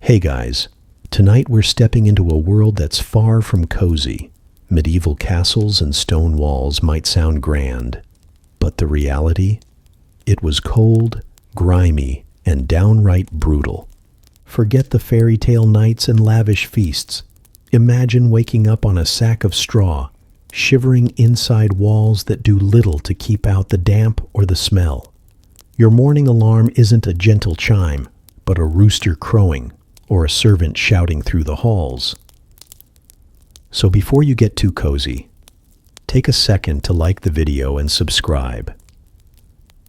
Hey guys, tonight we're stepping into a world that's far from cozy. Medieval castles and stone walls might sound grand, but the reality? It was cold, grimy, and downright brutal. Forget the fairy tale nights and lavish feasts. Imagine waking up on a sack of straw, shivering inside walls that do little to keep out the damp or the smell. Your morning alarm isn't a gentle chime, but a rooster crowing or a servant shouting through the halls. So before you get too cozy, take a second to like the video and subscribe.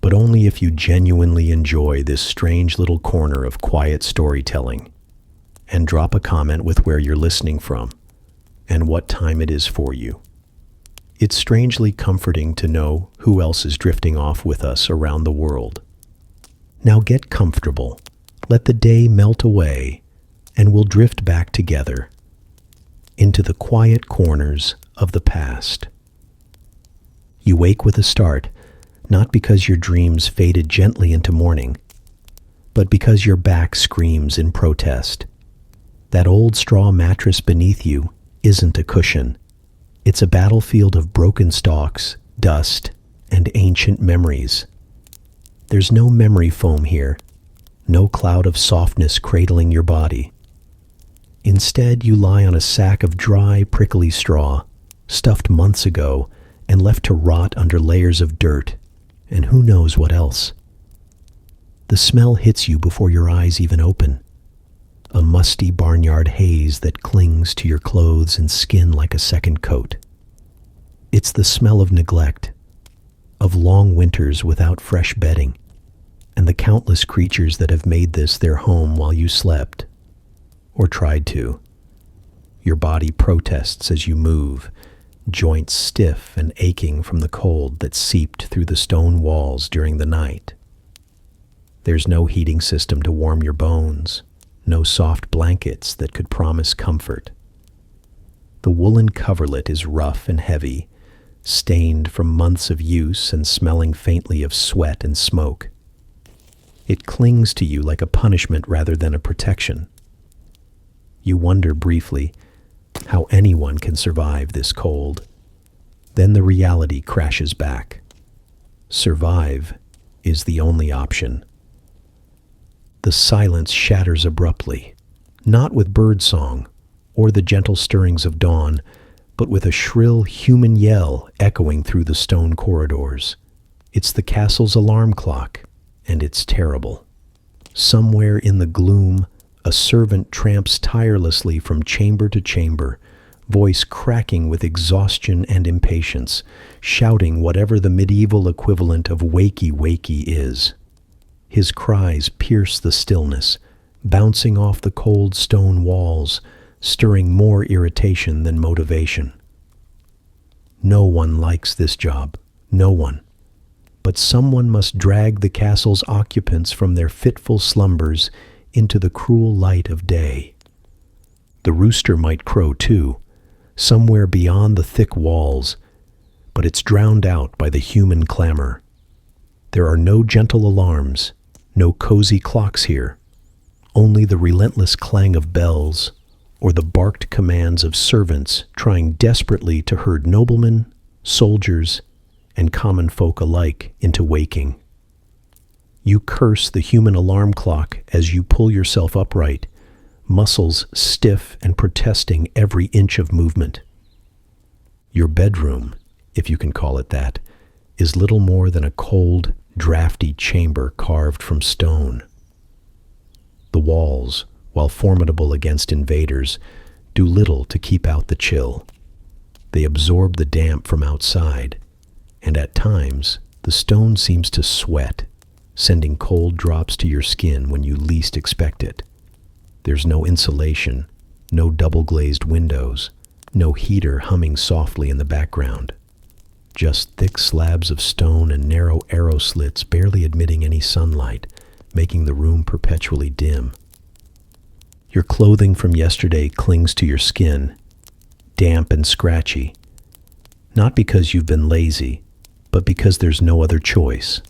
But only if you genuinely enjoy this strange little corner of quiet storytelling. And drop a comment with where you're listening from and what time it is for you. It's strangely comforting to know who else is drifting off with us around the world. Now get comfortable, let the day melt away, and we'll drift back together into the quiet corners of the past. You wake with a start, not because your dreams faded gently into morning, but because your back screams in protest. That old straw mattress beneath you isn't a cushion. It's a battlefield of broken stalks, dust, and ancient memories. There's no memory foam here, no cloud of softness cradling your body. Instead, you lie on a sack of dry, prickly straw, stuffed months ago and left to rot under layers of dirt, and who knows what else. The smell hits you before your eyes even open. A musty barnyard haze that clings to your clothes and skin like a second coat. It's the smell of neglect, of long winters without fresh bedding, and the countless creatures that have made this their home while you slept, or tried to. Your body protests as you move, joints stiff and aching from the cold that seeped through the stone walls during the night. There's no heating system to warm your bones, no soft blankets that could promise comfort. The woolen coverlet is rough and heavy, stained from months of use and smelling faintly of sweat and smoke. It clings to you like a punishment rather than a protection. You wonder briefly how anyone can survive this cold. Then the reality crashes back. Survive is the only option. The silence shatters abruptly, not with birdsong or the gentle stirrings of dawn, but with a shrill human yell echoing through the stone corridors. It's the castle's alarm clock, and it's terrible. Somewhere in the gloom, a servant tramps tirelessly from chamber to chamber, voice cracking with exhaustion and impatience, shouting whatever the medieval equivalent of wakey wakey is. His cries pierce the stillness, bouncing off the cold stone walls, stirring more irritation than motivation. No one likes this job, no one. But someone must drag the castle's occupants from their fitful slumbers into the cruel light of day. The rooster might crow too, somewhere beyond the thick walls, but it's drowned out by the human clamor. There are no gentle alarms, no cozy clocks here, only the relentless clang of bells or the barked commands of servants trying desperately to herd noblemen, soldiers, and common folk alike into waking. You curse the human alarm clock as you pull yourself upright, muscles stiff and protesting every inch of movement. Your bedroom, if you can call it that, is little more than a cold, drafty chamber carved from stone. The walls, while formidable against invaders, do little to keep out the chill. They absorb the damp from outside, and at times the stone seems to sweat, sending cold drops to your skin when you least expect it. There's no insulation, no double-glazed windows, no heater humming softly in the background. Just thick slabs of stone and narrow arrow slits barely admitting any sunlight, making the room perpetually dim. Your clothing from yesterday clings to your skin, damp and scratchy, not because you've been lazy, but because there's no other choice.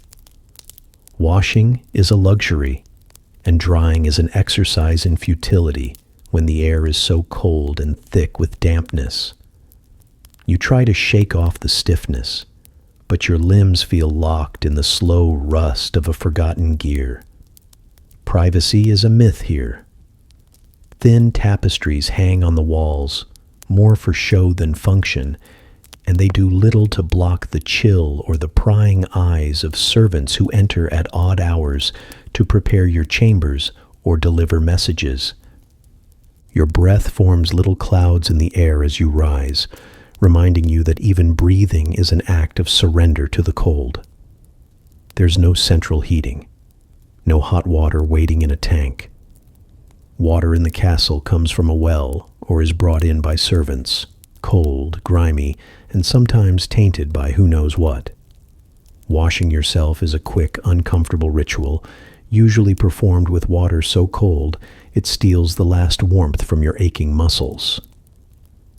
Washing is a luxury, and drying is an exercise in futility when the air is so cold and thick with dampness. You try to shake off the stiffness, but your limbs feel locked in the slow rust of a forgotten gear. Privacy is a myth here. Thin tapestries hang on the walls, more for show than function, and they do little to block the chill or the prying eyes of servants who enter at odd hours to prepare your chambers or deliver messages. Your breath forms little clouds in the air as you rise, reminding you that even breathing is an act of surrender to the cold. There's no central heating, no hot water waiting in a tank. Water in the castle comes from a well or is brought in by servants, cold, grimy, and sometimes tainted by who knows what. Washing yourself is a quick, uncomfortable ritual, usually performed with water so cold it steals the last warmth from your aching muscles.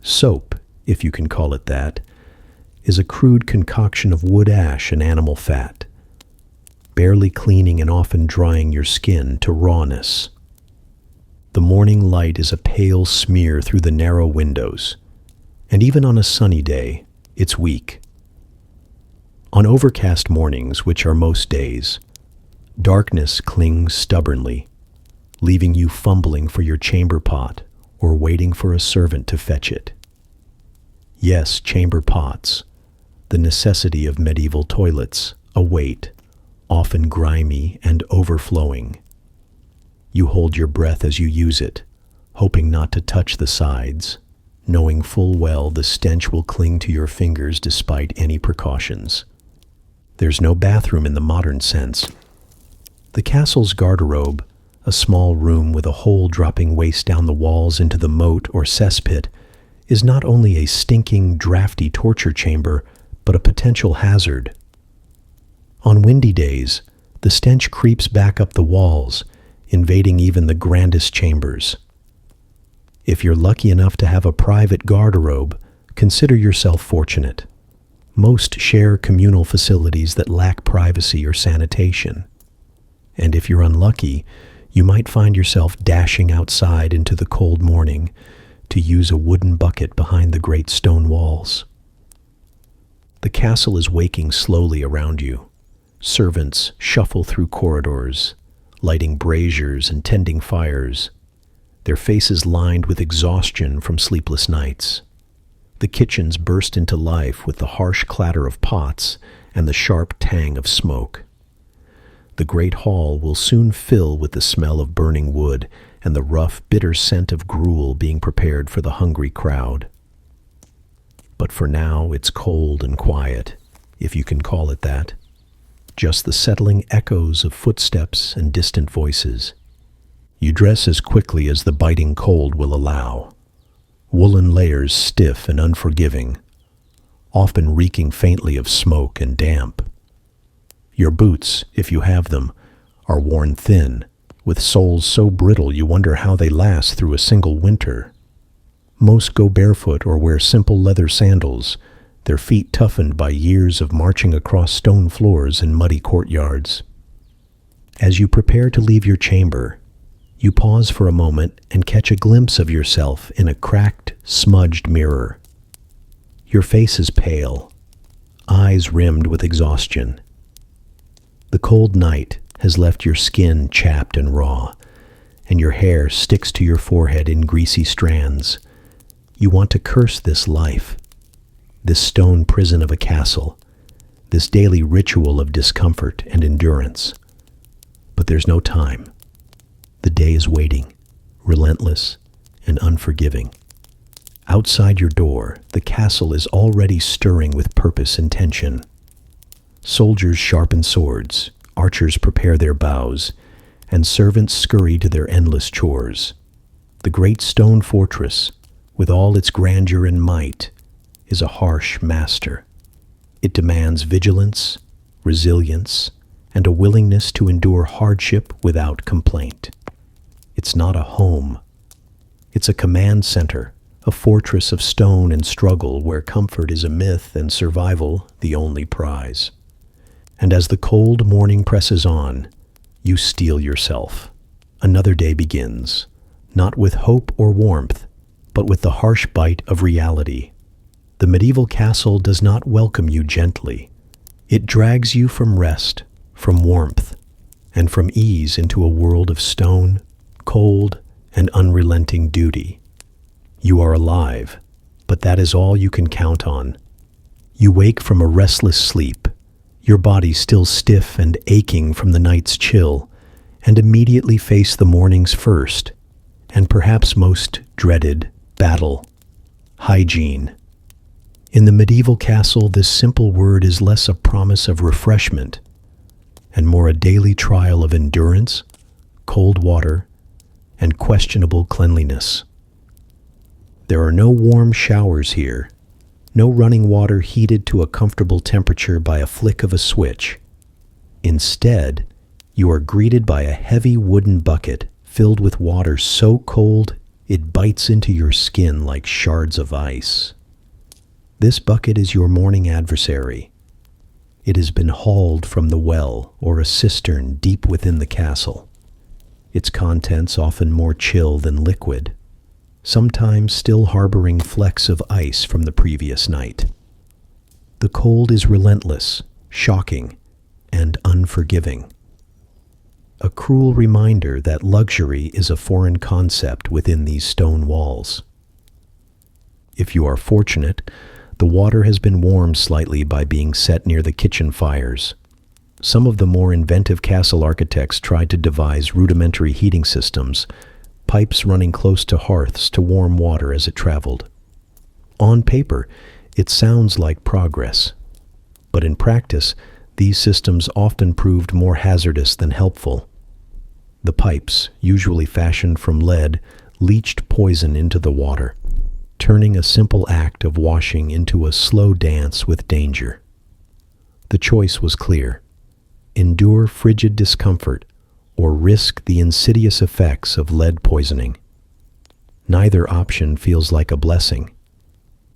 Soap, if you can call it that, is a crude concoction of wood ash and animal fat, barely cleaning and often drying your skin to rawness. The morning light is a pale smear through the narrow windows, and even on a sunny day, it's weak. On overcast mornings, which are most days, darkness clings stubbornly, leaving you fumbling for your chamber pot or waiting for a servant to fetch it. Yes, chamber pots, the necessity of medieval toilets, await, often grimy and overflowing. You hold your breath as you use it, hoping not to touch the sides, knowing full well the stench will cling to your fingers despite any precautions. There's no bathroom in the modern sense. The castle's garderobe, a small room with a hole dropping waist down the walls into the moat or cesspit, is not only a stinking, drafty torture chamber, but a potential hazard. On windy days, the stench creeps back up the walls, invading even the grandest chambers. If you're lucky enough to have a private garderobe, consider yourself fortunate. Most share communal facilities that lack privacy or sanitation. And if you're unlucky, you might find yourself dashing outside into the cold morning to use a wooden bucket behind the great stone walls. The castle is waking slowly around you. Servants shuffle through corridors, lighting braziers and tending fires, their faces lined with exhaustion from sleepless nights. The kitchens burst into life with the harsh clatter of pots and the sharp tang of smoke. The great hall will soon fill with the smell of burning wood and the rough, bitter scent of gruel being prepared for the hungry crowd. But for now, it's cold and quiet, if you can call it that. Just the settling echoes of footsteps and distant voices. You dress as quickly as the biting cold will allow. Woolen layers stiff and unforgiving, often reeking faintly of smoke and damp. Your boots, if you have them, are worn thin, with soles so brittle you wonder how they last through a single winter. Most go barefoot or wear simple leather sandals, their feet toughened by years of marching across stone floors in muddy courtyards. As you prepare to leave your chamber, you pause for a moment and catch a glimpse of yourself in a cracked, smudged mirror. Your face is pale, eyes rimmed with exhaustion. The cold night has left your skin chapped and raw, and your hair sticks to your forehead in greasy strands. You want to curse this life, this stone prison of a castle, this daily ritual of discomfort and endurance. But there's no time. The day is waiting, relentless and unforgiving. Outside your door, the castle is already stirring with purpose and tension. Soldiers sharpen swords, archers prepare their bows, and servants scurry to their endless chores. The great stone fortress, with all its grandeur and might, is a harsh master. It demands vigilance, resilience, and a willingness to endure hardship without complaint. It's not a home. It's a command center, a fortress of stone and struggle where comfort is a myth and survival the only prize. And as the cold morning presses on, you steel yourself. another day begins, not with hope or warmth, but with the harsh bite of reality. The medieval castle does not welcome you gently. It drags you from rest, from warmth, and from ease into a world of stone, cold, and unrelenting duty. You are alive, but that is all you can count on. You wake from a restless sleep, your body still stiff and aching from the night's chill, and immediately face the morning's first, and perhaps most dreaded, battle: hygiene. In the medieval castle, this simple word is less a promise of refreshment and more a daily trial of endurance, cold water, and questionable cleanliness. There are no warm showers here, no running water heated to a comfortable temperature by a flick of a switch. Instead, you are greeted by a heavy wooden bucket filled with water so cold it bites into your skin like shards of ice. This bucket is your morning adversary. It has been hauled from the well or a cistern deep within the castle. Its contents often more chill than liquid, sometimes still harboring flecks of ice from the previous night. The cold is relentless, shocking, and unforgiving. A cruel reminder that luxury is a foreign concept within these stone walls. If you are fortunate, the water has been warmed slightly by being set near the kitchen fires. Some of the more inventive castle architects tried to devise rudimentary heating systems, pipes running close to hearths to warm water as it traveled. On paper, it sounds like progress, but in practice, these systems often proved more hazardous than helpful. The pipes, usually fashioned from lead, leached poison into the water, turning a simple act of washing into a slow dance with danger. The choice was clear: endure frigid discomfort or risk the insidious effects of lead poisoning. Neither option feels like a blessing.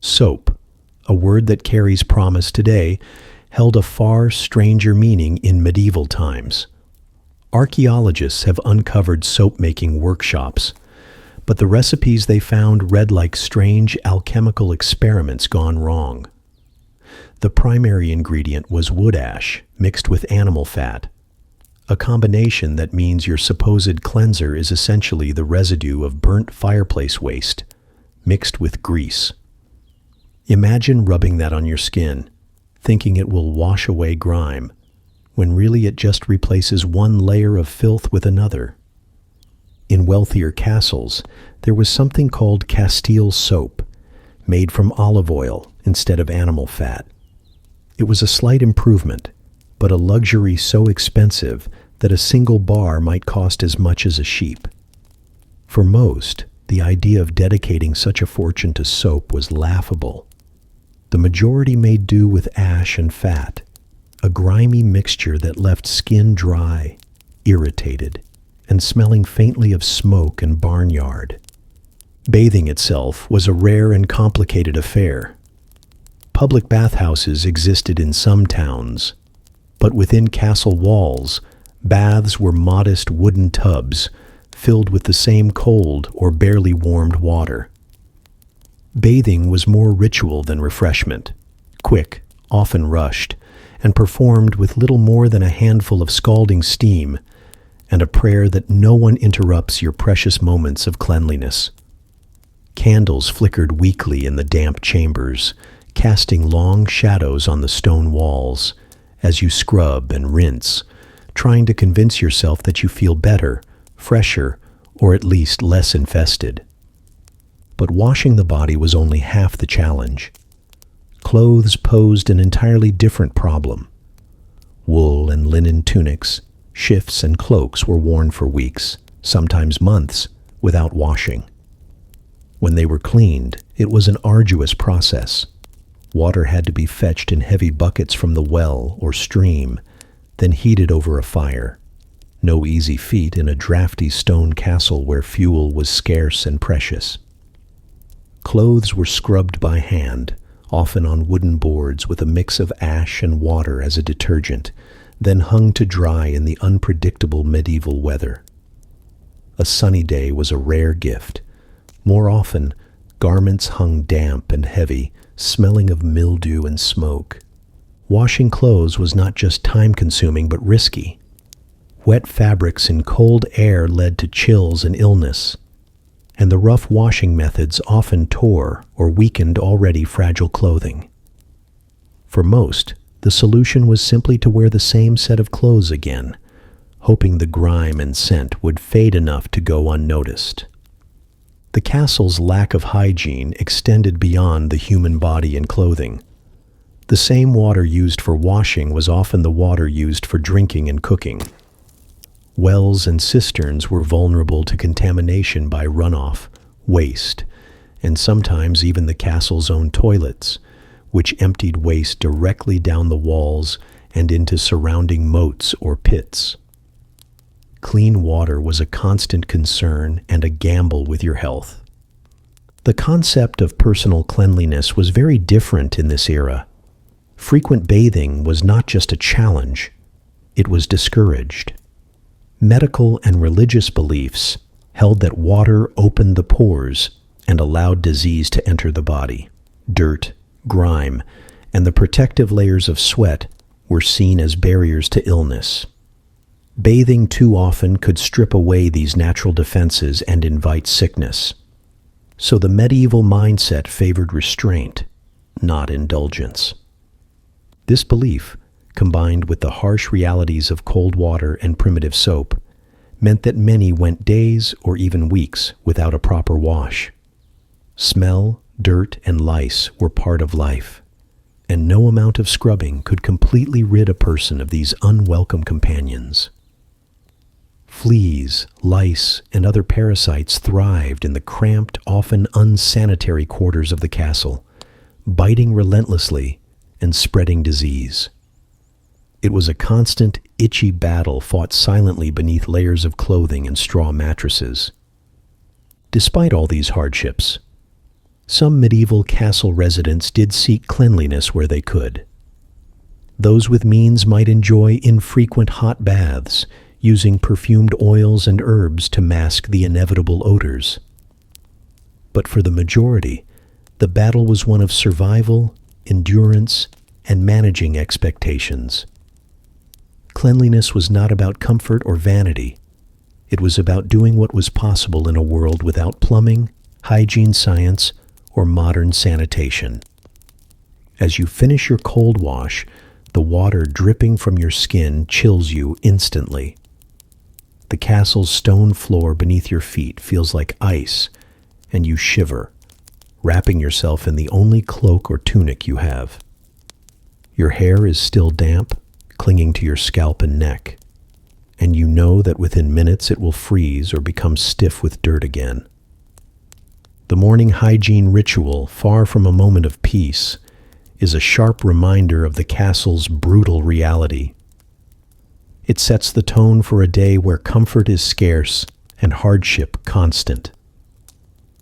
Soap, a word that carries promise today, held a far stranger meaning in medieval times. Archaeologists have uncovered soap-making workshops, but the recipes they found read like strange alchemical experiments gone wrong. The primary ingredient was wood ash mixed with animal fat, a combination that means your supposed cleanser is essentially the residue of burnt fireplace waste mixed with grease. Imagine rubbing that on your skin, thinking it will wash away grime, when really it just replaces one layer of filth with another. In wealthier castles, there was something called Castile soap, made from olive oil instead of animal fat. It was a slight improvement, but a luxury so expensive that a single bar might cost as much as a sheep. For most, the idea of dedicating such a fortune to soap was laughable. The majority made do with ash and fat, a grimy mixture that left skin dry, irritated, and smelling faintly of smoke and barnyard. Bathing itself was a rare and complicated affair. Public bathhouses existed in some towns, but within castle walls, baths were modest wooden tubs filled with the same cold or barely warmed water. Bathing was more ritual than refreshment, quick, often rushed, and performed with little more than a handful of scalding steam and a prayer that no one interrupts your precious moments of cleanliness. Candles flickered weakly in the damp chambers, casting long shadows on the stone walls as you scrub and rinse, trying to convince yourself that you feel better, fresher, or at least less infested. But washing the body was only half the challenge. Clothes posed an entirely different problem. Wool and linen tunics, shifts, and cloaks were worn for weeks, sometimes months, without washing. When they were cleaned, it was an arduous process. Water had to be fetched in heavy buckets from the well or stream, then heated over a fire. No easy feat in a drafty stone castle where fuel was scarce and precious. Clothes were scrubbed by hand, often on wooden boards with a mix of ash and water as a detergent, then hung to dry in the unpredictable medieval weather. A sunny day was a rare gift. More often, garments hung damp and heavy, smelling of mildew and smoke. Washing clothes was not just time-consuming but risky. Wet fabrics in cold air led to chills and illness, and the rough washing methods often tore or weakened already fragile clothing. For most, the solution was simply to wear the same set of clothes again, hoping the grime and scent would fade enough to go unnoticed. The castle's lack of hygiene extended beyond the human body and clothing. The same water used for washing was often the water used for drinking and cooking. Wells and cisterns were vulnerable to contamination by runoff, waste, and sometimes even the castle's own toilets, which emptied waste directly down the walls and into surrounding moats or pits. Clean water was a constant concern and a gamble with your health. The concept of personal cleanliness was very different in this era. Frequent bathing was not just a challenge, it was discouraged. Medical and religious beliefs held that water opened the pores and allowed disease to enter the body. Dirt, grime, and the protective layers of sweat were seen as barriers to illness. Bathing too often could strip away these natural defenses and invite sickness. So the medieval mindset favored restraint, not indulgence. This belief, combined with the harsh realities of cold water and primitive soap, meant that many went days or even weeks without a proper wash. Smell, dirt, and lice were part of life, and no amount of scrubbing could completely rid a person of these unwelcome companions. Fleas, lice, and other parasites thrived in the cramped, often unsanitary quarters of the castle, biting relentlessly and spreading disease. It was a constant, itchy battle fought silently beneath layers of clothing and straw mattresses. Despite all these hardships, some medieval castle residents did seek cleanliness where they could. Those with means might enjoy infrequent hot baths, using perfumed oils and herbs to mask the inevitable odors. But for the majority, the battle was one of survival, endurance, and managing expectations. Cleanliness was not about comfort or vanity. It was about doing what was possible in a world without plumbing, hygiene science, or modern sanitation. As you finish your cold wash, the water dripping from your skin chills you instantly. The castle's stone floor beneath your feet feels like ice, and you shiver, wrapping yourself in the only cloak or tunic you have. Your hair is still damp, clinging to your scalp and neck, and you know that within minutes it will freeze or become stiff with dirt again. The morning hygiene ritual, far from a moment of peace, is a sharp reminder of the castle's brutal reality. It sets the tone for a day where comfort is scarce and hardship constant.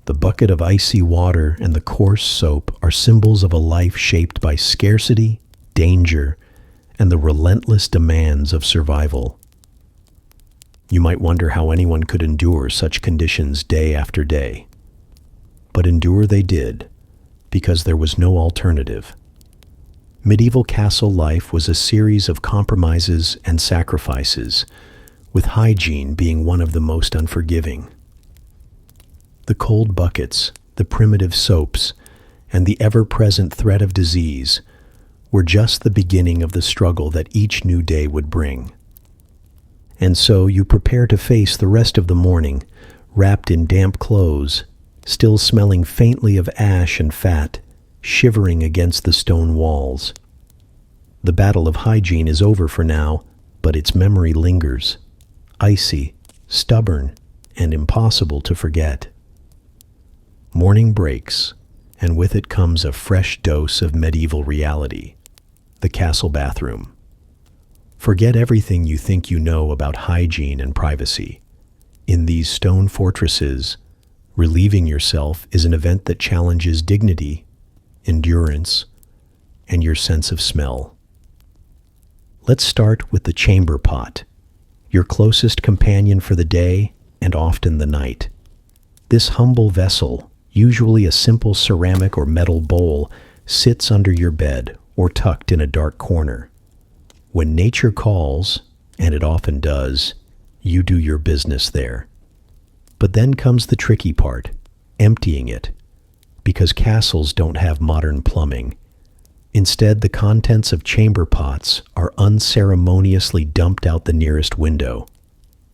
The bucket of icy water and the coarse soap are symbols of a life shaped by scarcity, danger, and the relentless demands of survival. You might wonder how anyone could endure such conditions day after day. But endure they did, because there was no alternative. Medieval castle life was a series of compromises and sacrifices, with hygiene being one of the most unforgiving. The cold buckets, the primitive soaps, and the ever-present threat of disease were just the beginning of the struggle that each new day would bring. And so you prepare to face the rest of the morning, wrapped in damp clothes, still smelling faintly of ash and fat, shivering against the stone walls. The battle of hygiene is over for now, but its memory lingers, icy, stubborn, and impossible to forget. Morning breaks, and with it comes a fresh dose of medieval reality, the castle bathroom. Forget everything you think you know about hygiene and privacy. In these stone fortresses, relieving yourself is an event that challenges dignity, endurance, and your sense of smell. Let's start with the chamber pot, your closest companion for the day and often the night. This humble vessel, usually a simple ceramic or metal bowl, sits under your bed or tucked in a dark corner. When nature calls, and it often does, you do your business there. But then comes the tricky part, emptying it, because castles don't have modern plumbing. Instead, the contents of chamber pots are unceremoniously dumped out the nearest window.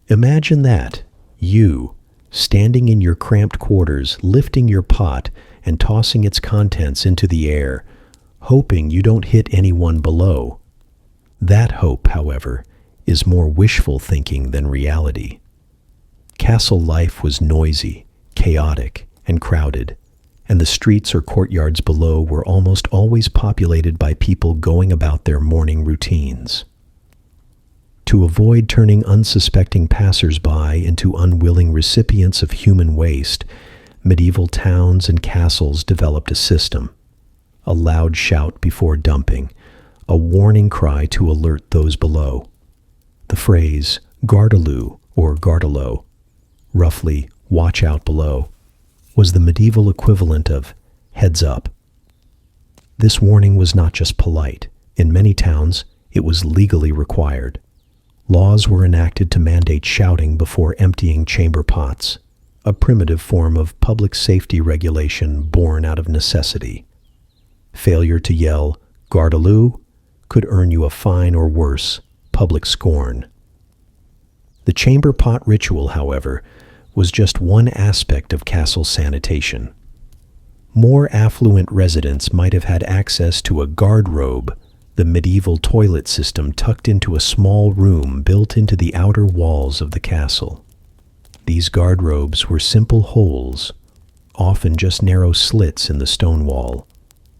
Imagine that, you, standing in your cramped quarters, lifting your pot and tossing its contents into the air, hoping you don't hit anyone below. That hope, however, is more wishful thinking than reality. Castle life was noisy, chaotic, and crowded, and the streets or courtyards below were almost always populated by people going about their morning routines. To avoid turning unsuspecting passers-by into unwilling recipients of human waste, medieval towns and castles developed a system. A loud shout before dumping, a warning cry to alert those below. The phrase, "Gardaloo" or "Gardalo," roughly, "watch out below," was the medieval equivalent of "heads up." This warning was not just polite. In many towns, it was legally required. Laws were enacted to mandate shouting before emptying chamber pots, a primitive form of public safety regulation born out of necessity. Failure to yell, "Gardaloo," could earn you a fine or worse, public scorn. The chamber pot ritual, however, was just one aspect of castle sanitation. More affluent residents might have had access to a guardrobe, the medieval toilet system tucked into a small room built into the outer walls of the castle. These guardrobes were simple holes, often just narrow slits in the stone wall,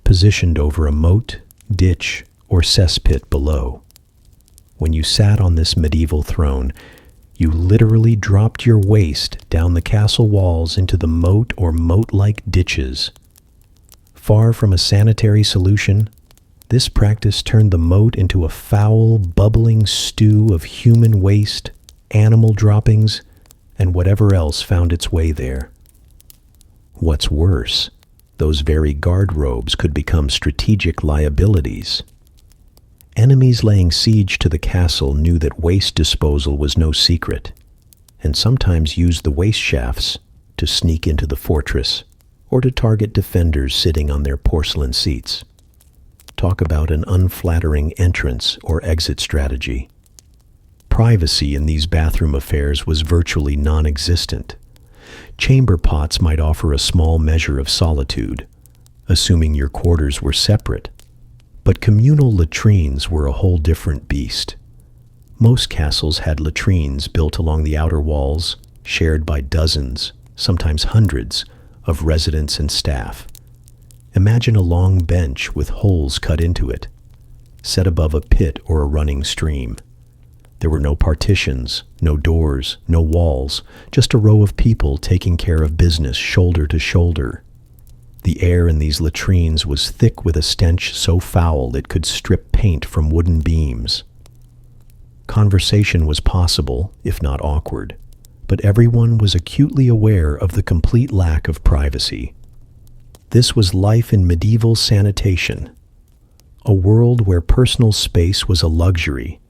positioned over a moat, ditch, or cesspit below. When you sat on this medieval throne, you literally dropped your waist down the castle walls into the moat or moat-like ditches. Far from a sanitary solution, this practice turned the moat into a foul, bubbling stew of human waste, animal droppings, and whatever else found its way there. What's worse, those very guardrobes could become strategic liabilities. Enemies laying siege to the castle knew that waste disposal was no secret, and sometimes used the waste shafts to sneak into the fortress or to target defenders sitting on their porcelain seats. Talk about an unflattering entrance or exit strategy. Privacy in these bathroom affairs was virtually non-existent. Chamber pots might offer a small measure of solitude, assuming your quarters were separate. But communal latrines were a whole different beast. Most castles had latrines built along the outer walls, shared by dozens, sometimes hundreds, of residents and staff. Imagine a long bench with holes cut into it, set above a pit or a running stream. There were no partitions, no doors, no walls, just a row of people taking care of business shoulder to shoulder. The air in these latrines was thick with a stench so foul it could strip paint from wooden beams. Conversation was possible, if not awkward, but everyone was acutely aware of the complete lack of privacy. This was life in medieval sanitation, a world where personal space was a luxury,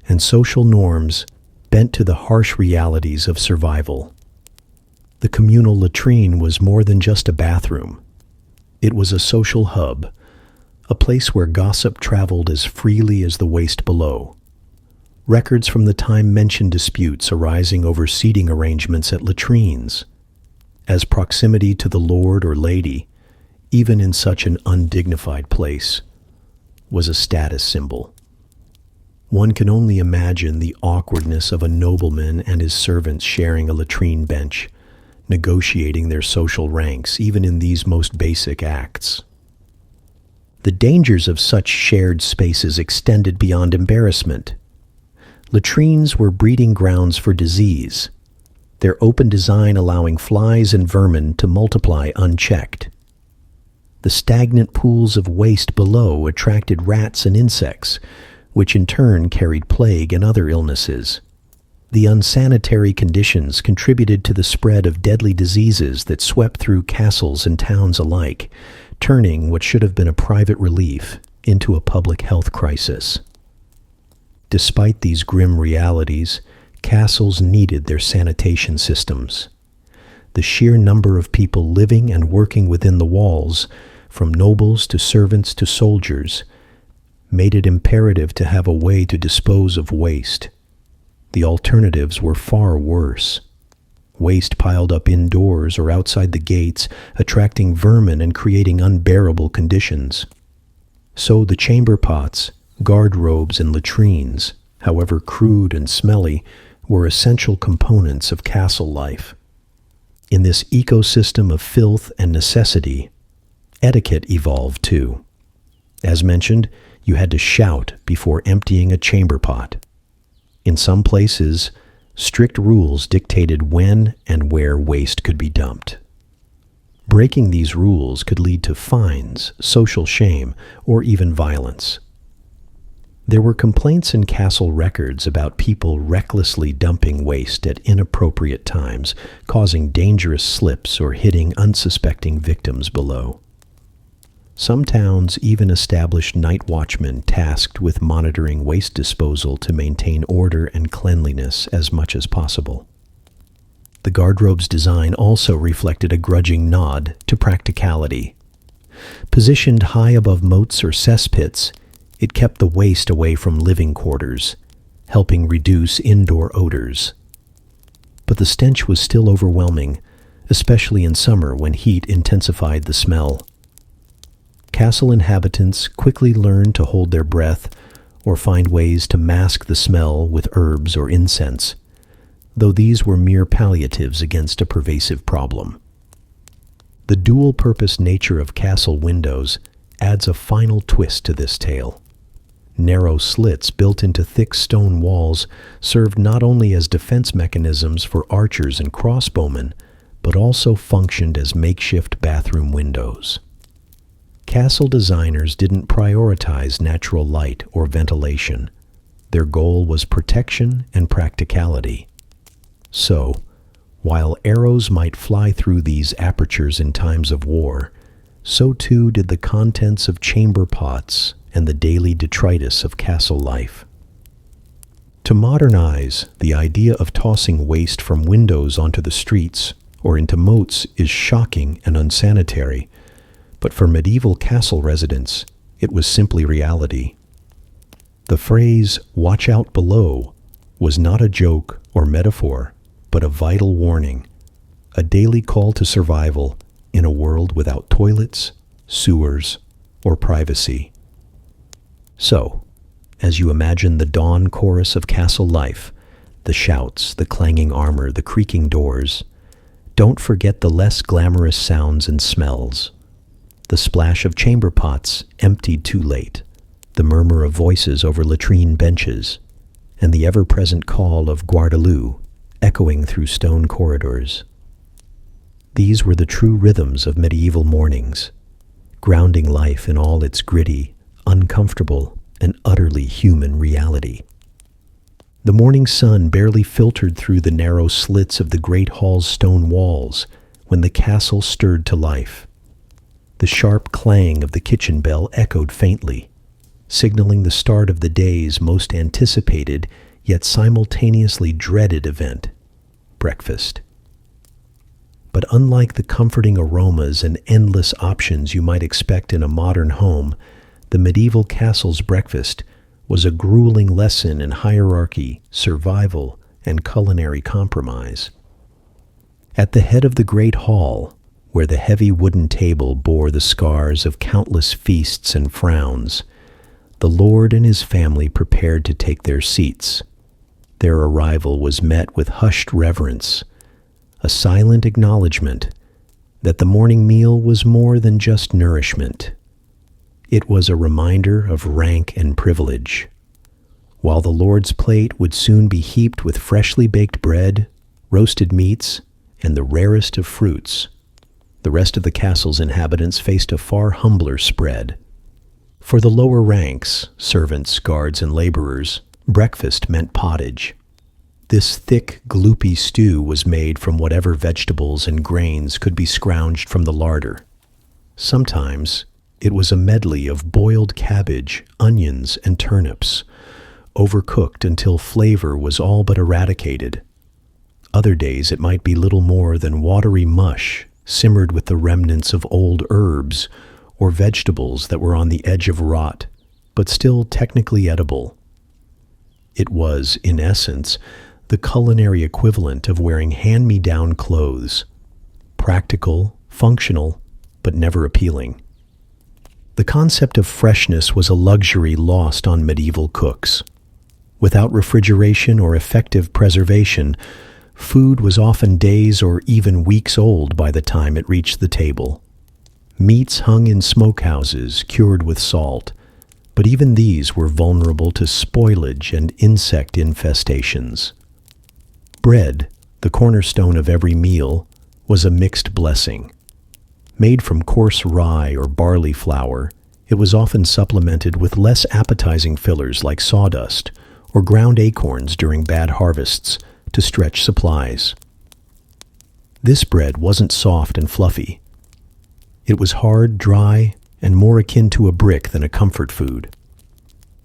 and social norms bent to the harsh realities of survival. The communal latrine was more than just a bathroom. It was a social hub, a place where gossip traveled as freely as the waste below. Records from the time mention disputes arising over seating arrangements at latrines, as proximity to the lord or lady, even in such an undignified place, was a status symbol. One can only imagine the awkwardness of a nobleman and his servants sharing a latrine bench, negotiating their social ranks even in these most basic acts. The dangers of such shared spaces extended beyond embarrassment. Latrines were breeding grounds for disease, their open design allowing flies and vermin to multiply unchecked. The stagnant pools of waste below attracted rats and insects, which in turn carried plague and other illnesses. The unsanitary conditions contributed to the spread of deadly diseases that swept through castles and towns alike, turning what should have been a private relief into a public health crisis. Despite these grim realities, castles needed their sanitation systems. The sheer number of people living and working within the walls, from nobles to servants to soldiers, made it imperative to have a way to dispose of waste. The alternatives were far worse. Waste piled up indoors or outside the gates, attracting vermin and creating unbearable conditions. So the chamber pots, guard robes, and latrines, however crude and smelly, were essential components of castle life. In this ecosystem of filth and necessity, etiquette evolved too. As mentioned, you had to shout before emptying a chamber pot. In some places, strict rules dictated when and where waste could be dumped. Breaking these rules could lead to fines, social shame, or even violence. There were complaints in castle records about people recklessly dumping waste at inappropriate times, causing dangerous slips or hitting unsuspecting victims below. Some towns even established night watchmen tasked with monitoring waste disposal to maintain order and cleanliness as much as possible. The guardrobe's design also reflected a grudging nod to practicality. Positioned high above moats or cesspits, it kept the waste away from living quarters, helping reduce indoor odors. But the stench was still overwhelming, especially in summer when heat intensified the smell. Castle inhabitants quickly learned to hold their breath or find ways to mask the smell with herbs or incense, though these were mere palliatives against a pervasive problem. The dual-purpose nature of castle windows adds a final twist to this tale. Narrow slits built into thick stone walls served not only as defense mechanisms for archers and crossbowmen, but also functioned as makeshift bathroom windows. Castle designers didn't prioritize natural light or ventilation. Their goal was protection and practicality. So, while arrows might fly through these apertures in times of war, so too did the contents of chamber pots and the daily detritus of castle life. To modernize, the idea of tossing waste from windows onto the streets or into moats is shocking and unsanitary, but for medieval castle residents, it was simply reality. The phrase, "watch out below," was not a joke or metaphor, but a vital warning, a daily call to survival in a world without toilets, sewers, or privacy. So, as you imagine the dawn chorus of castle life, the shouts, the clanging armor, the creaking doors, don't forget the less glamorous sounds and smells. The splash of chamber pots emptied too late, the murmur of voices over latrine benches, and the ever-present call of Guardaloo echoing through stone corridors. These were the true rhythms of medieval mornings, grounding life in all its gritty, uncomfortable, and utterly human reality. The morning sun barely filtered through the narrow slits of the great hall's stone walls when the castle stirred to life. The sharp clang of the kitchen bell echoed faintly, signaling the start of the day's most anticipated yet simultaneously dreaded event, breakfast. But unlike the comforting aromas and endless options you might expect in a modern home, the medieval castle's breakfast was a grueling lesson in hierarchy, survival, and culinary compromise. At the head of the great hall, where the heavy wooden table bore the scars of countless feasts and frowns, the lord and his family prepared to take their seats. Their arrival was met with hushed reverence, a silent acknowledgement that the morning meal was more than just nourishment. It was a reminder of rank and privilege. While the lord's plate would soon be heaped with freshly baked bread, roasted meats, and the rarest of fruits, the rest of the castle's inhabitants faced a far humbler spread. For the lower ranks, servants, guards, and laborers, breakfast meant pottage. This thick, gloopy stew was made from whatever vegetables and grains could be scrounged from the larder. Sometimes it was a medley of boiled cabbage, onions, and turnips, overcooked until flavor was all but eradicated. Other days it might be little more than watery mush simmered with the remnants of old herbs or vegetables that were on the edge of rot, but still technically edible. It was, in essence, the culinary equivalent of wearing hand-me-down clothes. Practical, functional, but never appealing. The concept of freshness was a luxury lost on medieval cooks. Without refrigeration or effective preservation, food was often days or even weeks old by the time it reached the table. Meats hung in smokehouses, cured with salt, but even these were vulnerable to spoilage and insect infestations. Bread, the cornerstone of every meal, was a mixed blessing. Made from coarse rye or barley flour, it was often supplemented with less appetizing fillers like sawdust or ground acorns during bad harvests to stretch supplies. This bread wasn't soft and fluffy. It was hard, dry, and more akin to a brick than a comfort food.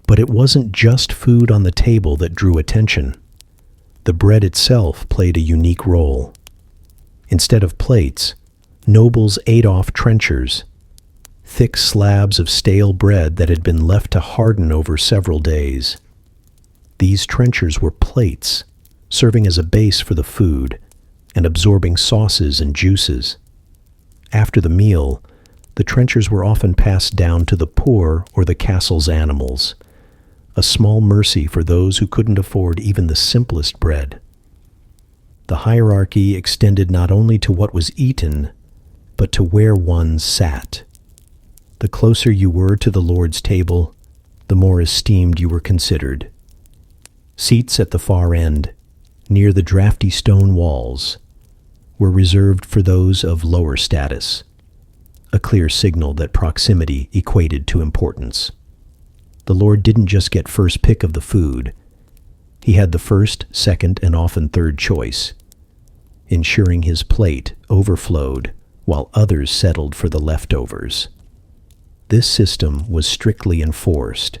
But it wasn't just food on the table that drew attention. The bread itself played a unique role. Instead of plates, nobles ate off trenchers, thick slabs of stale bread that had been left to harden over several days. These trenchers were plates, serving as a base for the food and absorbing sauces and juices. After the meal, the trenchers were often passed down to the poor or the castle's animals, a small mercy for those who couldn't afford even the simplest bread. The hierarchy extended not only to what was eaten, but to where one sat. The closer you were to the Lord's table, the more esteemed you were considered. Seats at the far end, near the drafty stone walls, were reserved for those of lower status, a clear signal that proximity equated to importance. The Lord didn't just get first pick of the food. He had the first, second, and often third choice, ensuring his plate overflowed while others settled for the leftovers. This system was strictly enforced,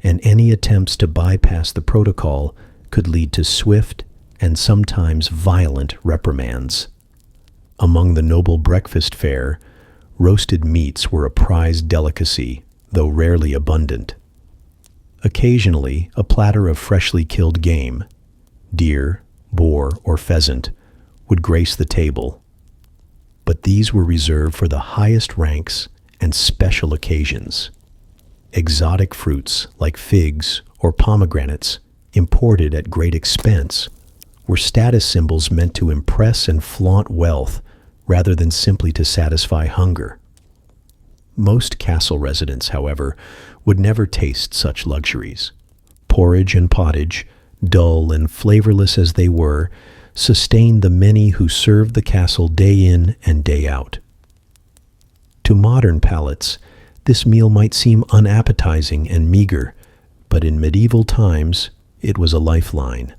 and any attempts to bypass the protocol could lead to swift and sometimes violent reprimands. Among the noble breakfast fare, roasted meats were a prized delicacy, though rarely abundant. Occasionally, a platter of freshly killed game, deer, boar, or pheasant, would grace the table. But these were reserved for the highest ranks and special occasions. Exotic fruits like figs or pomegranates, imported at great expense, were status symbols meant to impress and flaunt wealth rather than simply to satisfy hunger. Most castle residents, however, would never taste such luxuries. Porridge and pottage, dull and flavorless as they were, sustained the many who served the castle day in and day out. To modern palates, this meal might seem unappetizing and meager, but in medieval times, it was a lifeline.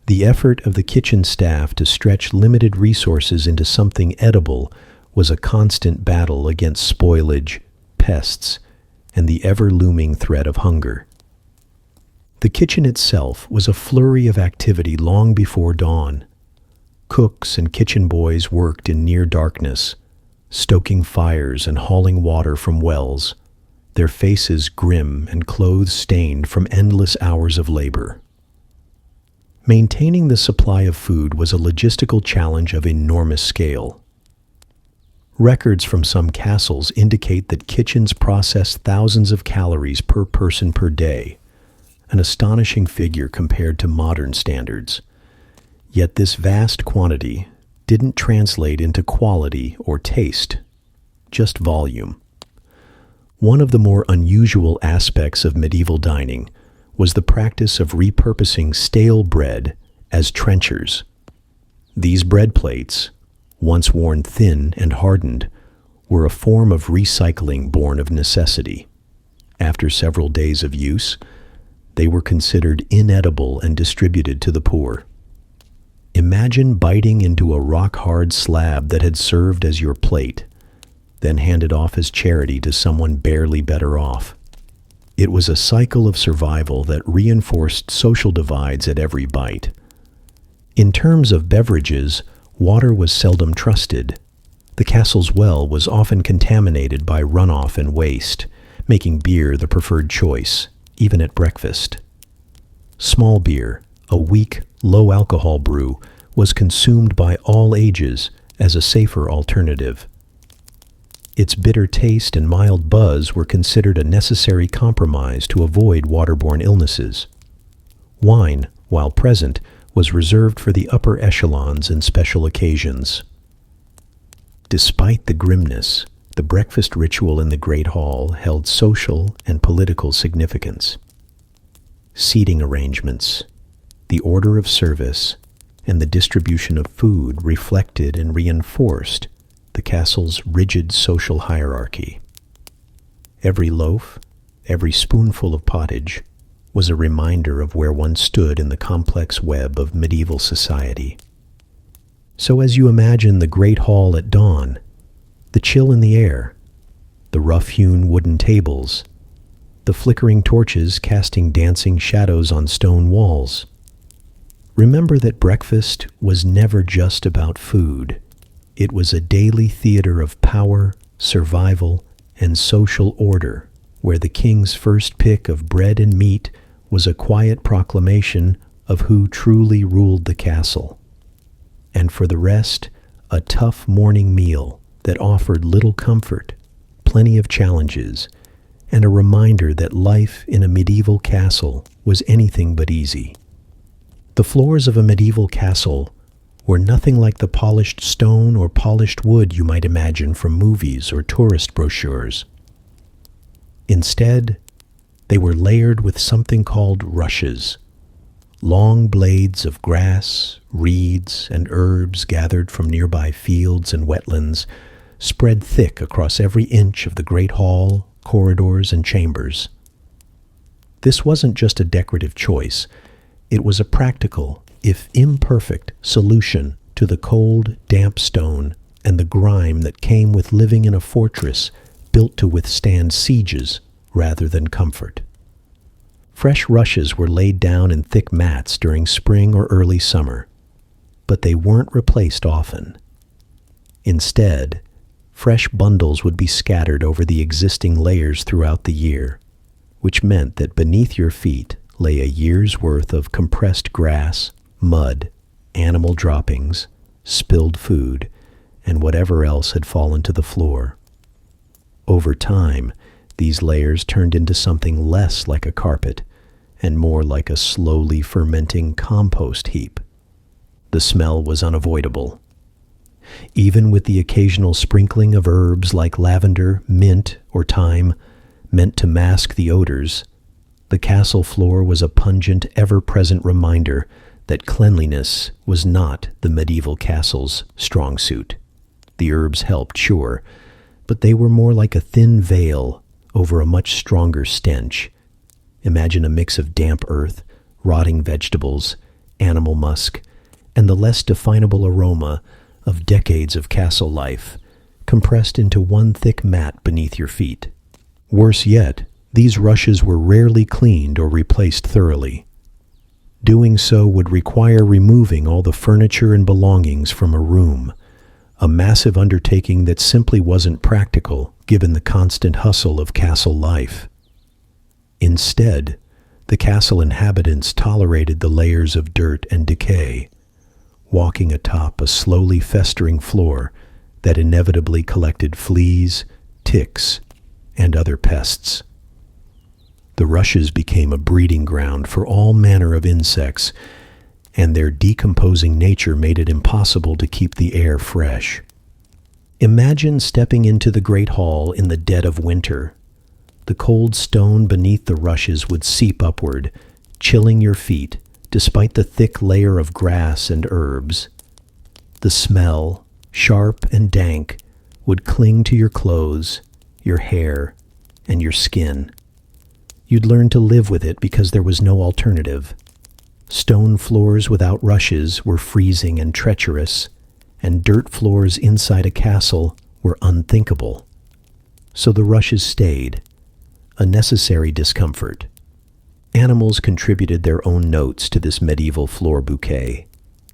The effort of the kitchen staff to stretch limited resources into something edible was a constant battle against spoilage, pests, and the ever-looming threat of hunger. The kitchen itself was a flurry of activity long before dawn. Cooks and kitchen boys worked in near darkness, stoking fires and hauling water from wells, their faces grim and clothes stained from endless hours of labor. Maintaining the supply of food was a logistical challenge of enormous scale. Records from some castles indicate that kitchens processed thousands of calories per person per day, an astonishing figure compared to modern standards. Yet this vast quantity didn't translate into quality or taste, just volume. One of the more unusual aspects of medieval dining was the practice of repurposing stale bread as trenchers. These bread plates, once worn thin and hardened, were a form of recycling born of necessity. After several days of use, They were considered inedible and distributed to the poor. Imagine biting into a rock-hard slab that had served as your plate, then handed off as charity to someone barely better off. It was a cycle of survival that reinforced social divides at every bite. In terms of beverages, water was seldom trusted. The castle's well was often contaminated by runoff and waste, making beer the preferred choice, even at breakfast. Small beer, a weak, low-alcohol brew, was consumed by all ages as a safer alternative. Its bitter taste and mild buzz were considered a necessary compromise to avoid waterborne illnesses. Wine, while present, was reserved for the upper echelons and special occasions. Despite the grimness, the breakfast ritual in the Great Hall held social and political significance. Seating arrangements, the order of service, and the distribution of food reflected and reinforced the castle's rigid social hierarchy. Every loaf, every spoonful of pottage, was a reminder of where one stood in the complex web of medieval society. So as you imagine the Great Hall at dawn, the chill in the air, the rough-hewn wooden tables, the flickering torches casting dancing shadows on stone walls, remember that breakfast was never just about food. It was a daily theater of power, survival, and social order, where the king's first pick of bread and meat was a quiet proclamation of who truly ruled the castle. And for the rest, a tough morning meal that offered little comfort, plenty of challenges, and a reminder that life in a medieval castle was anything but easy. The floors of a medieval castle were nothing like the polished stone or polished wood you might imagine from movies or tourist brochures. Instead, they were layered with something called rushes, long blades of grass, reeds, and herbs gathered from nearby fields and wetlands, spread thick across every inch of the great hall, corridors, and chambers. This wasn't just a decorative choice. It was a practical, if imperfect, solution to the cold, damp stone and the grime that came with living in a fortress built to withstand sieges rather than comfort. Fresh rushes were laid down in thick mats during spring or early summer, but they weren't replaced often. Instead, fresh bundles would be scattered over the existing layers throughout the year, which meant that beneath your feet lay a year's worth of compressed grass, mud, animal droppings, spilled food, and whatever else had fallen to the floor. Over time, these layers turned into something less like a carpet and more like a slowly fermenting compost heap. The smell was unavoidable. Even with the occasional sprinkling of herbs like lavender, mint, or thyme, meant to mask the odors, the castle floor was a pungent, ever-present reminder that cleanliness was not the medieval castle's strong suit. The herbs helped, sure, but they were more like a thin veil over a much stronger stench. Imagine a mix of damp earth, rotting vegetables, animal musk, and the less definable aroma of decades of castle life, compressed into one thick mat beneath your feet. Worse yet, these rushes were rarely cleaned or replaced thoroughly. Doing so would require removing all the furniture and belongings from a room, a massive undertaking that simply wasn't practical given the constant hustle of castle life. Instead, the castle inhabitants tolerated the layers of dirt and decay, walking atop a slowly festering floor that inevitably collected fleas, ticks, and other pests. The rushes became a breeding ground for all manner of insects, and their decomposing nature made it impossible to keep the air fresh. Imagine stepping into the great hall in the dead of winter. The cold stone beneath the rushes would seep upward, chilling your feet, despite the thick layer of grass and herbs. The smell, sharp and dank, would cling to your clothes, your hair, and your skin. You'd learn to live with it because there was no alternative. Stone floors without rushes were freezing and treacherous, and dirt floors inside a castle were unthinkable. So the rushes stayed, a necessary discomfort. Animals contributed their own notes to this medieval floor bouquet.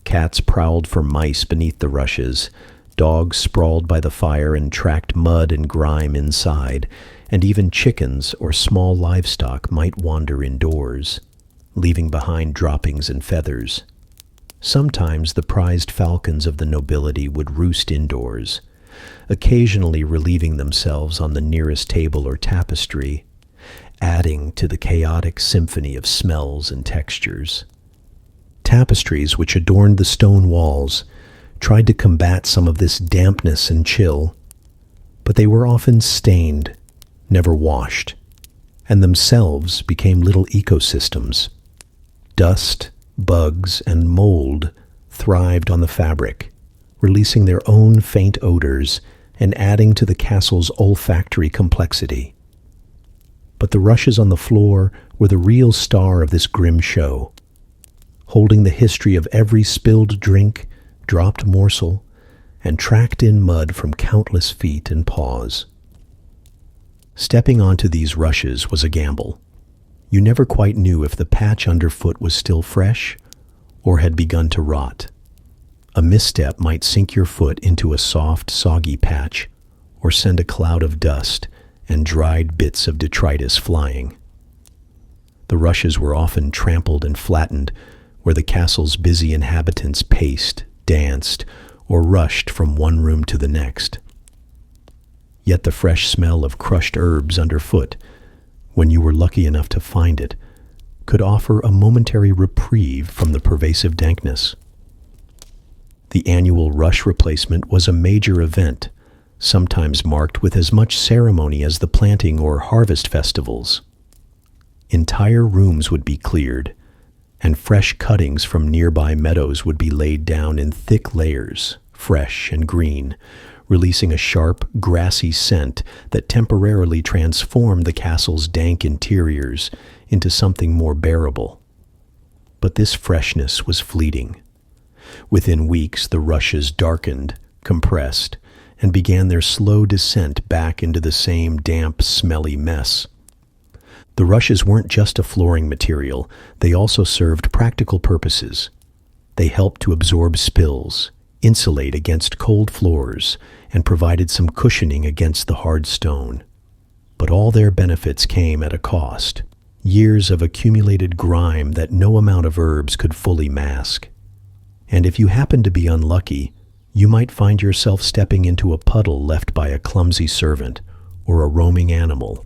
Cats prowled for mice beneath the rushes, dogs sprawled by the fire and tracked mud and grime inside, and even chickens or small livestock might wander indoors, leaving behind droppings and feathers. Sometimes the prized falcons of the nobility would roost indoors, occasionally relieving themselves on the nearest table or tapestry, adding to the chaotic symphony of smells and textures. Tapestries which adorned the stone walls tried to combat some of this dampness and chill, but they were often stained, never washed, and themselves became little ecosystems. Dust, bugs, and mold thrived on the fabric, releasing their own faint odors and adding to the castle's olfactory complexity. But the rushes on the floor were the real star of this grim show, holding the history of every spilled drink, dropped morsel, and tracked in mud from countless feet and paws. Stepping onto these rushes was a gamble. You never quite knew if the patch underfoot was still fresh or had begun to rot. A misstep might sink your foot into a soft, soggy patch or send a cloud of dust and dried bits of detritus flying. The rushes were often trampled and flattened where the castle's busy inhabitants paced, danced, or rushed from one room to the next. Yet the fresh smell of crushed herbs underfoot, when you were lucky enough to find it, could offer a momentary reprieve from the pervasive dankness. The annual rush replacement was a major event, sometimes marked with as much ceremony as the planting or harvest festivals. Entire rooms would be cleared, and fresh cuttings from nearby meadows would be laid down in thick layers, fresh and green, releasing a sharp, grassy scent that temporarily transformed the castle's dank interiors into something more bearable. But this freshness was fleeting. Within weeks, the rushes darkened, compressed, and began their slow descent back into the same damp, smelly mess. The rushes weren't just a flooring material, they also served practical purposes. They helped to absorb spills, insulate against cold floors, and provided some cushioning against the hard stone. But all their benefits came at a cost, years of accumulated grime that no amount of herbs could fully mask. And if you happened to be unlucky, you might find yourself stepping into a puddle left by a clumsy servant or a roaming animal,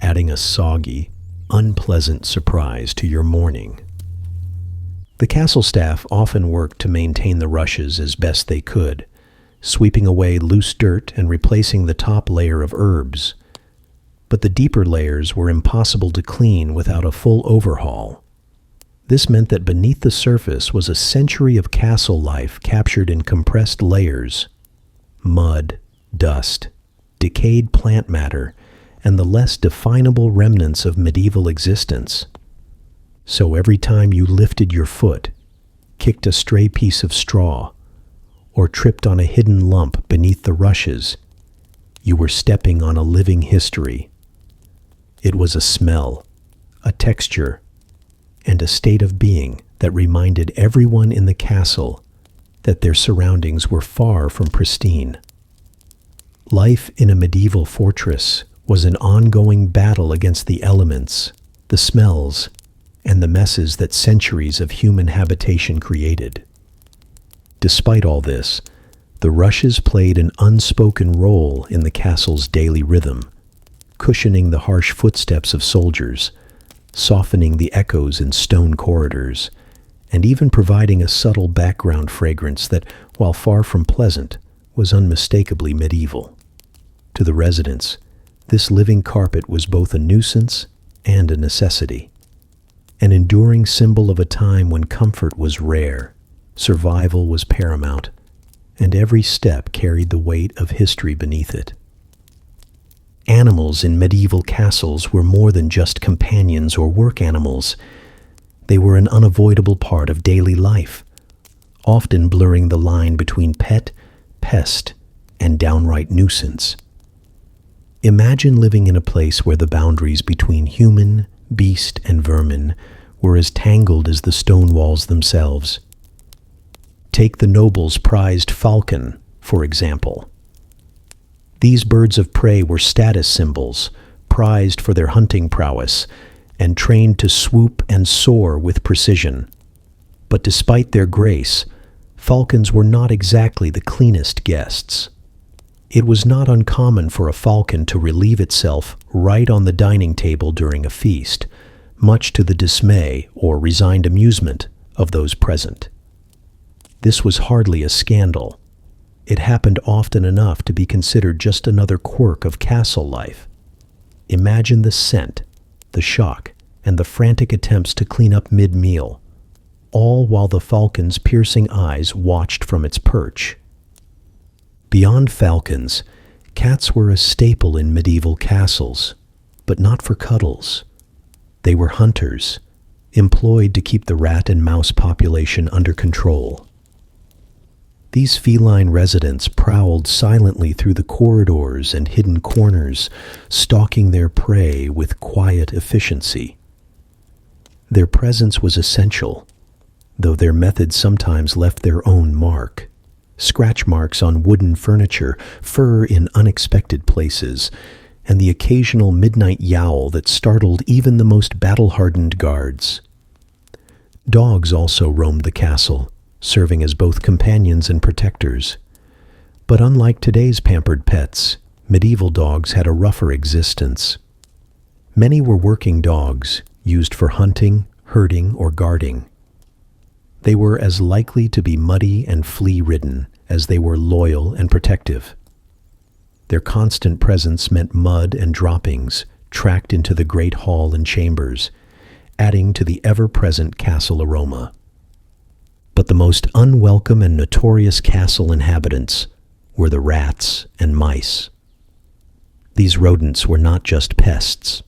adding a soggy, unpleasant surprise to your morning. The castle staff often worked to maintain the rushes as best they could, sweeping away loose dirt and replacing the top layer of herbs. But the deeper layers were impossible to clean without a full overhaul. This meant that beneath the surface was a century of castle life captured in compressed layers: mud, dust, decayed plant matter, and the less definable remnants of medieval existence. So every time you lifted your foot, kicked a stray piece of straw, or tripped on a hidden lump beneath the rushes, you were stepping on a living history. It was a smell, a texture, and a state of being that reminded everyone in the castle that their surroundings were far from pristine. Life in a medieval fortress was an ongoing battle against the elements, the smells, and the messes that centuries of human habitation created. Despite all this, the rushes played an unspoken role in the castle's daily rhythm, cushioning the harsh footsteps of soldiers, softening the echoes in stone corridors, and even providing a subtle background fragrance that, while far from pleasant, was unmistakably medieval. To the residents, this living carpet was both a nuisance and a necessity, an enduring symbol of a time when comfort was rare, survival was paramount, and every step carried the weight of history beneath it. Animals in medieval castles were more than just companions or work animals. They were an unavoidable part of daily life, often blurring the line between pet, pest, and downright nuisance. Imagine living in a place where the boundaries between human, beast, and vermin were as tangled as the stone walls themselves. Take the noble's prized falcon, for example. These birds of prey were status symbols, prized for their hunting prowess, and trained to swoop and soar with precision. But despite their grace, falcons were not exactly the cleanest guests. It was not uncommon for a falcon to relieve itself right on the dining table during a feast, much to the dismay or resigned amusement of those present. This was hardly a scandal. It happened often enough to be considered just another quirk of castle life. Imagine the scent, the shock, and the frantic attempts to clean up mid-meal, all while the falcon's piercing eyes watched from its perch. Beyond falcons, cats were a staple in medieval castles, but not for cuddles. They were hunters, employed to keep the rat and mouse population under control. These feline residents prowled silently through the corridors and hidden corners, stalking their prey with quiet efficiency. Their presence was essential, though their methods sometimes left their own mark. Scratch marks on wooden furniture, fur in unexpected places, and the occasional midnight yowl that startled even the most battle-hardened guards. Dogs also roamed the castle, serving as both companions and protectors. But unlike today's pampered pets, medieval dogs had a rougher existence. Many were working dogs, used for hunting, herding, or guarding. They were as likely to be muddy and flea-ridden as they were loyal and protective. Their constant presence meant mud and droppings tracked into the great hall and chambers, adding to the ever-present castle aroma. But the most unwelcome and notorious castle inhabitants were the rats and mice. These rodents were not just pests.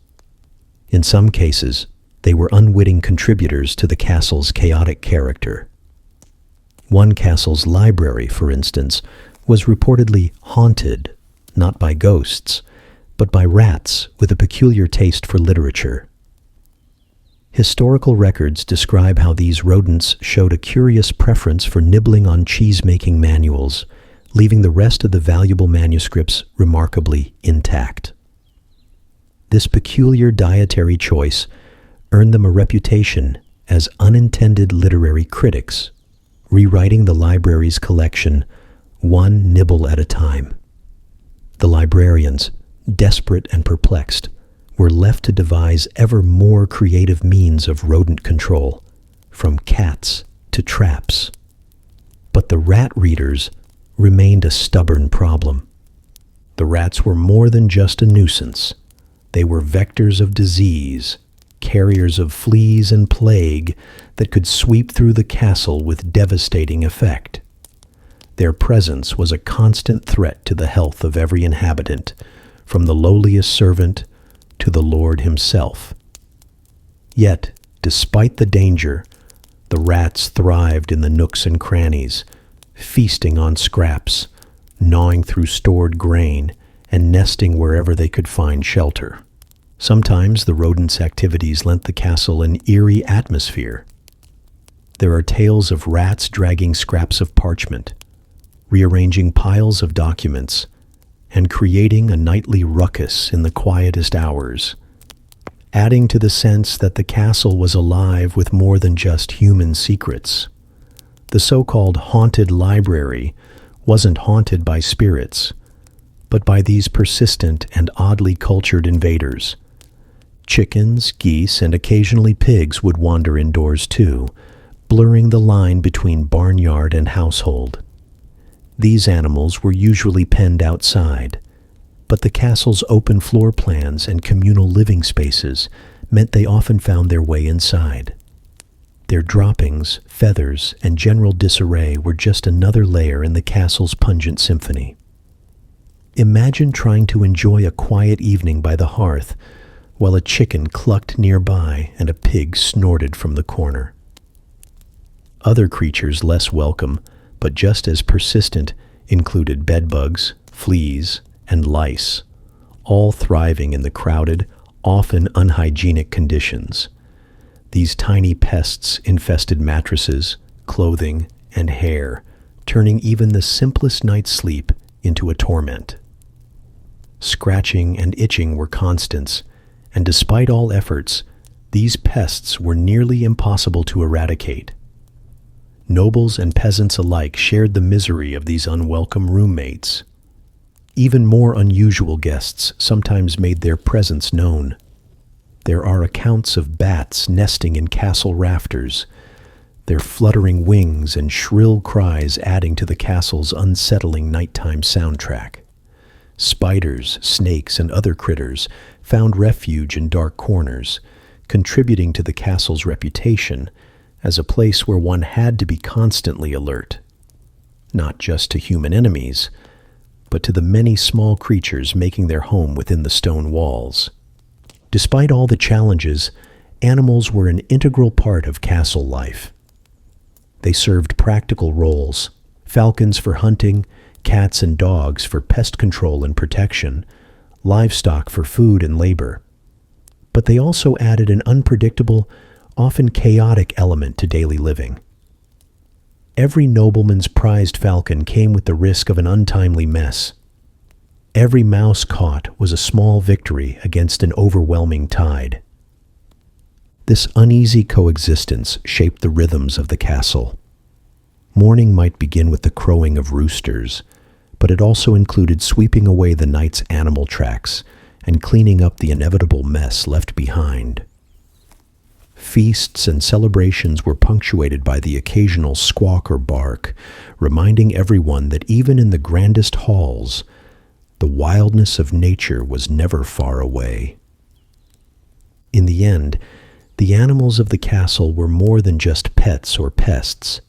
In some cases, they were unwitting contributors to the castle's chaotic character. One castle's library, for instance, was reportedly haunted, not by ghosts, but by rats with a peculiar taste for literature. Historical records describe how these rodents showed a curious preference for nibbling on cheese-making manuals, leaving the rest of the valuable manuscripts remarkably intact. This peculiar dietary choice earned them a reputation as unintended literary critics, rewriting the library's collection one nibble at a time. The librarians, desperate and perplexed, were left to devise ever more creative means of rodent control, from cats to traps. But the rat readers remained a stubborn problem. The rats were more than just a nuisance. They were vectors of disease, carriers of fleas and plague that could sweep through the castle with devastating effect. Their presence was a constant threat to the health of every inhabitant, from the lowliest servant to the Lord himself. Yet, despite the danger, the rats thrived in the nooks and crannies, feasting on scraps, gnawing through stored grain, and nesting wherever they could find shelter. Sometimes the rodents' activities lent the castle an eerie atmosphere. There are tales of rats dragging scraps of parchment, rearranging piles of documents, and creating a nightly ruckus in the quietest hours, adding to the sense that the castle was alive with more than just human secrets. The so-called haunted library wasn't haunted by spirits, but by these persistent and oddly cultured invaders. Chickens, geese, and occasionally pigs would wander indoors too, blurring the line between barnyard and household. These animals were usually penned outside, but the castle's open floor plans and communal living spaces meant they often found their way inside. Their droppings, feathers, and general disarray were just another layer in the castle's pungent symphony. Imagine trying to enjoy a quiet evening by the hearth while a chicken clucked nearby and a pig snorted from the corner. Other creatures less welcome, but just as persistent, included bedbugs, fleas, and lice, all thriving in the crowded, often unhygienic conditions. These tiny pests infested mattresses, clothing, and hair, turning even the simplest night's sleep into a torment. Scratching and itching were constants, and despite all efforts, these pests were nearly impossible to eradicate. Nobles and peasants alike shared the misery of these unwelcome roommates. Even more unusual guests sometimes made their presence known. There are accounts of bats nesting in castle rafters, their fluttering wings and shrill cries adding to the castle's unsettling nighttime soundtrack. Spiders, snakes, and other critters found refuge in dark corners, contributing to the castle's reputation as a place where one had to be constantly alert, not just to human enemies, but to the many small creatures making their home within the stone walls. Despite all the challenges, animals were an integral part of castle life. They served practical roles: falcons for hunting, cats and dogs for pest control and protection, livestock for food and labor. But they also added an unpredictable, often chaotic element to daily living. Every nobleman's prized falcon came with the risk of an untimely mess. Every mouse caught was a small victory against an overwhelming tide. This uneasy coexistence shaped the rhythms of the castle. Morning might begin with the crowing of roosters, but it also included sweeping away the night's animal tracks and cleaning up the inevitable mess left behind. Feasts and celebrations were punctuated by the occasional squawk or bark, reminding everyone that even in the grandest halls, the wildness of nature was never far away. In the end, the animals of the castle were more than just pets or pests.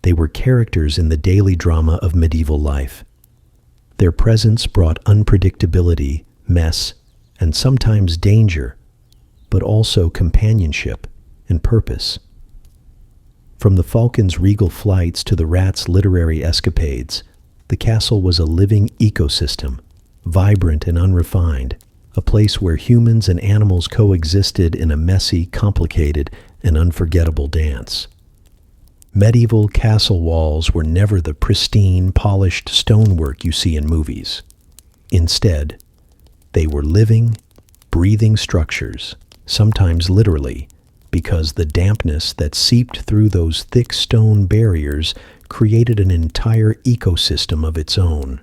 They were characters in the daily drama of medieval life. Their presence brought unpredictability, mess, and sometimes danger, but also companionship and purpose. From the falcon's regal flights to the rat's literary escapades, the castle was a living ecosystem, vibrant and unrefined, a place where humans and animals coexisted in a messy, complicated, and unforgettable dance. Medieval castle walls were never the pristine, polished stonework you see in movies. Instead, they were living, breathing structures, sometimes literally, because the dampness that seeped through those thick stone barriers created an entire ecosystem of its own.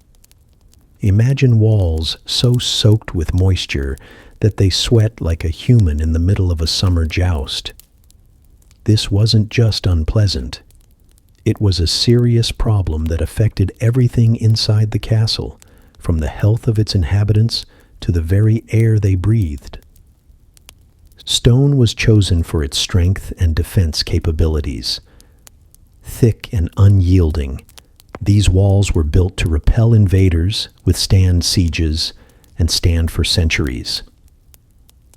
Imagine walls so soaked with moisture that they sweat like a human in the middle of a summer joust. This wasn't just unpleasant. It was a serious problem that affected everything inside the castle, from the health of its inhabitants to the very air they breathed. Stone was chosen for its strength and defense capabilities. Thick and unyielding, these walls were built to repel invaders, withstand sieges, and stand for centuries.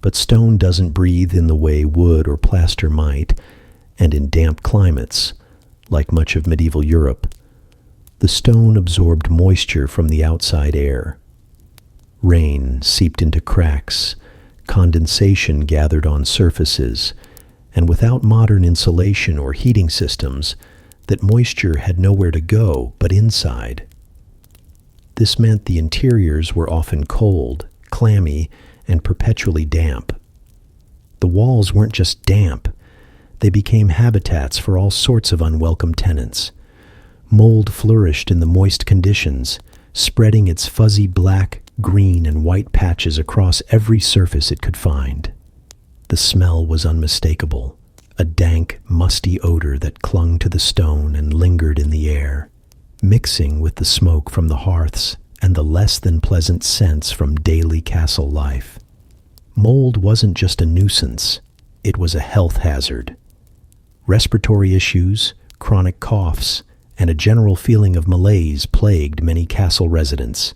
But stone doesn't breathe in the way wood or plaster might, and in damp climates, like much of medieval Europe, the stone absorbed moisture from the outside air. Rain seeped into cracks, condensation gathered on surfaces, and without modern insulation or heating systems, that moisture had nowhere to go but inside. This meant the interiors were often cold, clammy, and perpetually damp. The walls weren't just damp, they became habitats for all sorts of unwelcome tenants. Mold flourished in the moist conditions, spreading its fuzzy black, green, and white patches across every surface it could find. The smell was unmistakable, a dank, musty odor that clung to the stone and lingered in the air, mixing with the smoke from the hearths and the less than pleasant scents from daily castle life. Mold wasn't just a nuisance, it was a health hazard. Respiratory issues, chronic coughs, and a general feeling of malaise plagued many castle residents.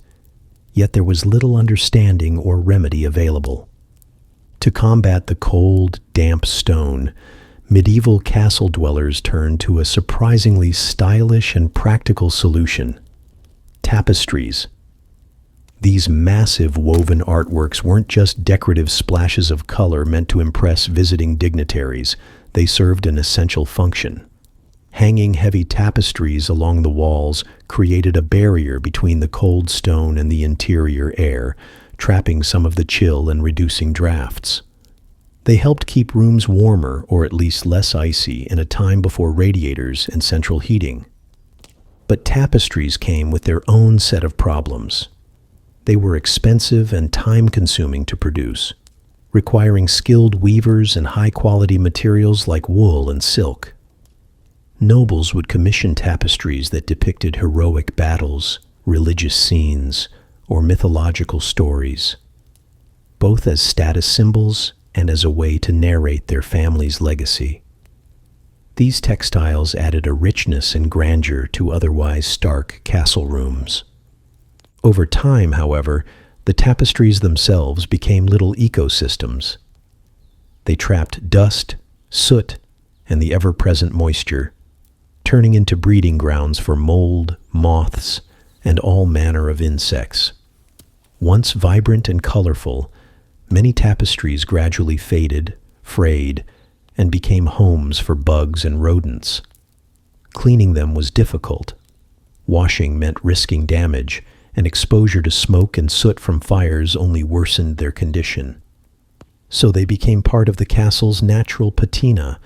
yet there was little understanding or remedy available. To combat the cold, damp stone, medieval castle dwellers turned to a surprisingly stylish and practical solution: tapestries. These massive woven artworks weren't just decorative splashes of color meant to impress visiting dignitaries. They served an essential function. Hanging heavy tapestries along the walls created a barrier between the cold stone and the interior air, trapping some of the chill and reducing drafts. They helped keep rooms warmer, or at least less icy, in a time before radiators and central heating. But tapestries came with their own set of problems. They were expensive and time-consuming to produce, requiring skilled weavers and high-quality materials like wool and silk. Nobles would commission tapestries that depicted heroic battles, religious scenes, or mythological stories, both as status symbols and as a way to narrate their family's legacy. These textiles added a richness and grandeur to otherwise stark castle rooms. Over time, however, the tapestries themselves became little ecosystems. They trapped dust, soot, and the ever-present moisture, turning into breeding grounds for mold, moths, and all manner of insects. Once vibrant and colorful, many tapestries gradually faded, frayed, and became homes for bugs and rodents. Cleaning them was difficult. Washing meant risking damage, and exposure to smoke and soot from fires only worsened their condition. So they became part of the castle's natural patina,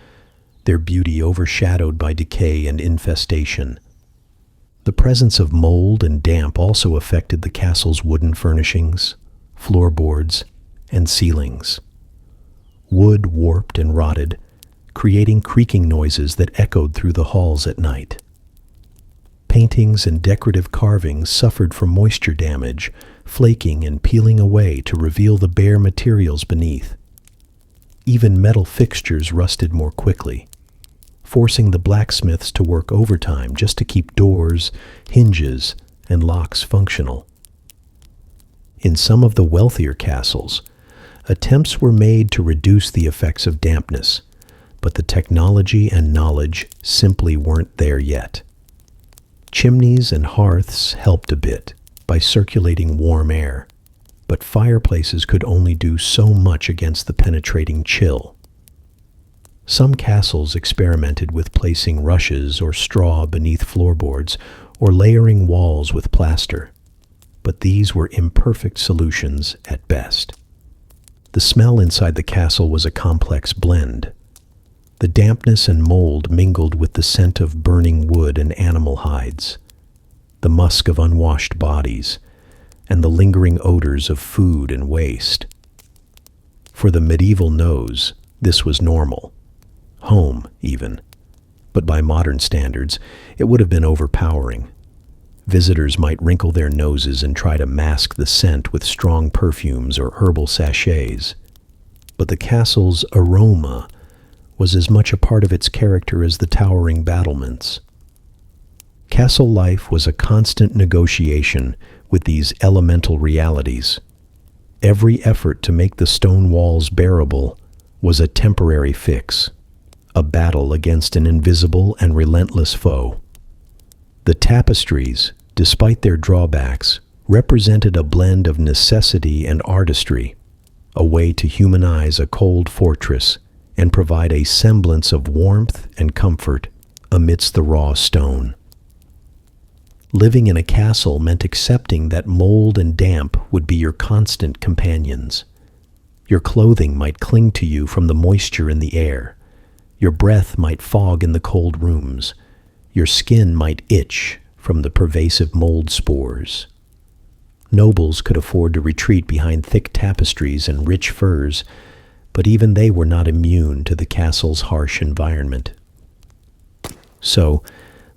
their beauty overshadowed by decay and infestation. The presence of mold and damp also affected the castle's wooden furnishings, floorboards, and ceilings. Wood warped and rotted, creating creaking noises that echoed through the halls at night. Paintings and decorative carvings suffered from moisture damage, flaking and peeling away to reveal the bare materials beneath. Even metal fixtures rusted more quickly, forcing the blacksmiths to work overtime just to keep doors, hinges, and locks functional. In some of the wealthier castles, attempts were made to reduce the effects of dampness, but the technology and knowledge simply weren't there yet. Chimneys and hearths helped a bit by circulating warm air, but fireplaces could only do so much against the penetrating chill. Some castles experimented with placing rushes or straw beneath floorboards or layering walls with plaster, but these were imperfect solutions at best. The smell inside the castle was a complex blend. The dampness and mold mingled with the scent of burning wood and animal hides, the musk of unwashed bodies, and the lingering odors of food and waste. For the medieval nose, this was normal, home even, but by modern standards, it would have been overpowering. Visitors might wrinkle their noses and try to mask the scent with strong perfumes or herbal sachets, but the castle's aroma was as much a part of its character as the towering battlements. Castle life was a constant negotiation with these elemental realities. Every effort to make the stone walls bearable was a temporary fix, a battle against an invisible and relentless foe. The tapestries, despite their drawbacks, represented a blend of necessity and artistry, a way to humanize a cold fortress and provide a semblance of warmth and comfort amidst the raw stone. Living in a castle meant accepting that mold and damp would be your constant companions. Your clothing might cling to you from the moisture in the air. Your breath might fog in the cold rooms. Your skin might itch from the pervasive mold spores. Nobles could afford to retreat behind thick tapestries and rich furs, but even they were not immune to the castle's harsh environment. So,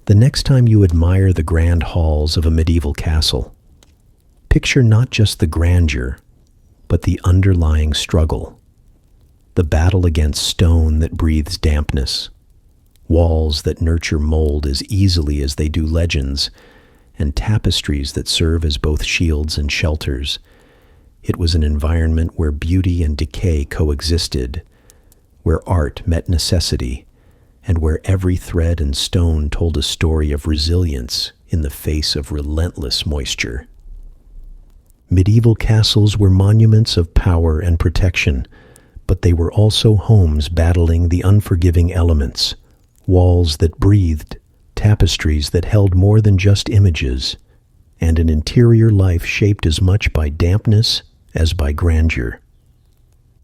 the next time you admire the grand halls of a medieval castle, picture not just the grandeur, but the underlying struggle, the battle against stone that breathes dampness, walls that nurture mold as easily as they do legends, and tapestries that serve as both shields and shelters. It was an environment where beauty and decay coexisted, where art met necessity, and where every thread and stone told a story of resilience in the face of relentless moisture. Medieval castles were monuments of power and protection, but they were also homes battling the unforgiving elements, walls that breathed, tapestries that held more than just images, and an interior life shaped as much by dampness as by grandeur.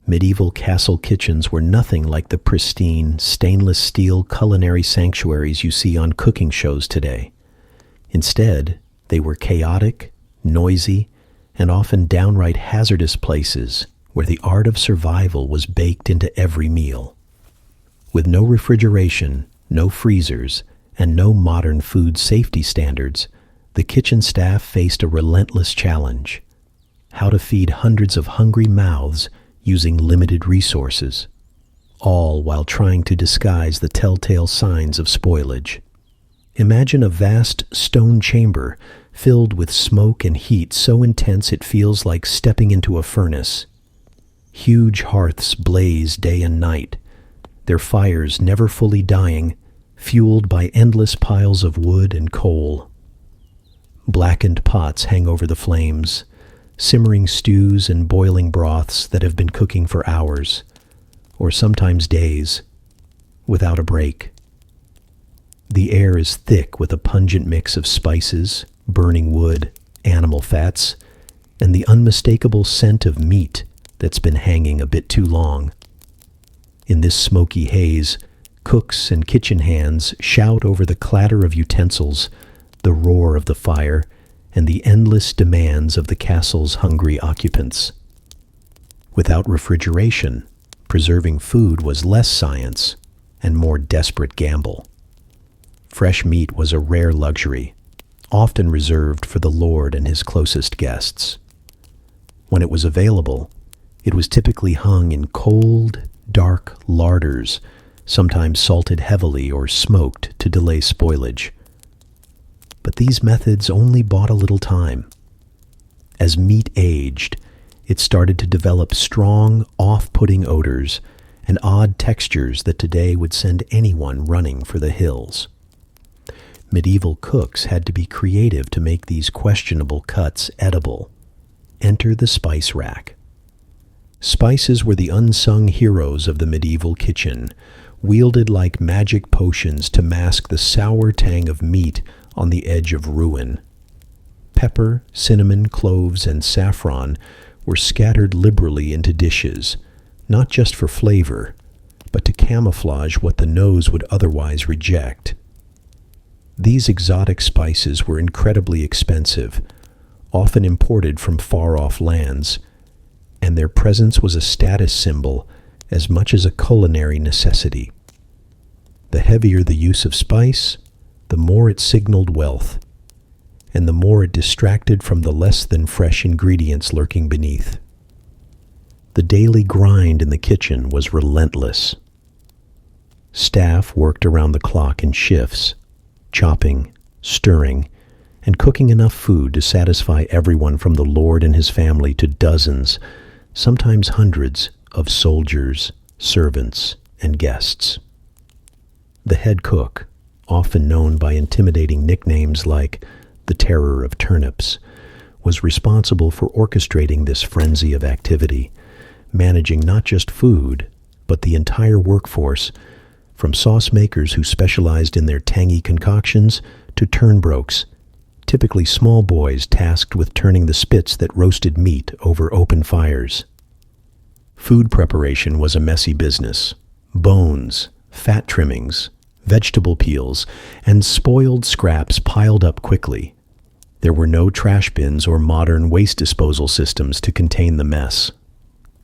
Medieval castle kitchens were nothing like the pristine, stainless steel culinary sanctuaries you see on cooking shows today. Instead, they were chaotic, noisy, and often downright hazardous places where the art of survival was baked into every meal. With no refrigeration, no freezers, and no modern food safety standards, the kitchen staff faced a relentless challenge: how to feed hundreds of hungry mouths using limited resources, all while trying to disguise the telltale signs of spoilage. Imagine a vast stone chamber filled with smoke and heat so intense it feels like stepping into a furnace. Huge hearths blaze day and night, their fires never fully dying, fueled by endless piles of wood and coal. Blackened pots hang over the flames, simmering stews and boiling broths that have been cooking for hours, or sometimes days, without a break. The air is thick with a pungent mix of spices, burning wood, animal fats, and the unmistakable scent of meat that's been hanging a bit too long. In this smoky haze, cooks and kitchen hands shout over the clatter of utensils, the roar of the fire, and the endless demands of the castle's hungry occupants. Without refrigeration, preserving food was less science and more desperate gamble. Fresh meat was a rare luxury, often reserved for the lord and his closest guests. When it was available, it was typically hung in cold, dark larders, sometimes salted heavily or smoked to delay spoilage. But these methods only bought a little time. As meat aged, it started to develop strong, off-putting odors and odd textures that today would send anyone running for the hills. Medieval cooks had to be creative to make these questionable cuts edible. Enter the spice rack. Spices were the unsung heroes of the medieval kitchen, wielded like magic potions to mask the sour tang of meat on the edge of ruin. Pepper, cinnamon, cloves, and saffron were scattered liberally into dishes, not just for flavor, but to camouflage what the nose would otherwise reject. These exotic spices were incredibly expensive, often imported from far-off lands, and their presence was a status symbol as much as a culinary necessity. The heavier the use of spice, the more it signaled wealth, and the more it distracted from the less than fresh ingredients lurking beneath. The daily grind in the kitchen was relentless. Staff worked around the clock in shifts, chopping, stirring, and cooking enough food to satisfy everyone from the lord and his family to dozens, sometimes hundreds, of soldiers, servants, and guests. The head cook, often known by intimidating nicknames like the Terror of Turnips, was responsible for orchestrating this frenzy of activity, managing not just food, but the entire workforce, from sauce makers who specialized in their tangy concoctions to turnbrokes, typically small boys tasked with turning the spits that roasted meat over open fires. Food preparation was a messy business. Bones, fat trimmings, vegetable peels, and spoiled scraps piled up quickly. There were no trash bins or modern waste disposal systems to contain the mess.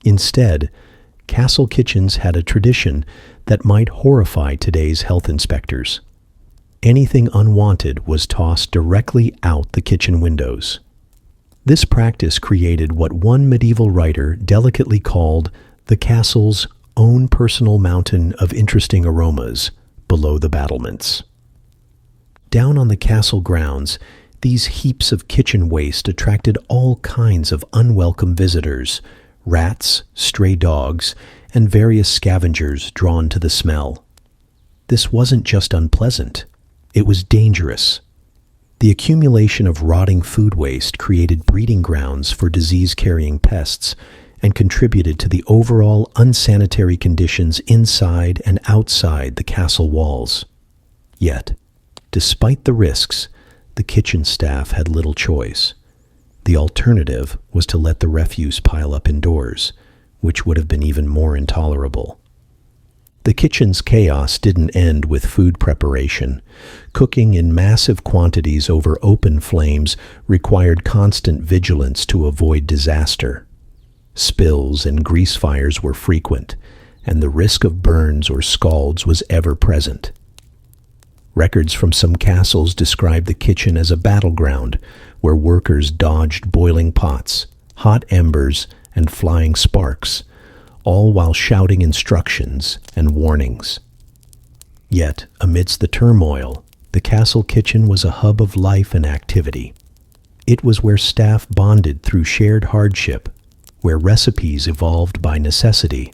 Instead, castle kitchens had a tradition that might horrify today's health inspectors. Anything unwanted was tossed directly out the kitchen windows. This practice created what one medieval writer delicately called the castle's own personal mountain of interesting aromas below the battlements. Down on the castle grounds, These heaps of kitchen waste attracted all kinds of unwelcome visitors, rats, stray dogs, and various scavengers drawn to the smell. This wasn't just unpleasant, it was dangerous. The accumulation of rotting food waste created breeding grounds for disease-carrying pests and contributed to the overall unsanitary conditions inside and outside the castle walls. Yet, despite the risks, the kitchen staff had little choice. The alternative was to let the refuse pile up indoors, which would have been even more intolerable. The kitchen's chaos didn't end with food preparation. Cooking in massive quantities over open flames required constant vigilance to avoid disaster. Spills and grease fires were frequent, and the risk of burns or scalds was ever present. Records from some castles describe the kitchen as a battleground where workers dodged boiling pots, hot embers, and flying sparks, all while shouting instructions and warnings. Yet, amidst the turmoil, the castle kitchen was a hub of life and activity. It was where staff bonded through shared hardship, where recipes evolved by necessity,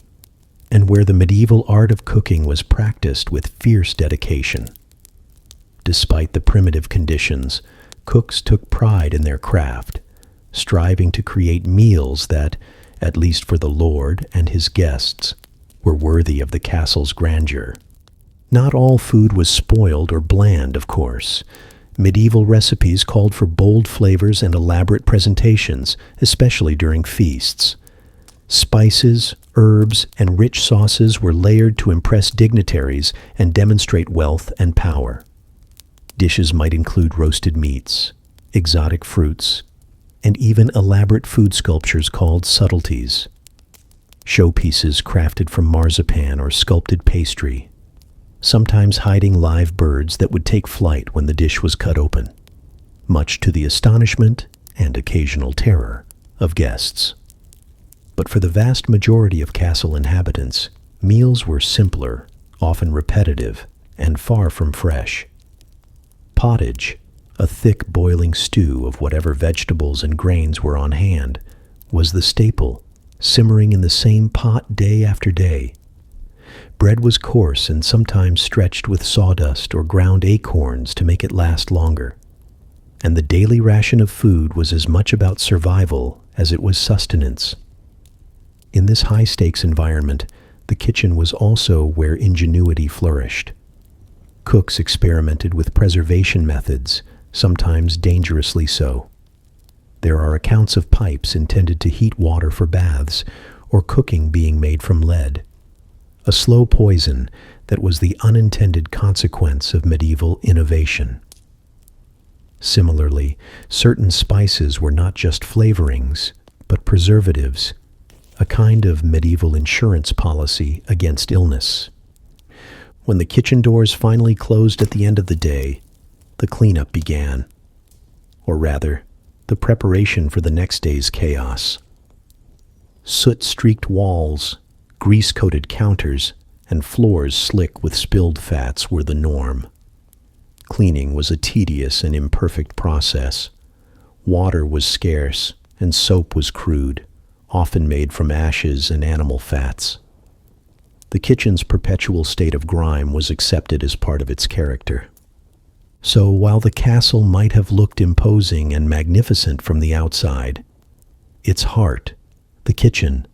and where the medieval art of cooking was practiced with fierce dedication. Despite the primitive conditions, cooks took pride in their craft, striving to create meals that, at least for the lord and his guests, were worthy of the castle's grandeur. Not all food was spoiled or bland, of course. Medieval recipes called for bold flavors and elaborate presentations, especially during feasts. Spices, herbs, and rich sauces were layered to impress dignitaries and demonstrate wealth and power. Dishes might include roasted meats, exotic fruits, and even elaborate food sculptures called subtleties. Showpieces crafted from marzipan or sculpted pastry, sometimes hiding live birds that would take flight when the dish was cut open, much to the astonishment and occasional terror of guests. But for the vast majority of castle inhabitants, meals were simpler, often repetitive, and far from fresh. Pottage, a thick boiling stew of whatever vegetables and grains were on hand, was the staple, simmering in the same pot day after day. Bread was coarse and sometimes stretched with sawdust or ground acorns to make it last longer. And the daily ration of food was as much about survival as it was sustenance. In this high-stakes environment, the kitchen was also where ingenuity flourished. Cooks experimented with preservation methods, sometimes dangerously so. There are accounts of pipes intended to heat water for baths, or cooking being made from lead. A slow poison that was the unintended consequence of medieval innovation. Similarly, certain spices were not just flavorings, but preservatives, a kind of medieval insurance policy against illness. When the kitchen doors finally closed at the end of the day, the cleanup began. Or rather, the preparation for the next day's chaos. Soot-streaked walls, grease-coated counters, and floors slick with spilled fats were the norm. Cleaning was a tedious and imperfect process. Water was scarce, and soap was crude, often made from ashes and animal fats. The kitchen's perpetual state of grime was accepted as part of its character. So while the castle might have looked imposing and magnificent from the outside, its heart, the kitchen,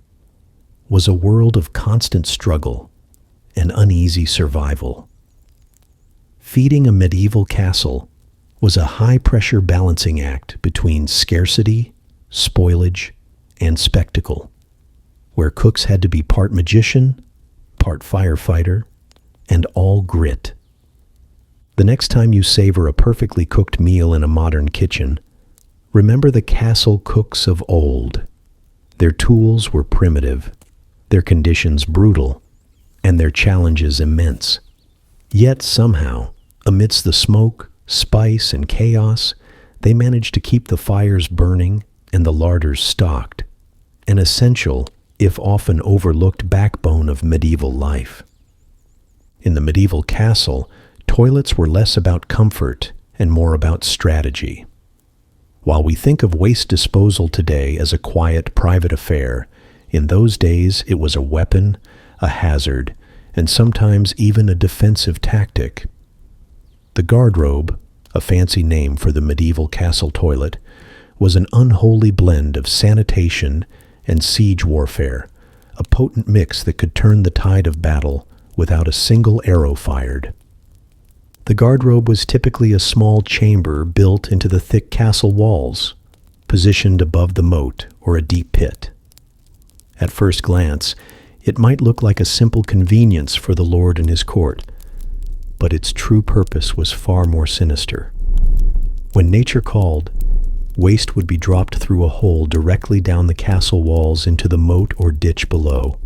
was a world of constant struggle and uneasy survival. Feeding a medieval castle was a high-pressure balancing act between scarcity, spoilage, and spectacle, where cooks had to be part magician, part firefighter, and all grit. The next time you savor a perfectly cooked meal in a modern kitchen, remember the castle cooks of old. Their tools were primitive, their conditions brutal, and their challenges immense. Yet somehow, amidst the smoke, spice, and chaos, they managed to keep the fires burning and the larders stocked, an essential, if often overlooked, backbone of medieval life. In the medieval castle, toilets were less about comfort and more about strategy. While we think of waste disposal today as a quiet, private affair, in those days it was a weapon, a hazard, and sometimes even a defensive tactic. The garderobe, a fancy name for the medieval castle toilet, was an unholy blend of sanitation and siege warfare, a potent mix that could turn the tide of battle without a single arrow fired. The garderobe was typically a small chamber built into the thick castle walls, positioned above the moat or a deep pit. At first glance, it might look like a simple convenience for the lord and his court, but its true purpose was far more sinister. When nature called, waste would be dropped through a hole directly down the castle walls into the moat or ditch below.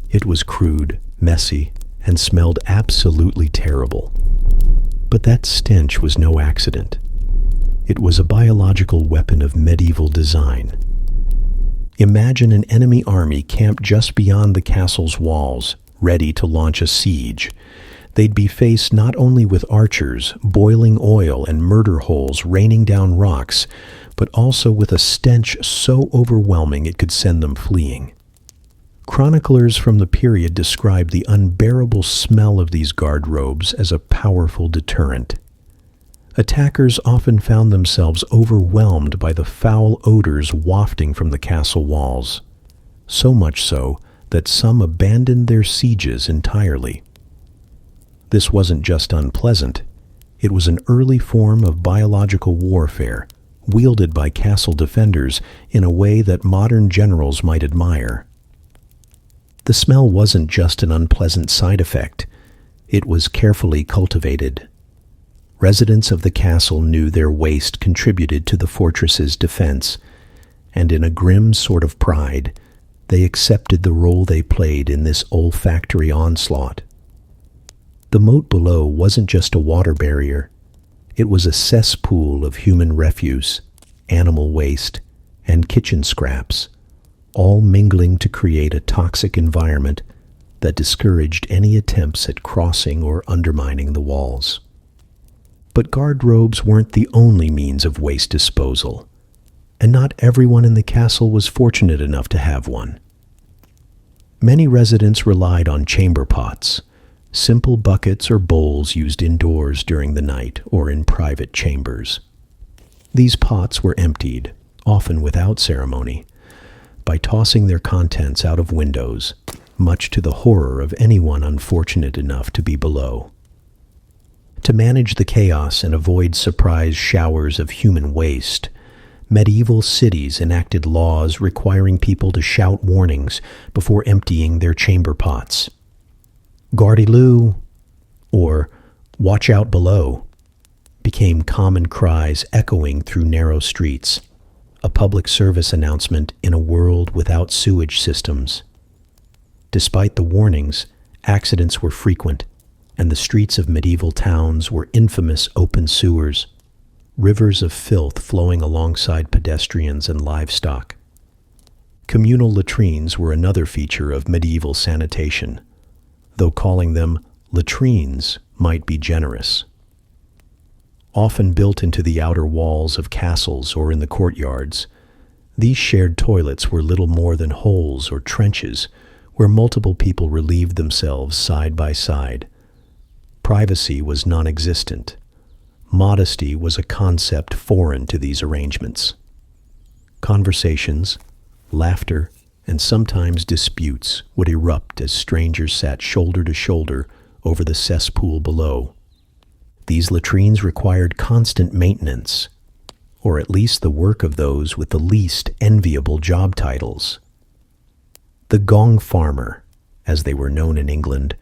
It was crude, messy, and smelled absolutely terrible. But that stench was no accident. It was a biological weapon of medieval design. Imagine an enemy army camped just beyond the castle's walls, ready to launch a siege. They'd be faced not only with archers, boiling oil, and murder holes raining down rocks, but also with a stench so overwhelming it could send them fleeing. Chroniclers from the period described the unbearable smell of these garderobes as a powerful deterrent. Attackers often found themselves overwhelmed by the foul odors wafting from the castle walls, so much so that some abandoned their sieges entirely. This wasn't just unpleasant, it was an early form of biological warfare, wielded by castle defenders in a way that modern generals might admire. The smell wasn't just an unpleasant side effect, it was carefully cultivated. Residents of the castle knew their waste contributed to the fortress's defense, and in a grim sort of pride, they accepted the role they played in this olfactory onslaught. The moat below wasn't just a water barrier, it was a cesspool of human refuse, animal waste, and kitchen scraps, all mingling to create a toxic environment that discouraged any attempts at crossing or undermining the walls. But garderobes weren't the only means of waste disposal, and not everyone in the castle was fortunate enough to have one. Many residents relied on chamber pots, simple buckets or bowls used indoors during the night or in private chambers. These pots were emptied, often without ceremony, by tossing their contents out of windows, much to the horror of anyone unfortunate enough to be below. To manage the chaos and avoid surprise showers of human waste, medieval cities enacted laws requiring people to shout warnings before emptying their chamber pots. "Gardyloo," or "Watch out below," became common cries echoing through narrow streets, a public service announcement in a world without sewage systems. Despite the warnings, accidents were frequent, and the streets of medieval towns were infamous open sewers, rivers of filth flowing alongside pedestrians and livestock. Communal latrines were another feature of medieval sanitation, though calling them latrines might be generous. Often built into the outer walls of castles or in the courtyards, these shared toilets were little more than holes or trenches where multiple people relieved themselves side by side. Privacy was non-existent. Modesty was a concept foreign to these arrangements. Conversations, laughter, and sometimes disputes would erupt as strangers sat shoulder to shoulder over the cesspool below. These latrines required constant maintenance, or at least the work of those with the least enviable job titles. The gong farmer, as they were known in England,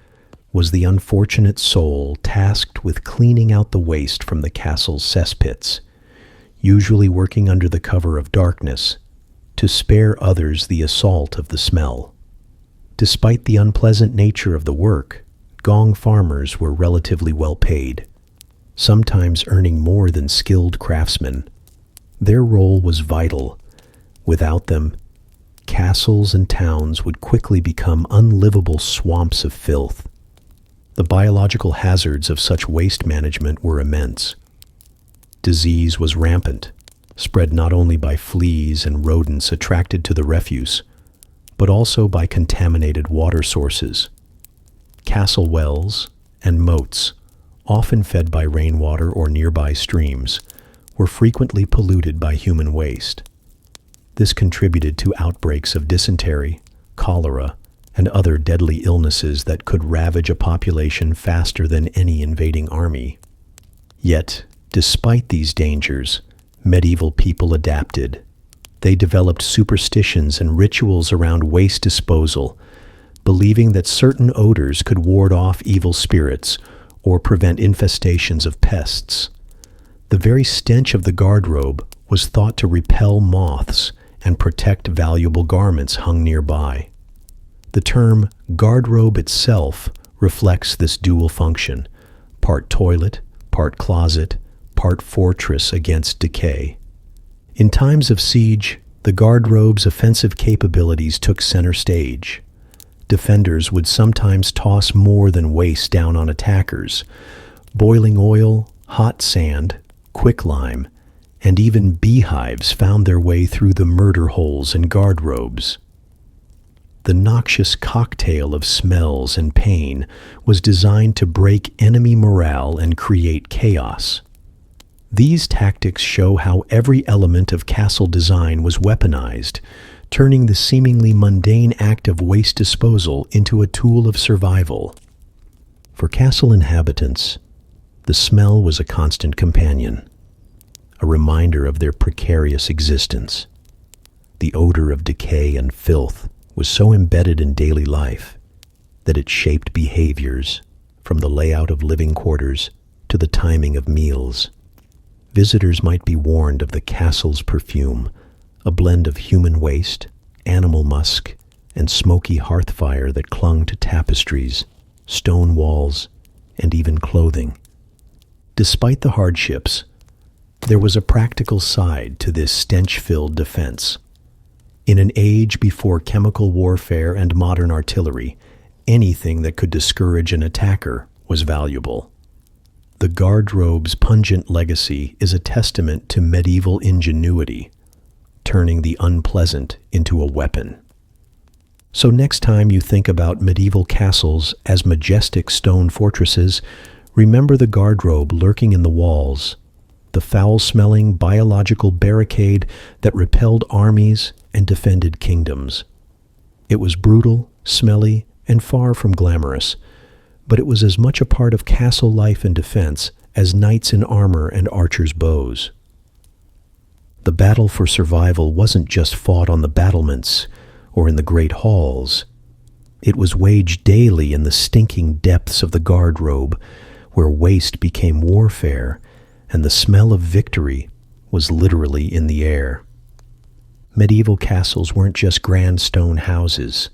was the unfortunate soul tasked with cleaning out the waste from the castle's cesspits, usually working under the cover of darkness, to spare others the assault of the smell. Despite the unpleasant nature of the work, gong farmers were relatively well paid, sometimes earning more than skilled craftsmen. Their role was vital. Without them, castles and towns would quickly become unlivable swamps of filth. The biological hazards of such waste management were immense. Disease was rampant, spread not only by fleas and rodents attracted to the refuse, but also by contaminated water sources. Castle wells and moats, often fed by rainwater or nearby streams, were frequently polluted by human waste. This contributed to outbreaks of dysentery, cholera, and other deadly illnesses that could ravage a population faster than any invading army. Yet, despite these dangers, medieval people adapted. They developed superstitions and rituals around waste disposal, believing that certain odors could ward off evil spirits or prevent infestations of pests. The very stench of the garderobe was thought to repel moths and protect valuable garments hung nearby. The term garderobe itself reflects this dual function, part toilet, part closet, part fortress against decay. In times of siege, the garderobe's offensive capabilities took center stage. Defenders would sometimes toss more than waste down on attackers. Boiling oil, hot sand, quicklime, and even beehives found their way through the murder holes in garderobes. The noxious cocktail of smells and pain was designed to break enemy morale and create chaos. These tactics show how every element of castle design was weaponized, turning the seemingly mundane act of waste disposal into a tool of survival. For castle inhabitants, the smell was a constant companion, a reminder of their precarious existence. The odor of decay and filth was so embedded in daily life that it shaped behaviors, from the layout of living quarters to the timing of meals. Visitors might be warned of the castle's perfume, a blend of human waste, animal musk, and smoky hearth fire that clung to tapestries, stone walls, and even clothing. Despite the hardships, there was a practical side to this stench-filled defense. In an age before chemical warfare and modern artillery, anything that could discourage an attacker was valuable. The garderobe's pungent legacy is a testament to medieval ingenuity, turning the unpleasant into a weapon. So next time you think about medieval castles as majestic stone fortresses, remember the garderobe lurking in the walls, the foul-smelling biological barricade that repelled armies and defended kingdoms. It was brutal, smelly, and far from glamorous, but it was as much a part of castle life and defense as knights in armor and archers' bows. The battle for survival wasn't just fought on the battlements or in the great halls. It was waged daily in the stinking depths of the garderobe, where waste became warfare and the smell of victory was literally in the air. Medieval castles weren't just grand stone houses.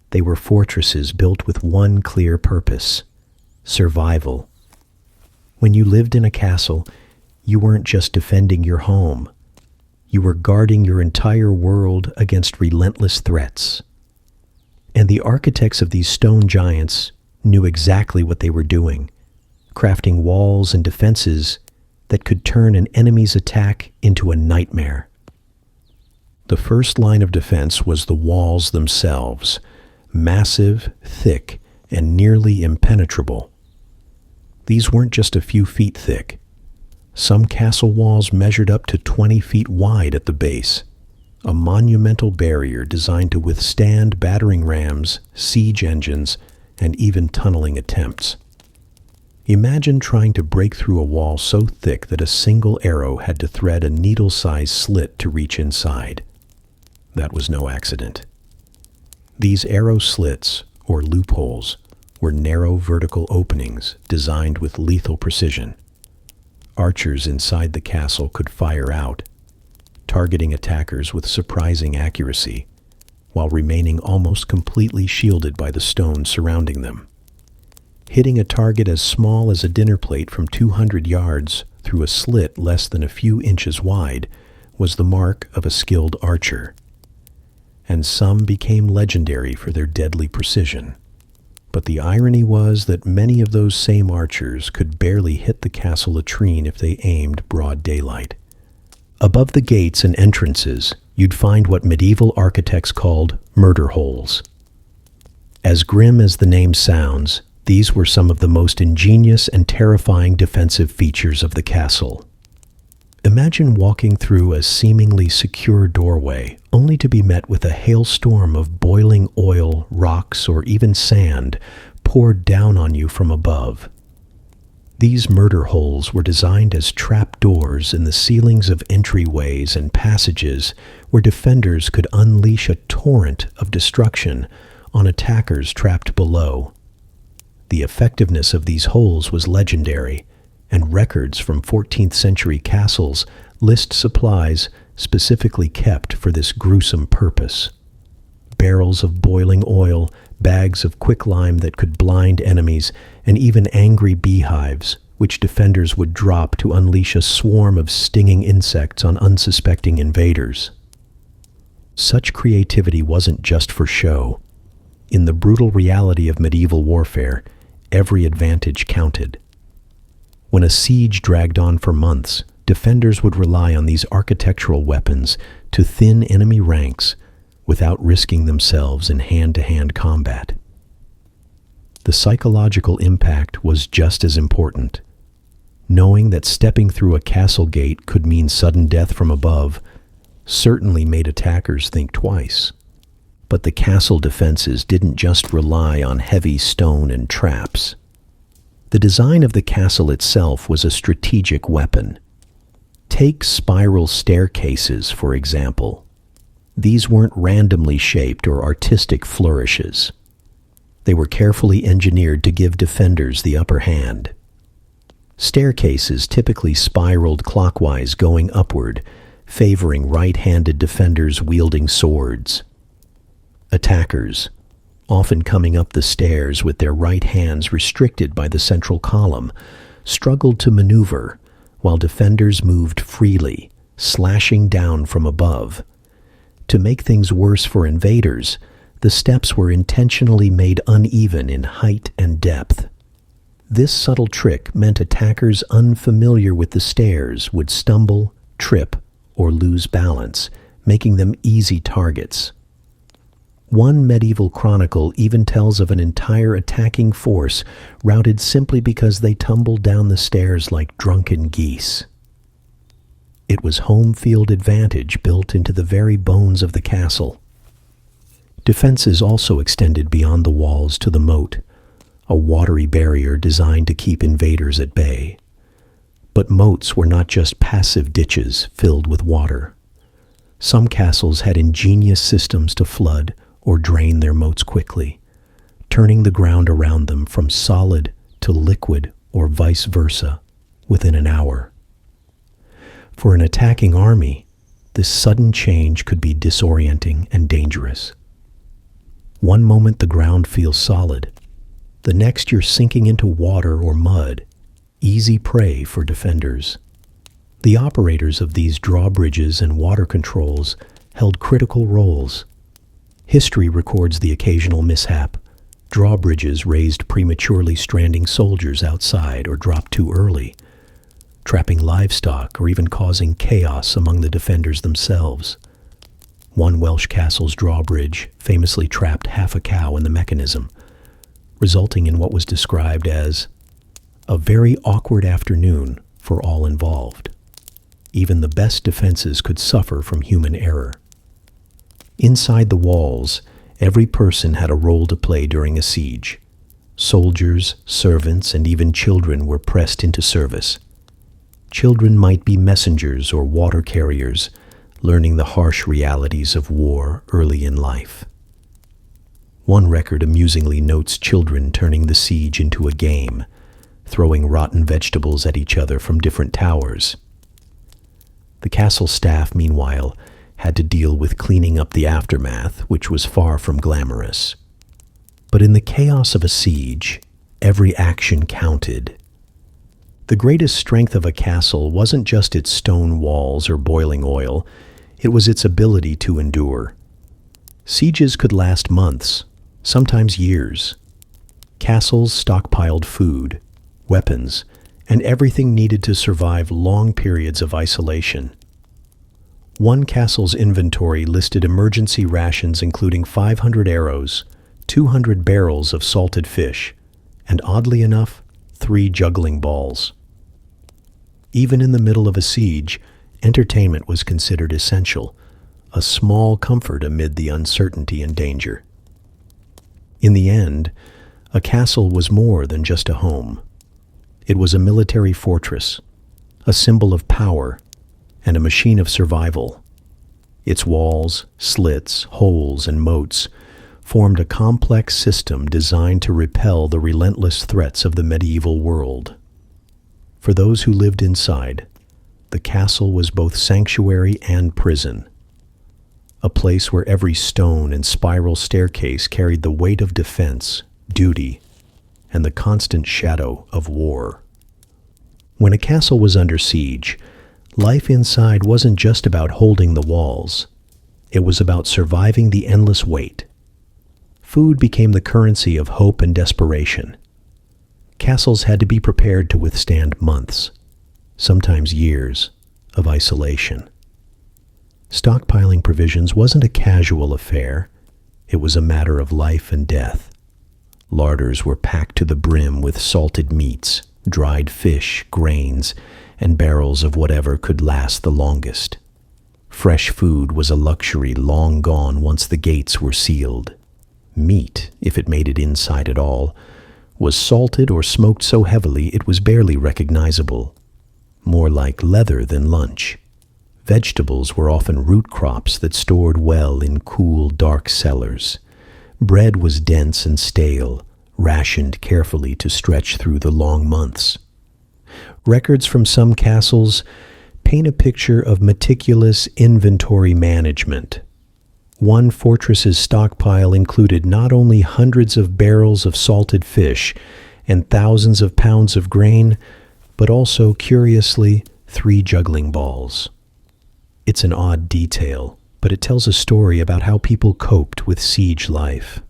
They were fortresses built with one clear purpose: survival. When you lived in a castle, you weren't just defending your home. You were guarding your entire world against relentless threats. And the architects of these stone giants knew exactly what they were doing, crafting walls and defenses that could turn an enemy's attack into a nightmare. The first line of defense was the walls themselves, massive, thick, and nearly impenetrable. These weren't just a few feet thick. Some castle walls measured up to 20 feet wide at the base, a monumental barrier designed to withstand battering rams, siege engines, and even tunneling attempts. Imagine trying to break through a wall so thick that a single arrow had to thread a needle-sized slit to reach inside. That was no accident. These arrow slits, or loopholes, were narrow vertical openings designed with lethal precision. Archers inside the castle could fire out, targeting attackers with surprising accuracy, while remaining almost completely shielded by the stone surrounding them. Hitting a target as small as a dinner plate from 200 yards through a slit less than a few inches wide was the mark of a skilled archer. And some became legendary for their deadly precision. But the irony was that many of those same archers could barely hit the castle latrine if they aimed broad daylight. Above the gates and entrances, you'd find what medieval architects called murder holes. As grim as the name sounds, these were some of the most ingenious and terrifying defensive features of the castle. Imagine walking through a seemingly secure doorway, only to be met with a hailstorm of boiling oil, rocks, or even sand poured down on you from above. These murder holes were designed as trap doors in the ceilings of entryways and passages where defenders could unleash a torrent of destruction on attackers trapped below. The effectiveness of these holes was legendary, and records from 14th century castles list supplies specifically kept for this gruesome purpose. Barrels of boiling oil, bags of quicklime that could blind enemies, and even angry beehives, which defenders would drop to unleash a swarm of stinging insects on unsuspecting invaders. Such creativity wasn't just for show. In the brutal reality of medieval warfare, every advantage counted. When a siege dragged on for months, defenders would rely on these architectural weapons to thin enemy ranks without risking themselves in hand-to-hand combat. The psychological impact was just as important. Knowing that stepping through a castle gate could mean sudden death from above certainly made attackers think twice. But the castle defenses didn't just rely on heavy stone and traps. The design of the castle itself was a strategic weapon. Take spiral staircases, for example. These weren't randomly shaped or artistic flourishes. They were carefully engineered to give defenders the upper hand. Staircases typically spiraled clockwise going upward, favoring right-handed defenders wielding swords. Attackers, often coming up the stairs with their right hands restricted by the central column, struggled to maneuver while defenders moved freely, slashing down from above. To make things worse for invaders, the steps were intentionally made uneven in height and depth. This subtle trick meant attackers unfamiliar with the stairs would stumble, trip, or lose balance, making them easy targets. One medieval chronicle even tells of an entire attacking force routed simply because they tumbled down the stairs like drunken geese. It was home field advantage built into the very bones of the castle. Defenses also extended beyond the walls to the moat, a watery barrier designed to keep invaders at bay. But moats were not just passive ditches filled with water. Some castles had ingenious systems to flood or drain their moats quickly, turning the ground around them from solid to liquid or vice versa within an hour. For an attacking army, this sudden change could be disorienting and dangerous. One moment the ground feels solid, the next you're sinking into water or mud, easy prey for defenders. The operators of these drawbridges and water controls held critical roles. History records the occasional mishap. Drawbridges raised prematurely stranding soldiers outside or dropped too early, trapping livestock or even causing chaos among the defenders themselves. One Welsh castle's drawbridge famously trapped half a cow in the mechanism, resulting in what was described as a very awkward afternoon for all involved. Even the best defenses could suffer from human error. Inside the walls, every person had a role to play during a siege. Soldiers, servants, and even children were pressed into service. Children might be messengers or water carriers, learning the harsh realities of war early in life. One record amusingly notes children turning the siege into a game, throwing rotten vegetables at each other from different towers. The castle staff, meanwhile, had to deal with cleaning up the aftermath, which was far from glamorous. But in the chaos of a siege, every action counted. The greatest strength of a castle wasn't just its stone walls or boiling oil, it was its ability to endure. Sieges could last months, sometimes years. Castles stockpiled food, weapons, and everything needed to survive long periods of isolation. One castle's inventory listed emergency rations including 500 arrows, 200 barrels of salted fish, and oddly enough, 3 juggling balls. Even in the middle of a siege, entertainment was considered essential, a small comfort amid the uncertainty and danger. In the end, a castle was more than just a home. It was a military fortress, a symbol of power, and a machine of survival. Its walls, slits, holes, and moats formed a complex system designed to repel the relentless threats of the medieval world. For those who lived inside, the castle was both sanctuary and prison, a place where every stone and spiral staircase carried the weight of defense, duty, and the constant shadow of war. When a castle was under siege, life inside wasn't just about holding the walls. It was about surviving the endless weight. Food became the currency of hope and desperation. Castles had to be prepared to withstand months, sometimes years, of isolation. Stockpiling provisions wasn't a casual affair. It was a matter of life and death. Larders were packed to the brim with salted meats, dried fish, grains, and barrels of whatever could last the longest. Fresh food was a luxury long gone once the gates were sealed. Meat, if it made it inside at all, was salted or smoked so heavily it was barely recognizable, more like leather than lunch. Vegetables were often root crops that stored well in cool, dark cellars. Bread was dense and stale, rationed carefully to stretch through the long months. Records from some castles paint a picture of meticulous inventory management. One fortress's stockpile included not only hundreds of barrels of salted fish and thousands of pounds of grain, but also, curiously, 3 juggling balls. It's an odd detail, but it tells a story about how people coped with siege life.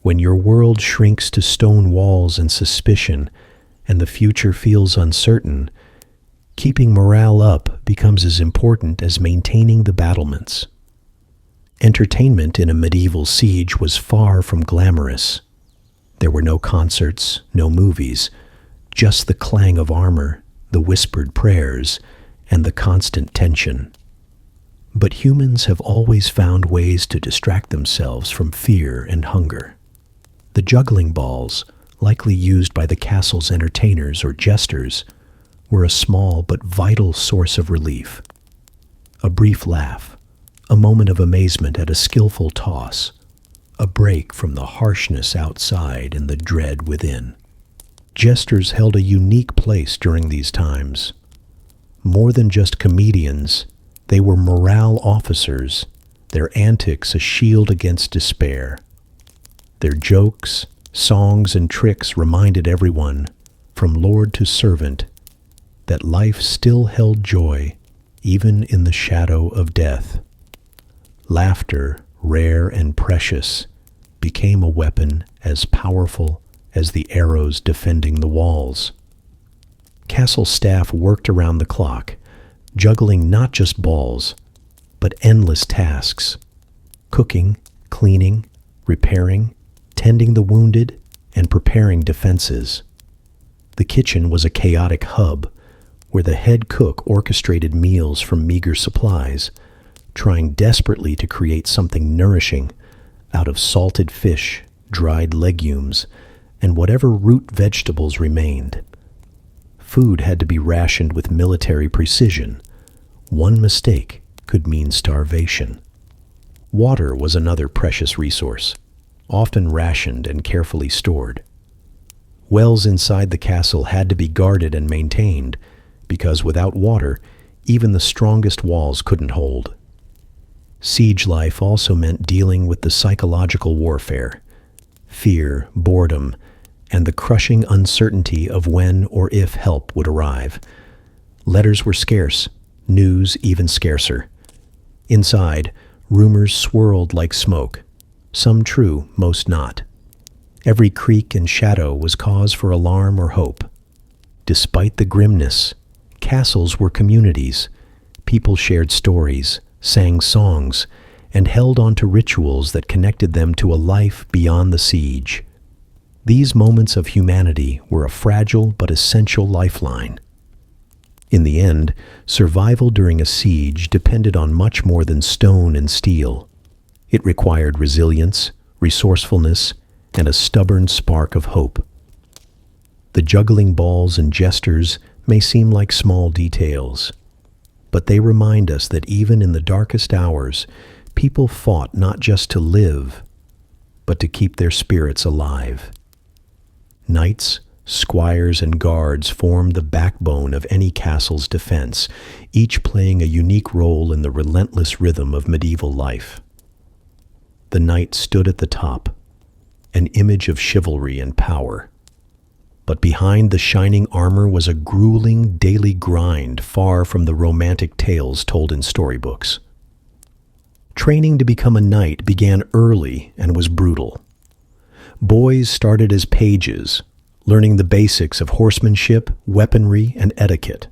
When your world shrinks to stone walls and suspicion, and the future feels uncertain, keeping morale up becomes as important as maintaining the battlements. Entertainment in a medieval siege was far from glamorous. There were no concerts, no movies, just the clang of armor, the whispered prayers, and the constant tension. But humans have always found ways to distract themselves from fear and hunger. The juggling balls, likely used by the castle's entertainers or jesters, were a small but vital source of relief. A brief laugh, a moment of amazement at a skillful toss, a break from the harshness outside and the dread within. Jesters held a unique place during these times. More than just comedians, they were morale officers, their antics a shield against despair. Their jokes, songs, and tricks reminded everyone, from lord to servant, that life still held joy, even in the shadow of death. Laughter, rare and precious, became a weapon as powerful as the arrows defending the walls. Castle staff worked around the clock, juggling not just balls, but endless tasks: cooking, cleaning, repairing, tending the wounded, and preparing defenses. The kitchen was a chaotic hub, where the head cook orchestrated meals from meager supplies, trying desperately to create something nourishing out of salted fish, dried legumes, and whatever root vegetables remained. Food had to be rationed with military precision. One mistake could mean starvation. Water was another precious resource, often rationed and carefully stored. Wells inside the castle had to be guarded and maintained, because without water, even the strongest walls couldn't hold. Siege life also meant dealing with the psychological warfare, fear, boredom, and the crushing uncertainty of when or if help would arrive. Letters were scarce, news even scarcer. Inside, rumors swirled like smoke, some true, most not. Every creak and shadow was cause for alarm or hope. Despite the grimness, castles were communities, People shared stories, sang songs, and held on to rituals that connected them to a life beyond the siege. These moments of humanity were a fragile but essential lifeline. In the end, survival during a siege depended on much more than stone and steel. It required resilience, resourcefulness, and a stubborn spark of hope. The juggling balls and gestures may seem like small details, but they remind us that even in the darkest hours, people fought not just to live, but to keep their spirits alive. Knights, squires, and guards formed the backbone of any castle's defense, each playing a unique role in the relentless rhythm of medieval life. The knight stood at the top, an image of chivalry and power. But behind the shining armor was a grueling daily grind far from the romantic tales told in storybooks. Training to become a knight began early and was brutal. Boys started as pages, learning the basics of horsemanship, weaponry, and etiquette.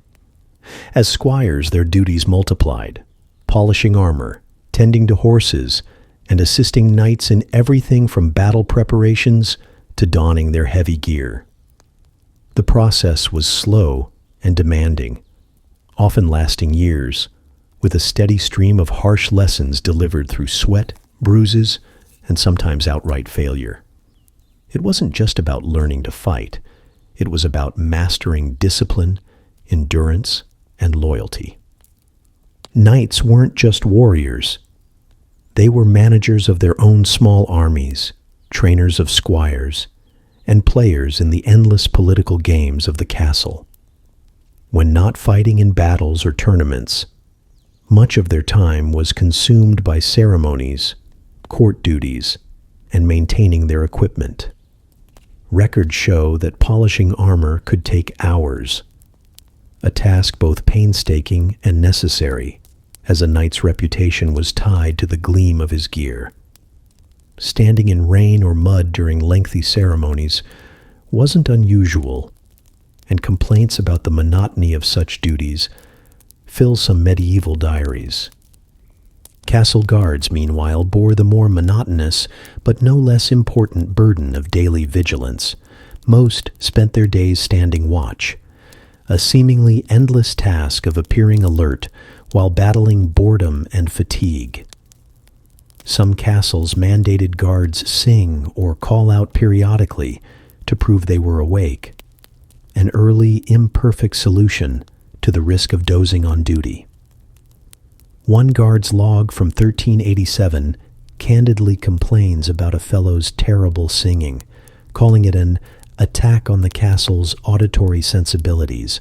As squires, their duties multiplied, polishing armor, tending to horses, and assisting knights in everything from battle preparations to donning their heavy gear. The process was slow and demanding, often lasting years, with a steady stream of harsh lessons delivered through sweat, bruises, and sometimes outright failure. It wasn't just about learning to fight. It was about mastering discipline, endurance, and loyalty. Knights weren't just warriors. They were managers of their own small armies, trainers of squires, and players in the endless political games of the castle. When not fighting in battles or tournaments, much of their time was consumed by ceremonies, court duties, and maintaining their equipment. Records show that polishing armor could take hours, a task both painstaking and necessary, as a knight's reputation was tied to the gleam of his gear. Standing in rain or mud during lengthy ceremonies wasn't unusual, and complaints about the monotony of such duties fill some medieval diaries. Castle guards, meanwhile, bore the more monotonous but no less important burden of daily vigilance. Most spent their days standing watch, a seemingly endless task of appearing alert while battling boredom and fatigue. Some castles mandated guards sing or call out periodically to prove they were awake, an early, imperfect solution to the risk of dozing on duty. One guard's log from 1387 candidly complains about a fellow's terrible singing, calling it an attack on the castle's auditory sensibilities.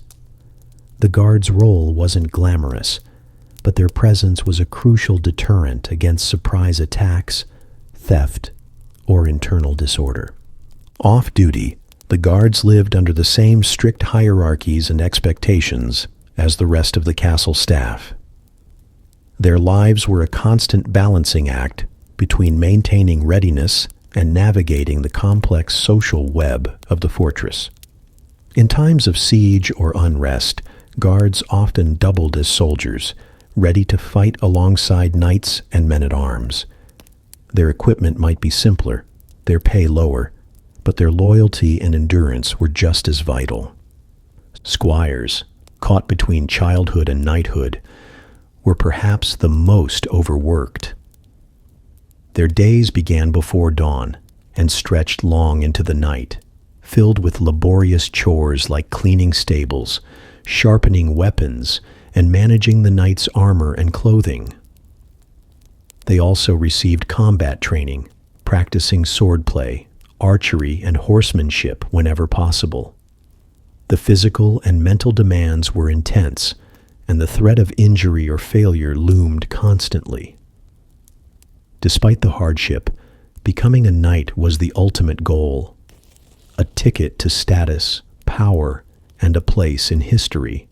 The guard's role wasn't glamorous, but their presence was a crucial deterrent against surprise attacks, theft, or internal disorder. Off-duty, the guards lived under the same strict hierarchies and expectations as the rest of the castle staff. Their lives were a constant balancing act between maintaining readiness and navigating the complex social web of the fortress. In times of siege or unrest, guards often doubled as soldiers, ready to fight alongside knights and men-at-arms. Their equipment might be simpler, their pay lower, but their loyalty and endurance were just as vital. Squires, caught between childhood and knighthood, were perhaps the most overworked. Their days began before dawn and stretched long into the night, filled with laborious chores like cleaning stables, sharpening weapons, and managing the knight's armor and clothing. They also received combat training, practicing swordplay, archery, and horsemanship whenever possible. The physical and mental demands were intense, and the threat of injury or failure loomed constantly. Despite the hardship, becoming a knight was the ultimate goal, a ticket to status, power, and a place in history.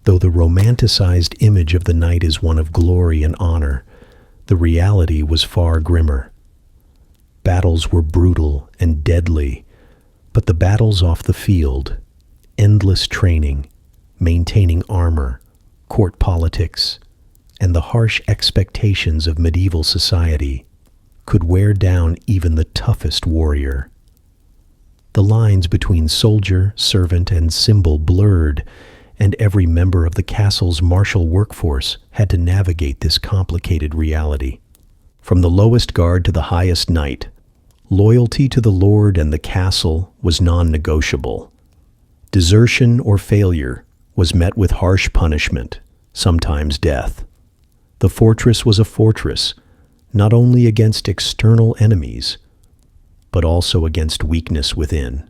Though the romanticized image of the knight is one of glory and honor, the reality was far grimmer. Battles were brutal and deadly, but the battles off the field, endless training, maintaining armor, court politics, and the harsh expectations of medieval society could wear down even the toughest warrior. The lines between soldier, servant, and symbol blurred, and every member of the castle's martial workforce had to navigate this complicated reality. From the lowest guard to the highest knight, loyalty to the lord and the castle was non-negotiable. Desertion or failure was met with harsh punishment, sometimes death. The fortress was a fortress, not only against external enemies, but also against weakness within.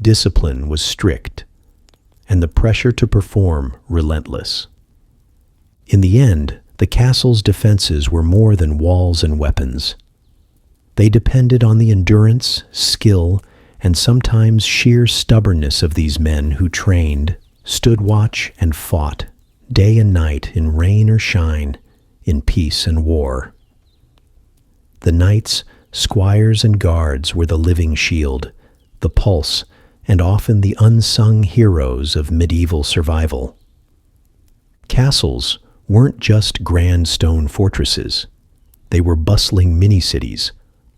Discipline was strict, and the pressure to perform relentless. In the end, the castle's defenses were more than walls and weapons. They depended on the endurance, skill, and sometimes sheer stubbornness of these men who trained, stood watch, and fought, day and night, in rain or shine, in peace and war. The knights, squires, and guards were the living shield, the pulse, and often the unsung heroes of medieval survival. Castles weren't just grand stone fortresses. They were bustling mini-cities,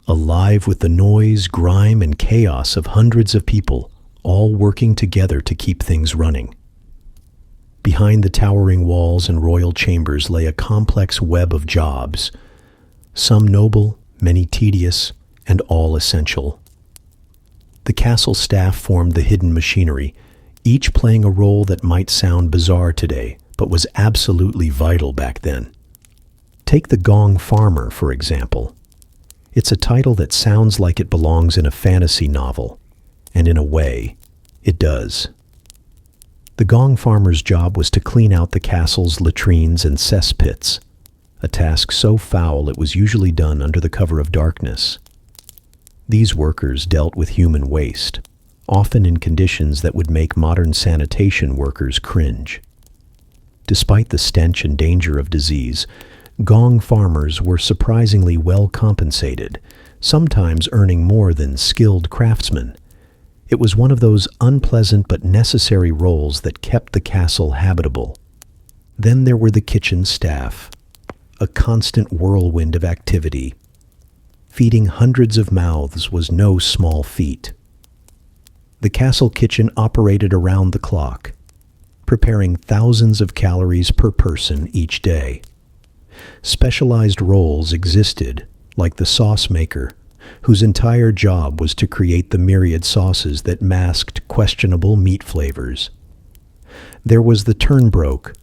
alive with the noise, grime, and chaos of hundreds of people, all working together to keep things running. Behind the towering walls and royal chambers lay a complex web of jobs, some noble, many tedious, and all essential. The castle staff formed the hidden machinery, each playing a role that might sound bizarre today, but was absolutely vital back then. Take the gong farmer, for example. It's a title that sounds like it belongs in a fantasy novel, and in a way, it does. The gong farmer's job was to clean out the castle's latrines and cesspits, a task so foul it was usually done under the cover of darkness. These workers dealt with human waste, often in conditions that would make modern sanitation workers cringe. Despite the stench and danger of disease, gong farmers were surprisingly well compensated, sometimes earning more than skilled craftsmen. It was one of those unpleasant but necessary roles that kept the castle habitable. Then there were the kitchen staff, a constant whirlwind of activity. Feeding hundreds of mouths was no small feat. The castle kitchen operated around the clock, preparing thousands of calories per person each day. Specialized roles existed, like the sauce maker, whose entire job was to create the myriad sauces that masked questionable meat flavors. There was the turnbroke,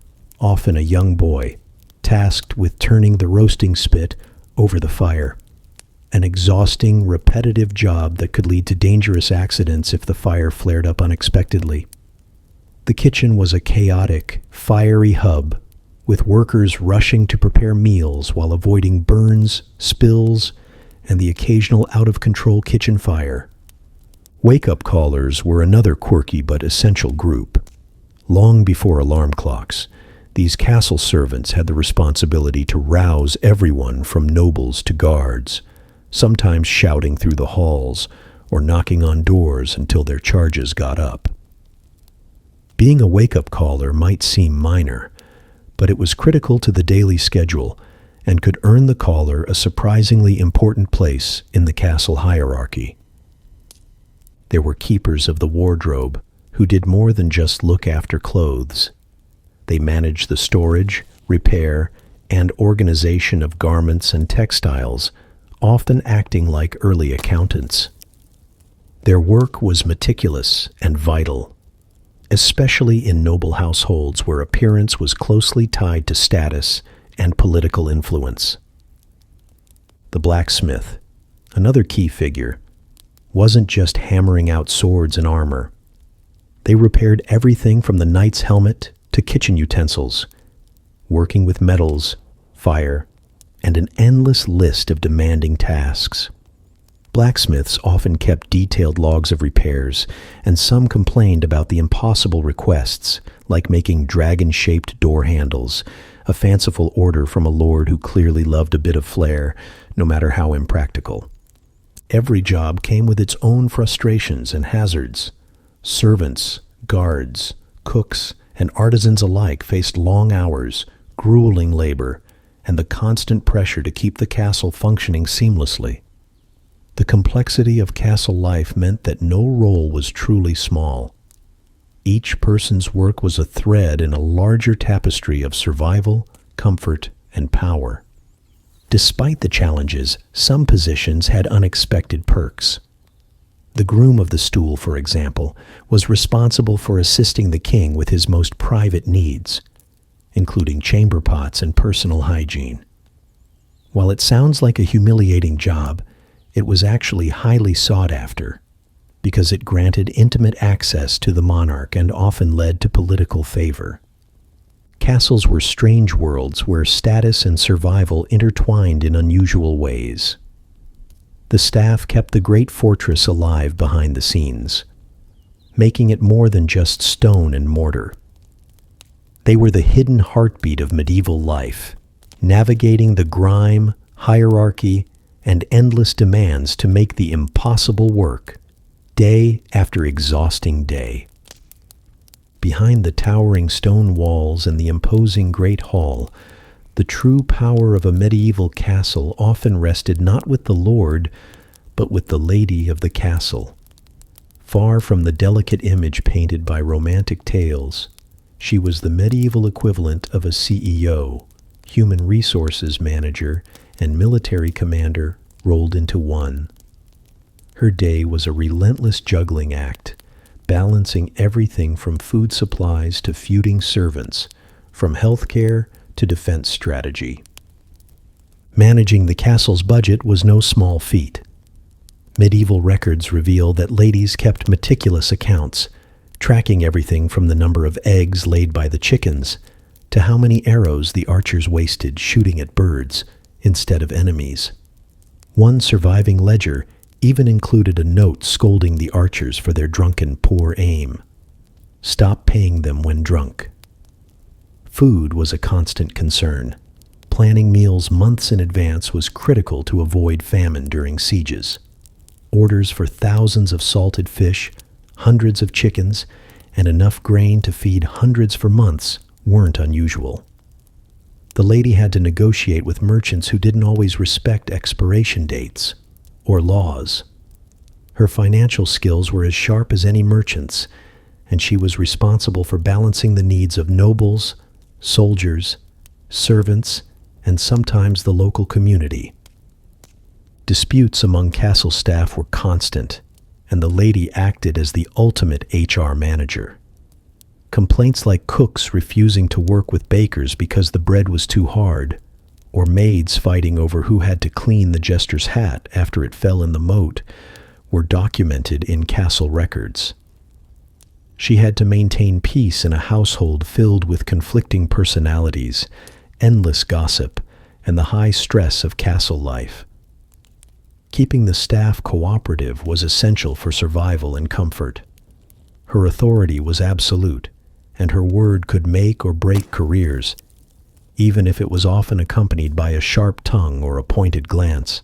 often a young boy, tasked with turning the roasting spit over the fire. An exhausting, repetitive job that could lead to dangerous accidents if the fire flared up unexpectedly. The kitchen was a chaotic, fiery hub, with workers rushing to prepare meals while avoiding burns, spills, and the occasional out-of-control kitchen fire. Wake-up callers were another quirky but essential group. Long before alarm clocks, these castle servants had the responsibility to rouse everyone from nobles to guards, sometimes shouting through the halls or knocking on doors until their charges got up. Being a wake-up caller might seem minor, but it was critical to the daily schedule and could earn the caller a surprisingly important place in the castle hierarchy. There were keepers of the wardrobe who did more than just look after clothes. They managed the storage, repair, and organization of garments and textiles, often acting like early accountants. Their work was meticulous and vital, especially in noble households where appearance was closely tied to status and political influence. The blacksmith, another key figure, wasn't just hammering out swords and armor. They repaired everything from the knight's helmet to kitchen utensils, working with metals, fire, and an endless list of demanding tasks. Blacksmiths often kept detailed logs of repairs, and some complained about the impossible requests, like making dragon-shaped door handles, a fanciful order from a lord who clearly loved a bit of flair, no matter how impractical. Every job came with its own frustrations and hazards. Servants, guards, cooks, and artisans alike faced long hours, grueling labor, and the constant pressure to keep the castle functioning seamlessly. The complexity of castle life meant that no role was truly small. Each person's work was a thread in a larger tapestry of survival, comfort, and power. Despite the challenges, some positions had unexpected perks. The groom of the stool, for example, was responsible for assisting the king with his most private needs, including chamber pots and personal hygiene. While it sounds like a humiliating job, it was actually highly sought after, because it granted intimate access to the monarch and often led to political favor. Castles were strange worlds where status and survival intertwined in unusual ways. The staff kept the great fortress alive behind the scenes, making it more than just stone and mortar. They were the hidden heartbeat of medieval life, navigating the grime, hierarchy, and endless demands to make the impossible work, day after exhausting day. Behind the towering stone walls and the imposing great hall, the true power of a medieval castle often rested not with the lord, but with the lady of the castle. Far from the delicate image painted by romantic tales, she was the medieval equivalent of a CEO, human resources manager, and military commander rolled into one. Her day was a relentless juggling act, balancing everything from food supplies to feuding servants, from healthcare to defense strategy. Managing the castle's budget was no small feat. Medieval records reveal that ladies kept meticulous accounts, tracking everything from the number of eggs laid by the chickens to how many arrows the archers wasted shooting at birds instead of enemies. One surviving ledger even included a note scolding the archers for their drunken poor aim. Stop paying them when drunk. Food was a constant concern. Planning meals months in advance was critical to avoid famine during sieges. Orders for thousands of salted fish, hundreds of chickens, and enough grain to feed hundreds for months weren't unusual. The lady had to negotiate with merchants who didn't always respect expiration dates or laws. Her financial skills were as sharp as any merchant's, and she was responsible for balancing the needs of nobles, soldiers, servants, and sometimes the local community. Disputes among castle staff were constant, and the lady acted as the ultimate HR manager. Complaints like cooks refusing to work with bakers because the bread was too hard, or maids fighting over who had to clean the jester's hat after it fell in the moat, were documented in castle records. She had to maintain peace in a household filled with conflicting personalities, endless gossip, and the high stress of castle life. Keeping the staff cooperative was essential for survival and comfort. Her authority was absolute, and her word could make or break careers, even if it was often accompanied by a sharp tongue or a pointed glance.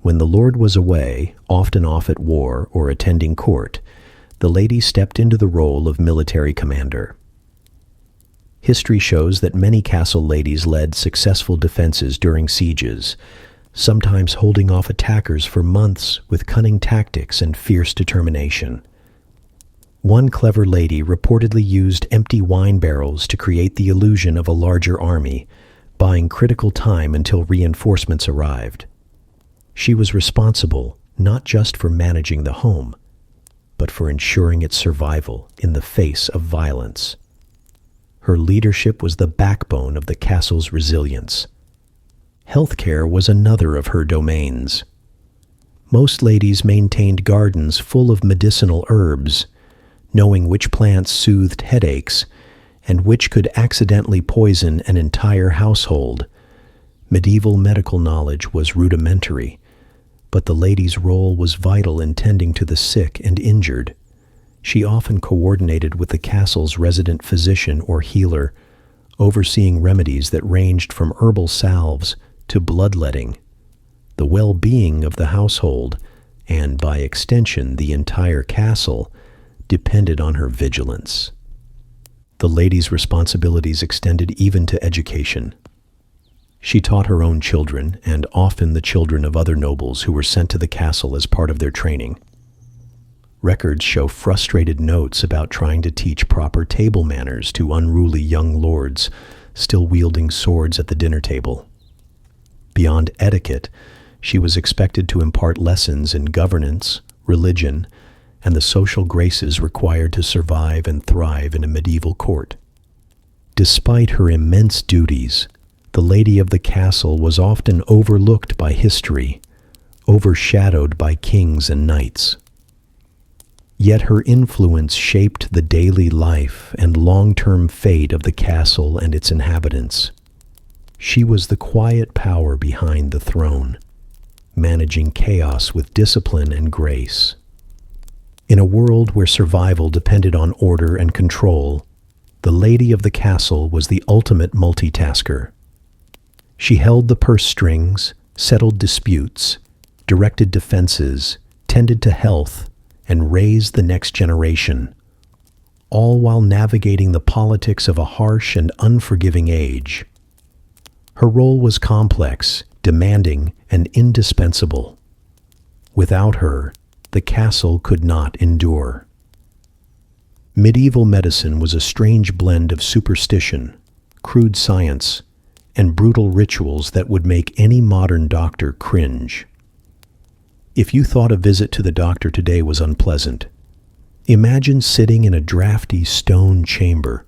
When the lord was away, often off at war or attending court, the lady stepped into the role of military commander. History shows that many castle ladies led successful defenses during sieges, sometimes holding off attackers for months with cunning tactics and fierce determination. One clever lady reportedly used empty wine barrels to create the illusion of a larger army, buying critical time until reinforcements arrived. She was responsible not just for managing the home, but for ensuring its survival in the face of violence. Her leadership was the backbone of the castle's resilience. Healthcare was another of her domains. Most ladies maintained gardens full of medicinal herbs, knowing which plants soothed headaches and which could accidentally poison an entire household. Medieval medical knowledge was rudimentary, but the lady's role was vital in tending to the sick and injured. She often coordinated with the castle's resident physician or healer, overseeing remedies that ranged from herbal salves to bloodletting. The well-being of the household, and by extension the entire castle, depended on her vigilance. the lady's responsibilities extended even to education. She taught her own children, and often the children of other nobles who were sent to the castle as part of their training. Records show frustrated notes about trying to teach proper table manners to unruly young lords still wielding swords at the dinner table. Beyond etiquette, she was expected to impart lessons in governance, religion, and the social graces required to survive and thrive in a medieval court. Despite her immense duties, the lady of the castle was often overlooked by history, overshadowed by kings and knights. Yet her influence shaped the daily life and long-term fate of the castle and its inhabitants. She was the quiet power behind the throne, managing chaos with discipline and grace. In a world where survival depended on order and control, the lady of the castle was the ultimate multitasker. She held the purse strings, settled disputes, directed defenses, tended to health, and raised the next generation, all while navigating the politics of a harsh and unforgiving age. Her role was complex, demanding, and indispensable. Without her, the castle could not endure. Medieval medicine was a strange blend of superstition, crude science, and brutal rituals that would make any modern doctor cringe. If you thought a visit to the doctor today was unpleasant, imagine sitting in a drafty stone chamber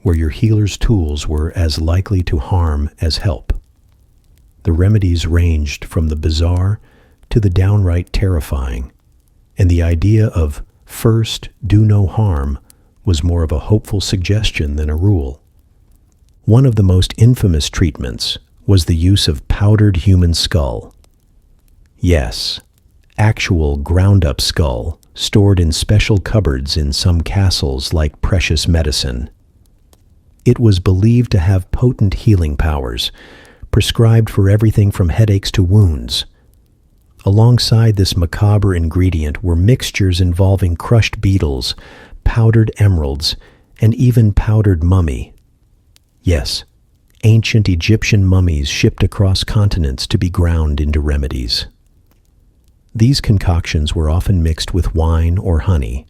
where your healer's tools were as likely to harm as help. The remedies ranged from the bizarre to the downright terrifying, and the idea of first do no harm was more of a hopeful suggestion than a rule. One of the most infamous treatments was the use of powdered human skull. Yes, actual ground-up skull stored in special cupboards in some castles like precious medicine. It was believed to have potent healing powers, prescribed for everything from headaches to wounds. Alongside this macabre ingredient were mixtures involving crushed beetles, powdered emeralds, and even powdered mummy. Yes, ancient Egyptian mummies shipped across continents to be ground into remedies. These concoctions were often mixed with wine or honey,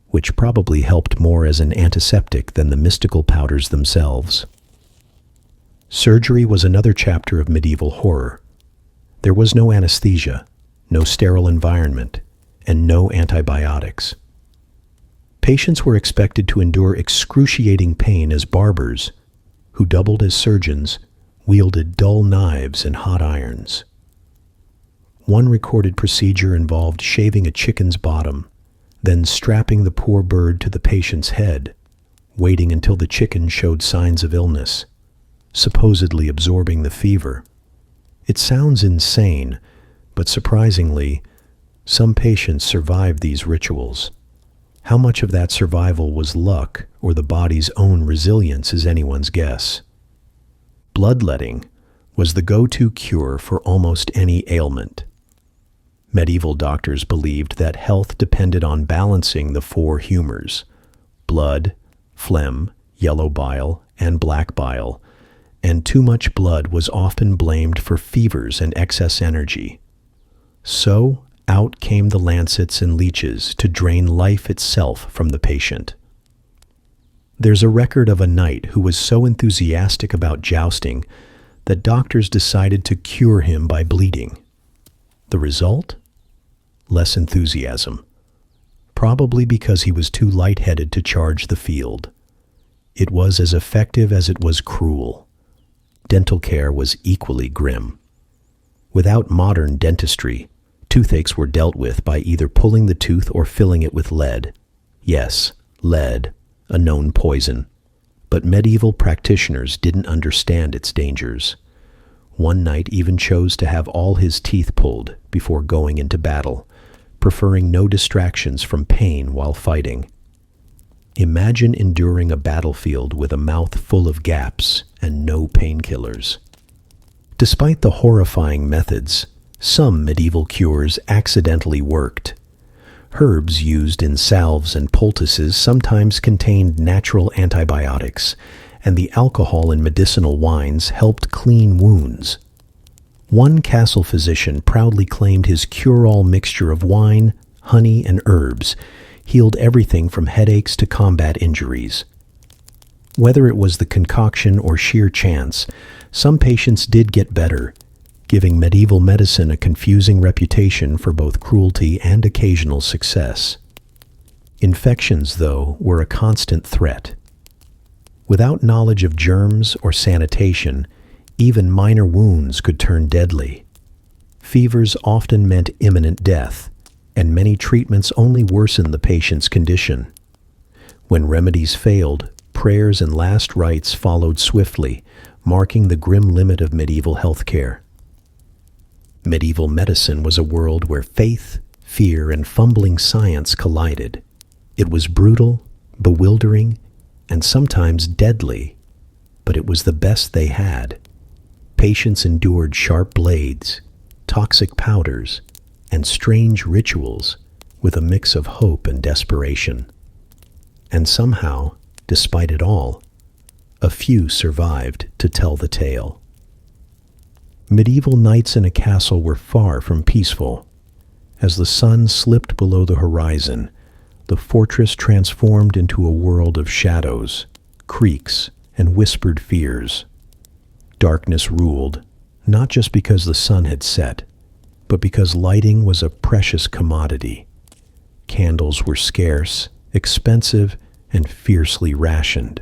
which probably helped more as an antiseptic than the mystical powders themselves. Surgery was another chapter of medieval horror. There was no anesthesia, no sterile environment, and no antibiotics. Patients were expected to endure excruciating pain as barbers, who doubled as surgeons, wielded dull knives and hot irons. One recorded procedure involved shaving a chicken's bottom, then strapping the poor bird to the patient's head, waiting until the chicken showed signs of illness, supposedly absorbing the fever. It sounds insane, but surprisingly, some patients survived these rituals. How much of that survival was luck or the body's own resilience is anyone's guess. Bloodletting was the go-to cure for almost any ailment. Medieval doctors believed that health depended on balancing the four humors: blood, phlegm, yellow bile, and black bile, and too much blood was often blamed for fevers and excess energy. So, out came the lancets and leeches to drain life itself from the patient. There's a record of a knight who was so enthusiastic about jousting that doctors decided to cure him by bleeding. The result? Less enthusiasm, probably because he was too lightheaded to charge the field. It was as effective as it was cruel. Dental care was equally grim. Without modern dentistry, toothaches were dealt with by either pulling the tooth or filling it with lead. Yes, lead, a known poison. But medieval practitioners didn't understand its dangers. One knight even chose to have all his teeth pulled before going into battle, preferring no distractions from pain while fighting. Imagine enduring a battlefield with a mouth full of gaps and no painkillers. Despite the horrifying methods, some medieval cures accidentally worked. Herbs used in salves and poultices sometimes contained natural antibiotics, and the alcohol in medicinal wines helped clean wounds. One castle physician proudly claimed his cure-all mixture of wine, honey, and herbs healed everything from headaches to combat injuries. Whether it was the concoction or sheer chance, some patients did get better, giving medieval medicine a confusing reputation for both cruelty and occasional success. Infections, though, were a constant threat. Without knowledge of germs or sanitation, even minor wounds could turn deadly. Fevers often meant imminent death, and many treatments only worsened the patient's condition. When remedies failed, prayers and last rites followed swiftly, marking the grim limit of medieval healthcare. Medieval medicine was a world where faith, fear, and fumbling science collided. It was brutal, bewildering, and sometimes deadly, but it was the best they had. Patients endured sharp blades, toxic powders, and strange rituals with a mix of hope and desperation. And somehow, despite it all, a few survived to tell the tale. Medieval nights in a castle were far from peaceful. As the sun slipped below the horizon, the fortress transformed into a world of shadows, creaks, and whispered fears. Darkness ruled, not just because the sun had set, but because lighting was a precious commodity. Candles were scarce, expensive, and fiercely rationed.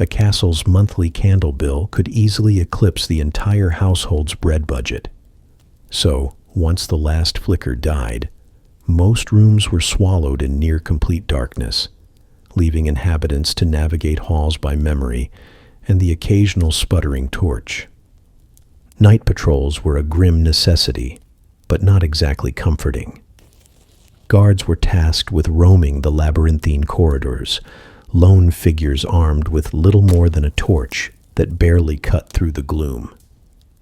A castle's monthly candle bill could easily eclipse the entire household's bread budget. So, once the last flicker died, most rooms were swallowed in near-complete darkness, leaving inhabitants to navigate halls by memory and the occasional sputtering torch. Night patrols were a grim necessity, but not exactly comforting. Guards were tasked with roaming the labyrinthine corridors, lone figures armed with little more than a torch that barely cut through the gloom.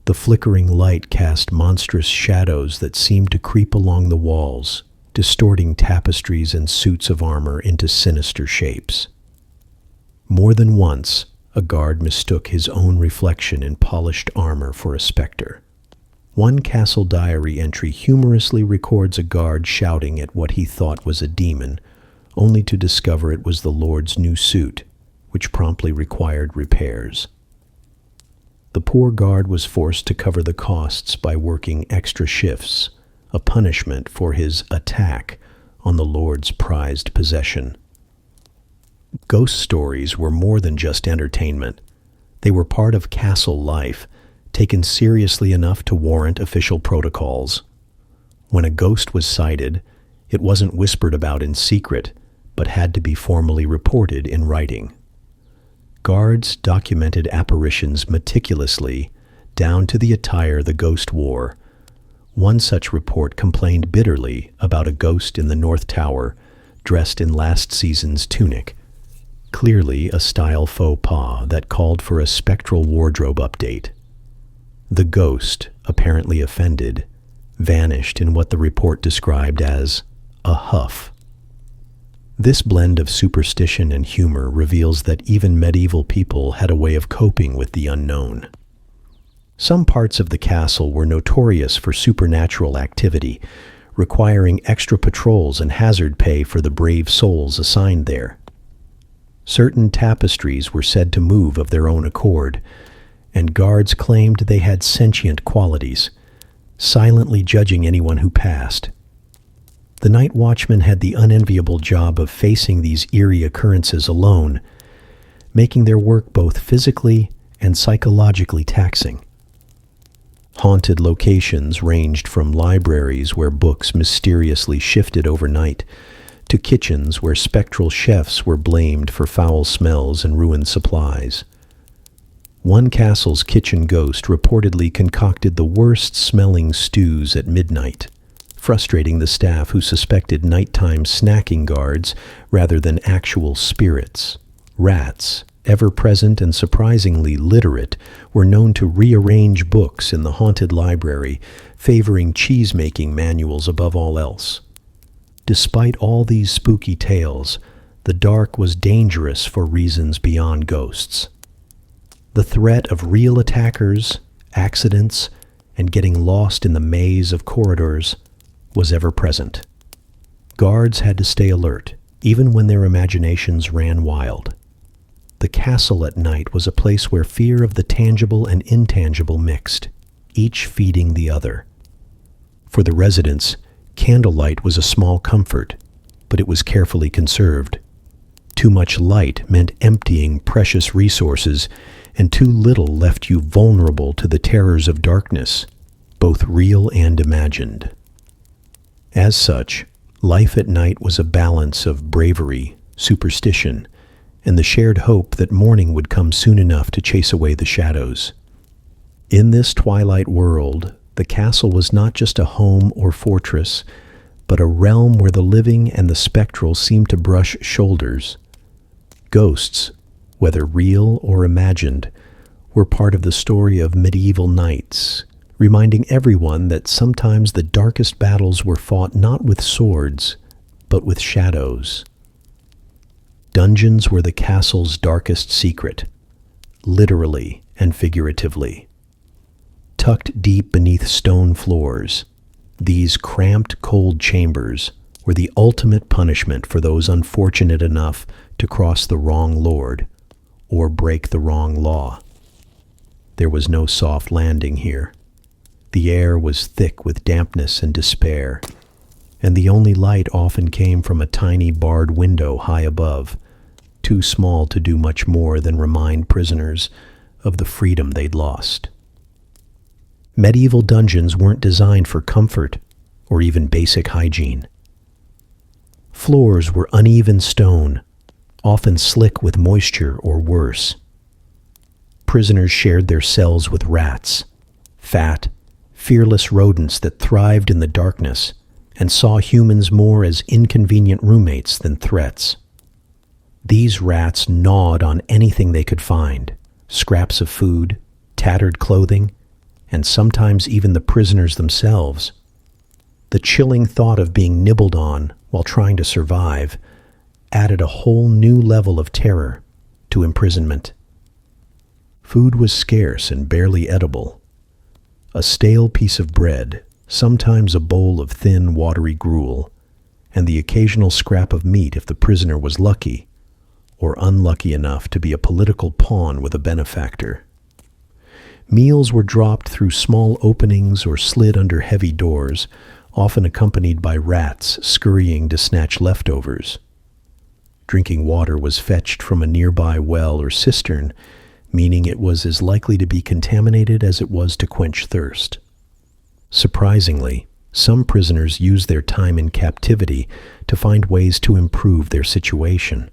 The flickering light cast monstrous shadows that seemed to creep along the walls, distorting tapestries and suits of armor into sinister shapes. More than once, a guard mistook his own reflection in polished armor for a specter. One castle diary entry humorously records a guard shouting at what he thought was a demon, only to discover it was the Lord's new suit, which promptly required repairs. The poor guard was forced to cover the costs by working extra shifts, a punishment for his attack on the Lord's prized possession. Ghost stories were more than just entertainment. They were part of castle life, taken seriously enough to warrant official protocols. When a ghost was sighted, it wasn't whispered about in secret, but had to be formally reported in writing. Guards documented apparitions meticulously, down to the attire the ghost wore. One such report complained bitterly about a ghost in the North Tower, dressed in last season's tunic, clearly a style faux pas that called for a spectral wardrobe update. The ghost, apparently offended, vanished in what the report described as a huff. This blend of superstition and humor reveals that even medieval people had a way of coping with the unknown. Some parts of the castle were notorious for supernatural activity, requiring extra patrols and hazard pay for the brave souls assigned there. Certain tapestries were said to move of their own accord, and guards claimed they had sentient qualities, silently judging anyone who passed. The night watchmen had the unenviable job of facing these eerie occurrences alone, making their work both physically and psychologically taxing. Haunted locations ranged from libraries where books mysteriously shifted overnight to kitchens where spectral chefs were blamed for foul smells and ruined supplies. One castle's kitchen ghost reportedly concocted the worst-smelling stews at midnight, frustrating the staff who suspected nighttime snacking guards rather than actual spirits. Rats, ever-present and surprisingly literate, were known to rearrange books in the haunted library, favoring cheese-making manuals above all else. Despite all these spooky tales, the dark was dangerous for reasons beyond ghosts. The threat of real attackers, accidents, and getting lost in the maze of corridors was ever present. Guards had to stay alert, even when their imaginations ran wild. The castle at night was a place where fear of the tangible and intangible mixed, each feeding the other. For the residents, candlelight was a small comfort, but it was carefully conserved. Too much light meant emptying precious resources, and too little left you vulnerable to the terrors of darkness, both real and imagined. As such, life at night was a balance of bravery, superstition, and the shared hope that morning would come soon enough to chase away the shadows. In this twilight world, the castle was not just a home or fortress, but a realm where the living and the spectral seemed to brush shoulders. Ghosts, whether real or imagined, were part of the story of medieval knights, reminding everyone that sometimes the darkest battles were fought not with swords, but with shadows. Dungeons were the castle's darkest secret, literally and figuratively. Tucked deep beneath stone floors, these cramped, cold chambers were the ultimate punishment for those unfortunate enough to cross the wrong lord or break the wrong law. There was no soft landing here. The air was thick with dampness and despair, and the only light often came from a tiny barred window high above, too small to do much more than remind prisoners of the freedom they'd lost. Medieval dungeons weren't designed for comfort or even basic hygiene. Floors were uneven stone, often slick with moisture or worse. Prisoners shared their cells with rats, fat, fearless rodents that thrived in the darkness and saw humans more as inconvenient roommates than threats. These rats gnawed on anything they could find, scraps of food, tattered clothing, and sometimes even the prisoners themselves. The chilling thought of being nibbled on while trying to survive added a whole new level of terror to imprisonment. Food was scarce and barely edible. A stale piece of bread, sometimes a bowl of thin, watery gruel, and the occasional scrap of meat if the prisoner was lucky, or unlucky enough to be a political pawn with a benefactor. Meals were dropped through small openings or slid under heavy doors, often accompanied by rats scurrying to snatch leftovers. Drinking water was fetched from a nearby well or cistern, meaning it was as likely to be contaminated as it was to quench thirst. Surprisingly, some prisoners used their time in captivity to find ways to improve their situation,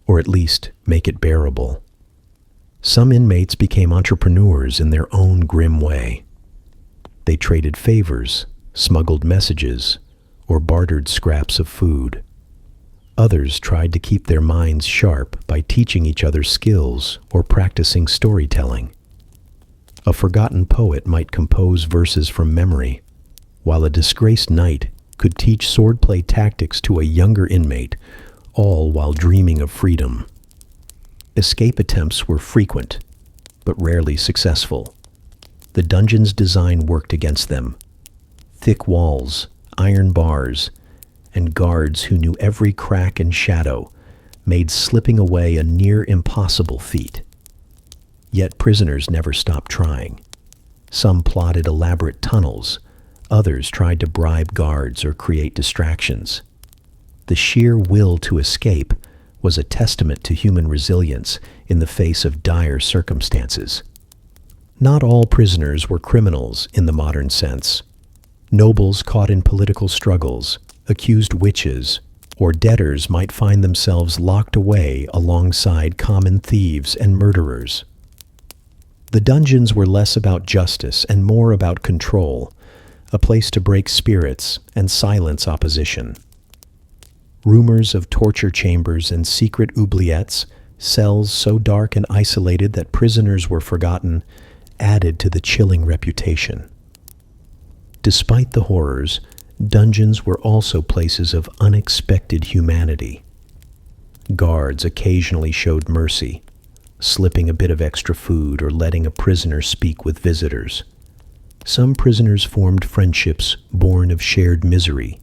or at least make it bearable. Some inmates became entrepreneurs in their own grim way. They traded favors, smuggled messages, or bartered scraps of food. Others tried to keep their minds sharp by teaching each other skills or practicing storytelling. A forgotten poet might compose verses from memory, while a disgraced knight could teach swordplay tactics to a younger inmate, all while dreaming of freedom. Escape attempts were frequent, but rarely successful. The dungeon's design worked against them. Thick walls, iron bars, and guards who knew every crack and shadow made slipping away a near impossible feat. Yet prisoners never stopped trying. Some plotted elaborate tunnels, others tried to bribe guards or create distractions. The sheer will to escape was a testament to human resilience in the face of dire circumstances. Not all prisoners were criminals in the modern sense. Nobles caught in political struggles, accused witches, or debtors might find themselves locked away alongside common thieves and murderers. The dungeons were less about justice and more about control, a place to break spirits and silence opposition. Rumors of torture chambers and secret oubliettes, cells so dark and isolated that prisoners were forgotten, added to the chilling reputation. Despite the horrors, Dungeons were also places of unexpected humanity. Guards occasionally showed mercy, slipping a bit of extra food or letting a prisoner speak with visitors. Some prisoners formed friendships born of shared misery,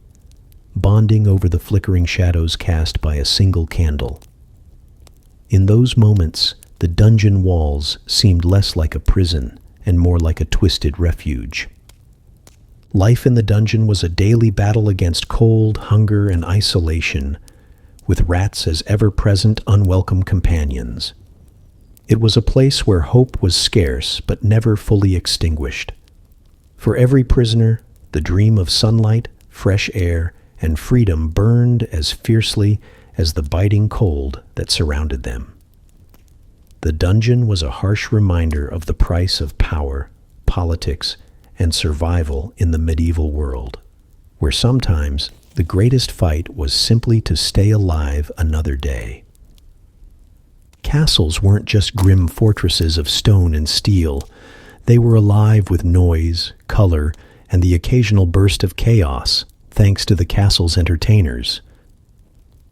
bonding over the flickering shadows cast by a single candle. In those moments, the dungeon walls seemed less like a prison and more like a twisted refuge. Life in the dungeon was a daily battle against cold, hunger, and isolation, with rats as ever-present, unwelcome companions. It was a place where hope was scarce but never fully extinguished. For every prisoner, the dream of sunlight, fresh air, and freedom burned as fiercely as the biting cold that surrounded them. The dungeon was a harsh reminder of the price of power, politics, and survival in the medieval world, where sometimes the greatest fight was simply to stay alive another day. Castles weren't just grim fortresses of stone and steel. They were alive with noise, color, and the occasional burst of chaos, thanks to the castle's entertainers.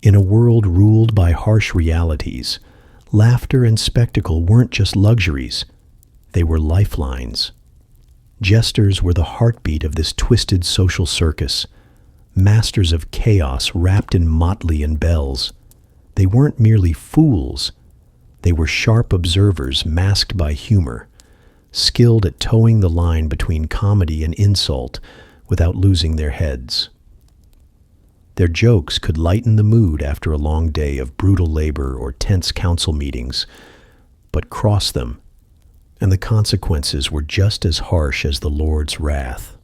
In a world ruled by harsh realities, laughter and spectacle weren't just luxuries, they were lifelines. Jesters were the heartbeat of this twisted social circus, masters of chaos wrapped in motley and bells. They weren't merely fools, they were sharp observers masked by humor, skilled at towing the line between comedy and insult without losing their heads. Their jokes could lighten the mood after a long day of brutal labor or tense council meetings, but cross them, and the consequences were just as harsh as the Lord's wrath.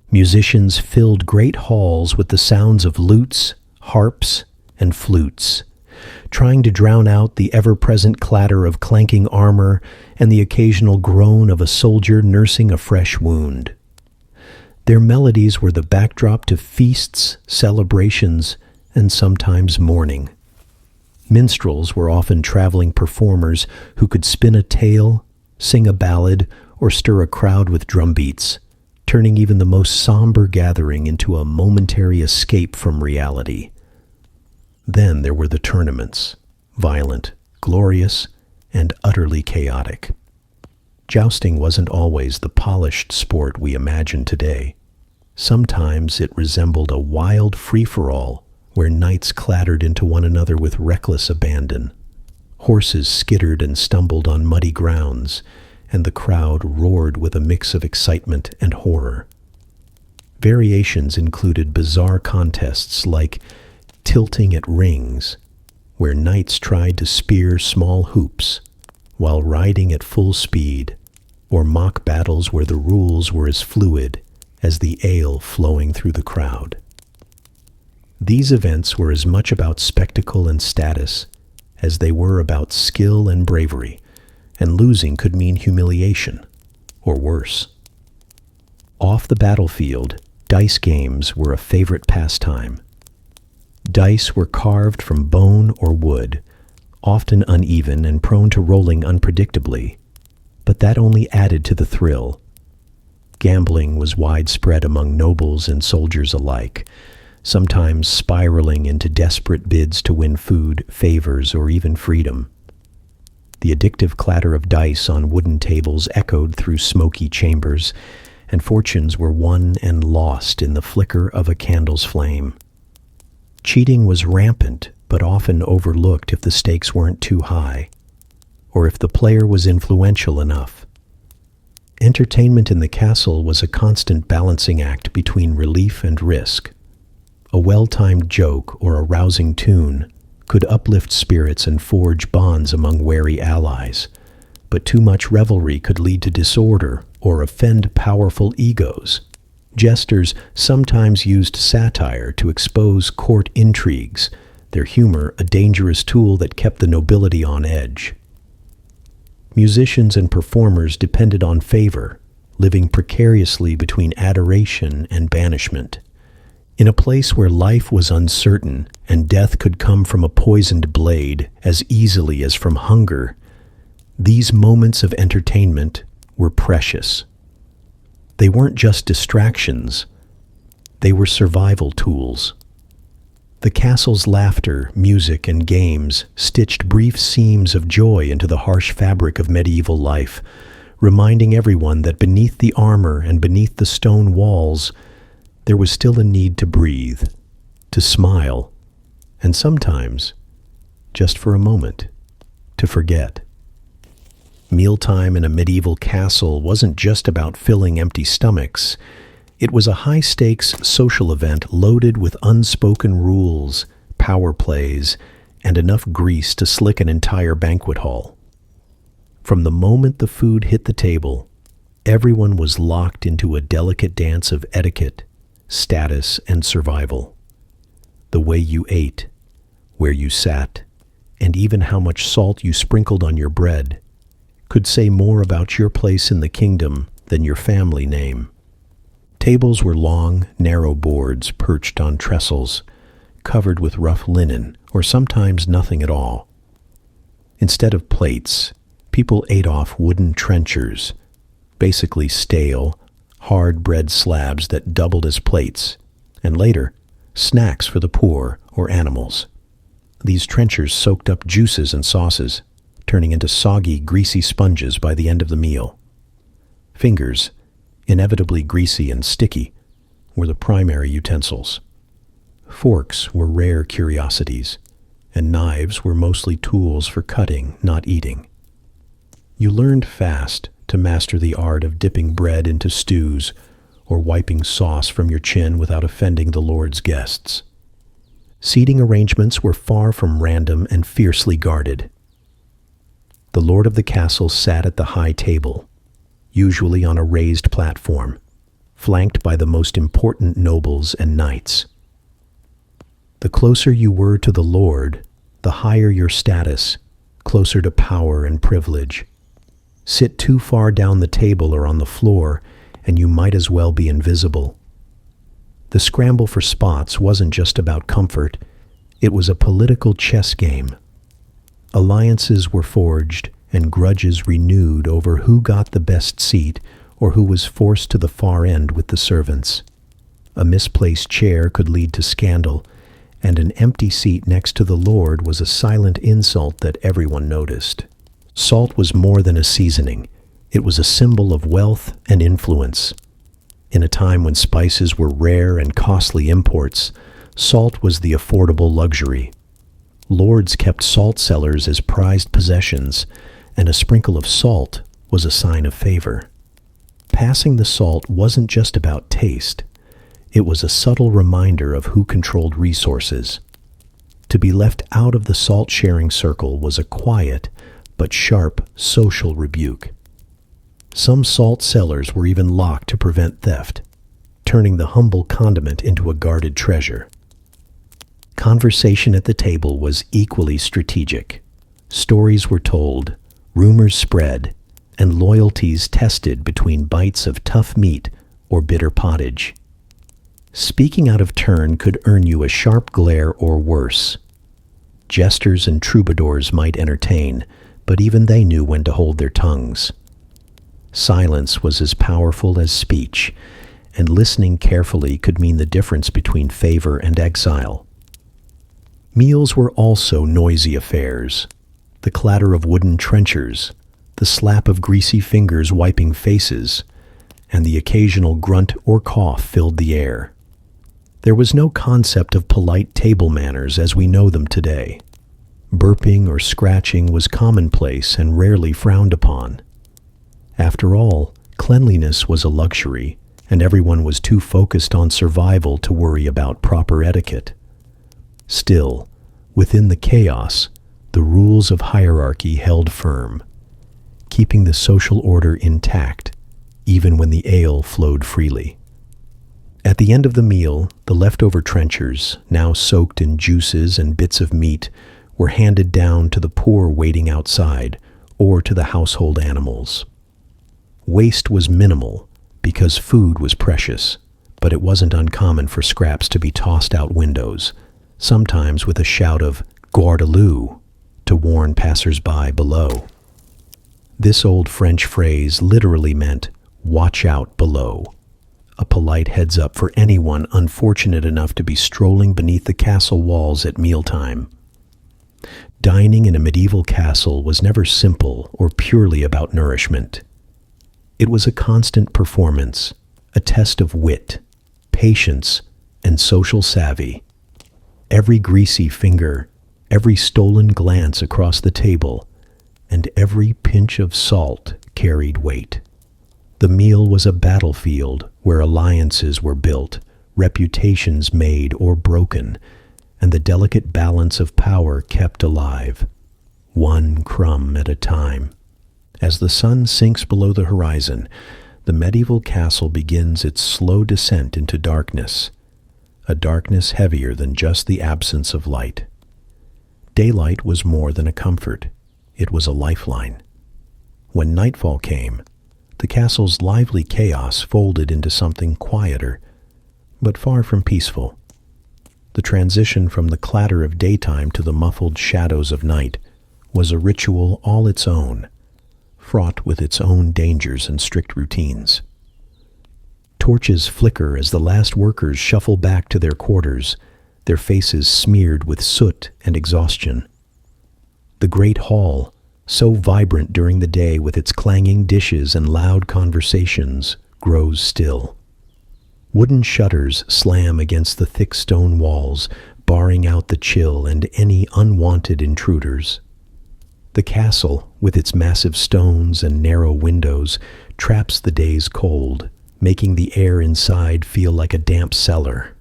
Musicians filled great halls with the sounds of lutes, harps, and flutes, trying to drown out the ever-present clatter of clanking armor and the occasional groan of a soldier nursing a fresh wound. Their melodies were the backdrop to feasts, celebrations, and sometimes mourning. Minstrels were often traveling performers who could spin a tale, sing a ballad, or stir a crowd with drum beats, turning even the most somber gathering into a momentary escape from reality. Then there were the tournaments, violent, glorious, and utterly chaotic. Jousting wasn't always the polished sport we imagine today. Sometimes it resembled a wild free-for-all where knights clattered into one another with reckless abandon. Horses skittered and stumbled on muddy grounds, and the crowd roared with a mix of excitement and horror. Variations included bizarre contests like tilting at rings, where knights tried to spear small hoops while riding at full speed, or mock battles where the rules were as fluid as the ale flowing through the crowd. These events were as much about spectacle and status as they were about skill and bravery, and losing could mean humiliation, or worse. Off the battlefield, dice games were a favorite pastime. Dice were carved from bone or wood, often uneven and prone to rolling unpredictably, but that only added to the thrill. Gambling was widespread among nobles and soldiers alike, sometimes spiraling into desperate bids to win food, favors, or even freedom. The addictive clatter of dice on wooden tables echoed through smoky chambers, and fortunes were won and lost in the flicker of a candle's flame. Cheating was rampant, but often overlooked if the stakes weren't too high, or if the player was influential enough. Entertainment in the castle was a constant balancing act between relief and risk. A well-timed joke or a rousing tune could uplift spirits and forge bonds among wary allies, but too much revelry could lead to disorder or offend powerful egos. Jesters sometimes used satire to expose court intrigues, their humor a dangerous tool that kept the nobility on edge. Musicians and performers depended on favor, living precariously between adoration and banishment. In a place where life was uncertain and death could come from a poisoned blade as easily as from hunger, these moments of entertainment were precious. They weren't just distractions, They were survival tools. The castle's laughter, music, and games stitched brief seams of joy into the harsh fabric of medieval life, reminding everyone that beneath the armor and beneath the stone walls, there was still a need to breathe, to smile, and sometimes, just for a moment, to forget. Mealtime in a medieval castle wasn't just about filling empty stomachs. It was a high-stakes social event loaded with unspoken rules, power plays, and enough grease to slick an entire banquet hall. From the moment the food hit the table, everyone was locked into a delicate dance of etiquette, status, and survival. The way you ate, where you sat, and even how much salt you sprinkled on your bread could say more about your place in the kingdom than your family name. Tables were long, narrow boards perched on trestles, covered with rough linen, or sometimes nothing at all. Instead of plates, people ate off wooden trenchers, basically stale, hard bread slabs that doubled as plates, and later, snacks for the poor or animals. These trenchers soaked up juices and sauces, turning into soggy, greasy sponges by the end of the meal. Fingers, inevitably greasy and sticky, were the primary utensils. Forks were rare curiosities, and knives were mostly tools for cutting, not eating. You learned fast to master the art of dipping bread into stews or wiping sauce from your chin without offending the Lord's guests. Seating arrangements were far from random and fiercely guarded. The lord of the castle sat at the high table, usually on a raised platform, flanked by the most important nobles and knights. The closer you were to the lord, the higher your status, closer to power and privilege. Sit too far down the table or on the floor, and you might as well be invisible. The scramble for spots wasn't just about comfort, it was a political chess game. Alliances were forged and grudges renewed over who got the best seat or who was forced to the far end with the servants. A misplaced chair could lead to scandal, and an empty seat next to the lord was a silent insult that everyone noticed. Salt was more than a seasoning. It was a symbol of wealth and influence. In a time when spices were rare and costly imports, salt was the affordable luxury. Lords kept salt cellars as prized possessions, and a sprinkle of salt was a sign of favor. Passing the salt wasn't just about taste. It was a subtle reminder of who controlled resources. To be left out of the salt-sharing circle was a quiet but sharp social rebuke. Some salt cellars were even locked to prevent theft, turning the humble condiment into a guarded treasure. Conversation at the table was equally strategic. Stories were told, rumors spread, and loyalties tested between bites of tough meat or bitter pottage. Speaking out of turn could earn you a sharp glare or worse. Jesters and troubadours might entertain, but even they knew when to hold their tongues. Silence was as powerful as speech, and listening carefully could mean the difference between favor and exile. Meals were also noisy affairs. The clatter of wooden trenchers, the slap of greasy fingers wiping faces, and the occasional grunt or cough filled the air. There was no concept of polite table manners as we know them today. Burping or scratching was commonplace and rarely frowned upon. After all, cleanliness was a luxury, and everyone was too focused on survival to worry about proper etiquette. Still, within the chaos, the rules of hierarchy held firm, keeping the social order intact, even when the ale flowed freely. At the end of the meal, the leftover trenchers, now soaked in juices and bits of meat, were handed down to the poor waiting outside or to the household animals. Waste was minimal because food was precious, but it wasn't uncommon for scraps to be tossed out windows, sometimes with a shout of "Gardaloo" to warn passers-by below. This old French phrase literally meant "watch out below," a polite heads-up for anyone unfortunate enough to be strolling beneath the castle walls at mealtime. Dining in a medieval castle was never simple or purely about nourishment. It was a constant performance, a test of wit, patience, and social savvy. Every greasy finger, every stolen glance across the table, and every pinch of salt carried weight. The meal was a battlefield where alliances were built, reputations made or broken, and the delicate balance of power kept alive, one crumb at a time. As the sun sinks below the horizon, the medieval castle begins its slow descent into darkness, a darkness heavier than just the absence of light. Daylight was more than a comfort. It was a lifeline. When nightfall came, the castle's lively chaos folded into something quieter, but far from peaceful. The transition from the clatter of daytime to the muffled shadows of night was a ritual all its own, fraught with its own dangers and strict routines. Torches flicker as the last workers shuffle back to their quarters, their faces smeared with soot and exhaustion. The great hall, so vibrant during the day with its clanging dishes and loud conversations, grows still. Wooden shutters slam against the thick stone walls, barring out the chill and any unwanted intruders. The castle, with its massive stones and narrow windows, traps the day's cold, making the air inside feel like a damp cellar.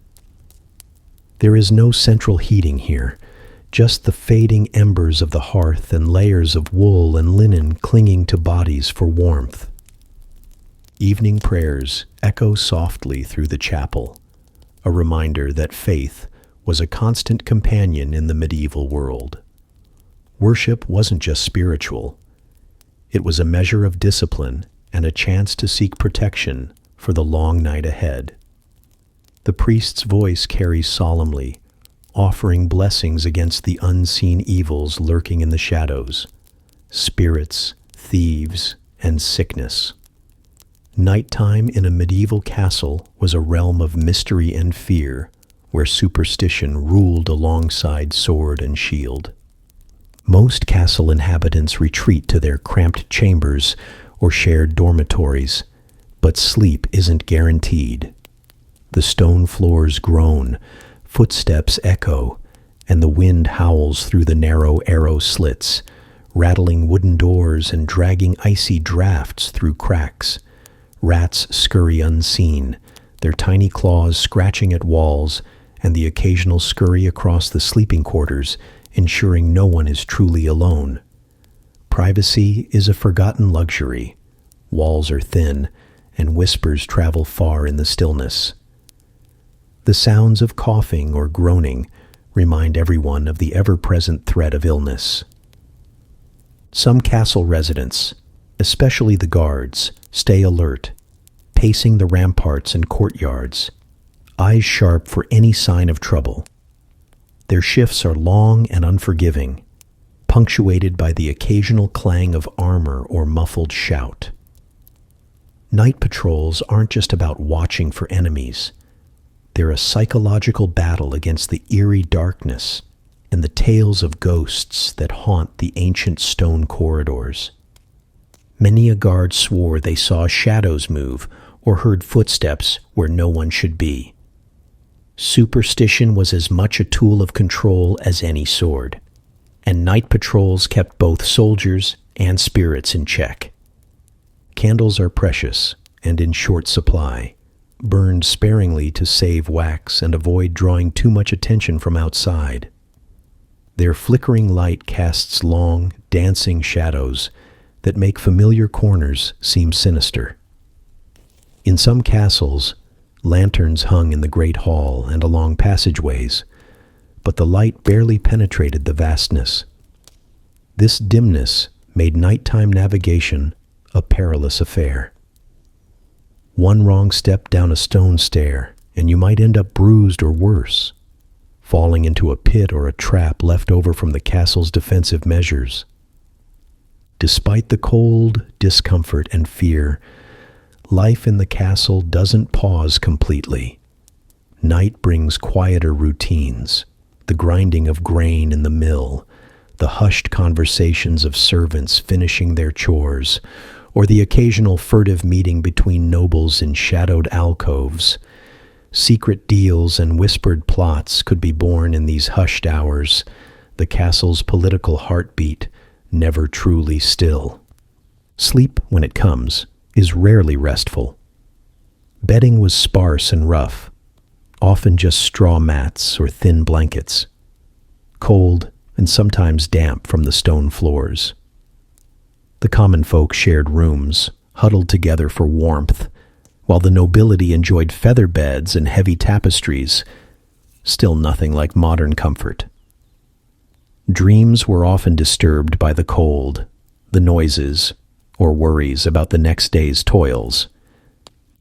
There is no central heating here, just the fading embers of the hearth and layers of wool and linen clinging to bodies for warmth. Evening prayers echo softly through the chapel, a reminder that faith was a constant companion in the medieval world. Worship wasn't just spiritual. It was a measure of discipline and a chance to seek protection for the long night ahead. The priest's voice carries solemnly, offering blessings against the unseen evils lurking in the shadows, spirits, thieves, and sickness. Nighttime in a medieval castle was a realm of mystery and fear, where superstition ruled alongside sword and shield. Most castle inhabitants retreat to their cramped chambers or shared dormitories, but sleep isn't guaranteed. The stone floors groan, footsteps echo, and the wind howls through the narrow arrow slits, rattling wooden doors and dragging icy drafts through cracks. Rats scurry unseen, their tiny claws scratching at walls, and the occasional scurry across the sleeping quarters, ensuring no one is truly alone. Privacy is a forgotten luxury. Walls are thin, and whispers travel far in the stillness. The sounds of coughing or groaning remind everyone of the ever-present threat of illness. Some castle residents, especially the guards, stay alert, pacing the ramparts and courtyards, eyes sharp for any sign of trouble. Their shifts are long and unforgiving, punctuated by the occasional clang of armor or muffled shout. Night patrols aren't just about watching for enemies. They're a psychological battle against the eerie darkness and the tales of ghosts that haunt the ancient stone corridors. Many a guard swore they saw shadows move or heard footsteps where no one should be. Superstition was as much a tool of control as any sword, and night patrols kept both soldiers and spirits in check. Candles are precious and in short supply, burned sparingly to save wax and avoid drawing too much attention from outside. Their flickering light casts long, dancing shadows that make familiar corners seem sinister. In some castles, lanterns hung in the great hall and along passageways, but the light barely penetrated the vastness. This dimness made nighttime navigation a perilous affair. One wrong step down a stone stair, and you might end up bruised or worse, falling into a pit or a trap left over from the castle's defensive measures. Despite the cold, discomfort, and fear, life in the castle doesn't pause completely. Night brings quieter routines, the grinding of grain in the mill, the hushed conversations of servants finishing their chores, or the occasional furtive meeting between nobles in shadowed alcoves. Secret deals and whispered plots could be born in these hushed hours, the castle's political heartbeat never truly still. Sleep, when it comes, is rarely restful. Bedding was sparse and rough, often just straw mats or thin blankets, cold and sometimes damp from the stone floors. The common folk shared rooms, huddled together for warmth, while the nobility enjoyed feather beds and heavy tapestries, still nothing like modern comfort. Dreams were often disturbed by the cold, the noises, or worries about the next day's toils.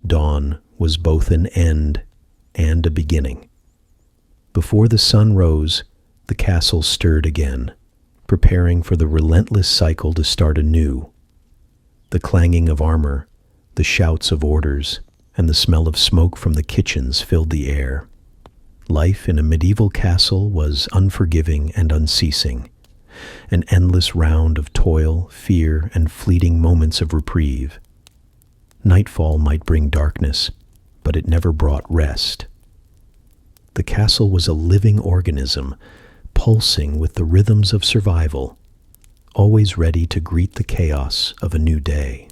Dawn was both an end and a beginning. Before the sun rose, the castle stirred again, preparing for the relentless cycle to start anew. The clanging of armor, the shouts of orders, and the smell of smoke from the kitchens filled the air. Life in a medieval castle was unforgiving and unceasing, an endless round of toil, fear, and fleeting moments of reprieve. Nightfall might bring darkness, but it never brought rest. The castle was a living organism, pulsing with the rhythms of survival, always ready to greet the chaos of a new day.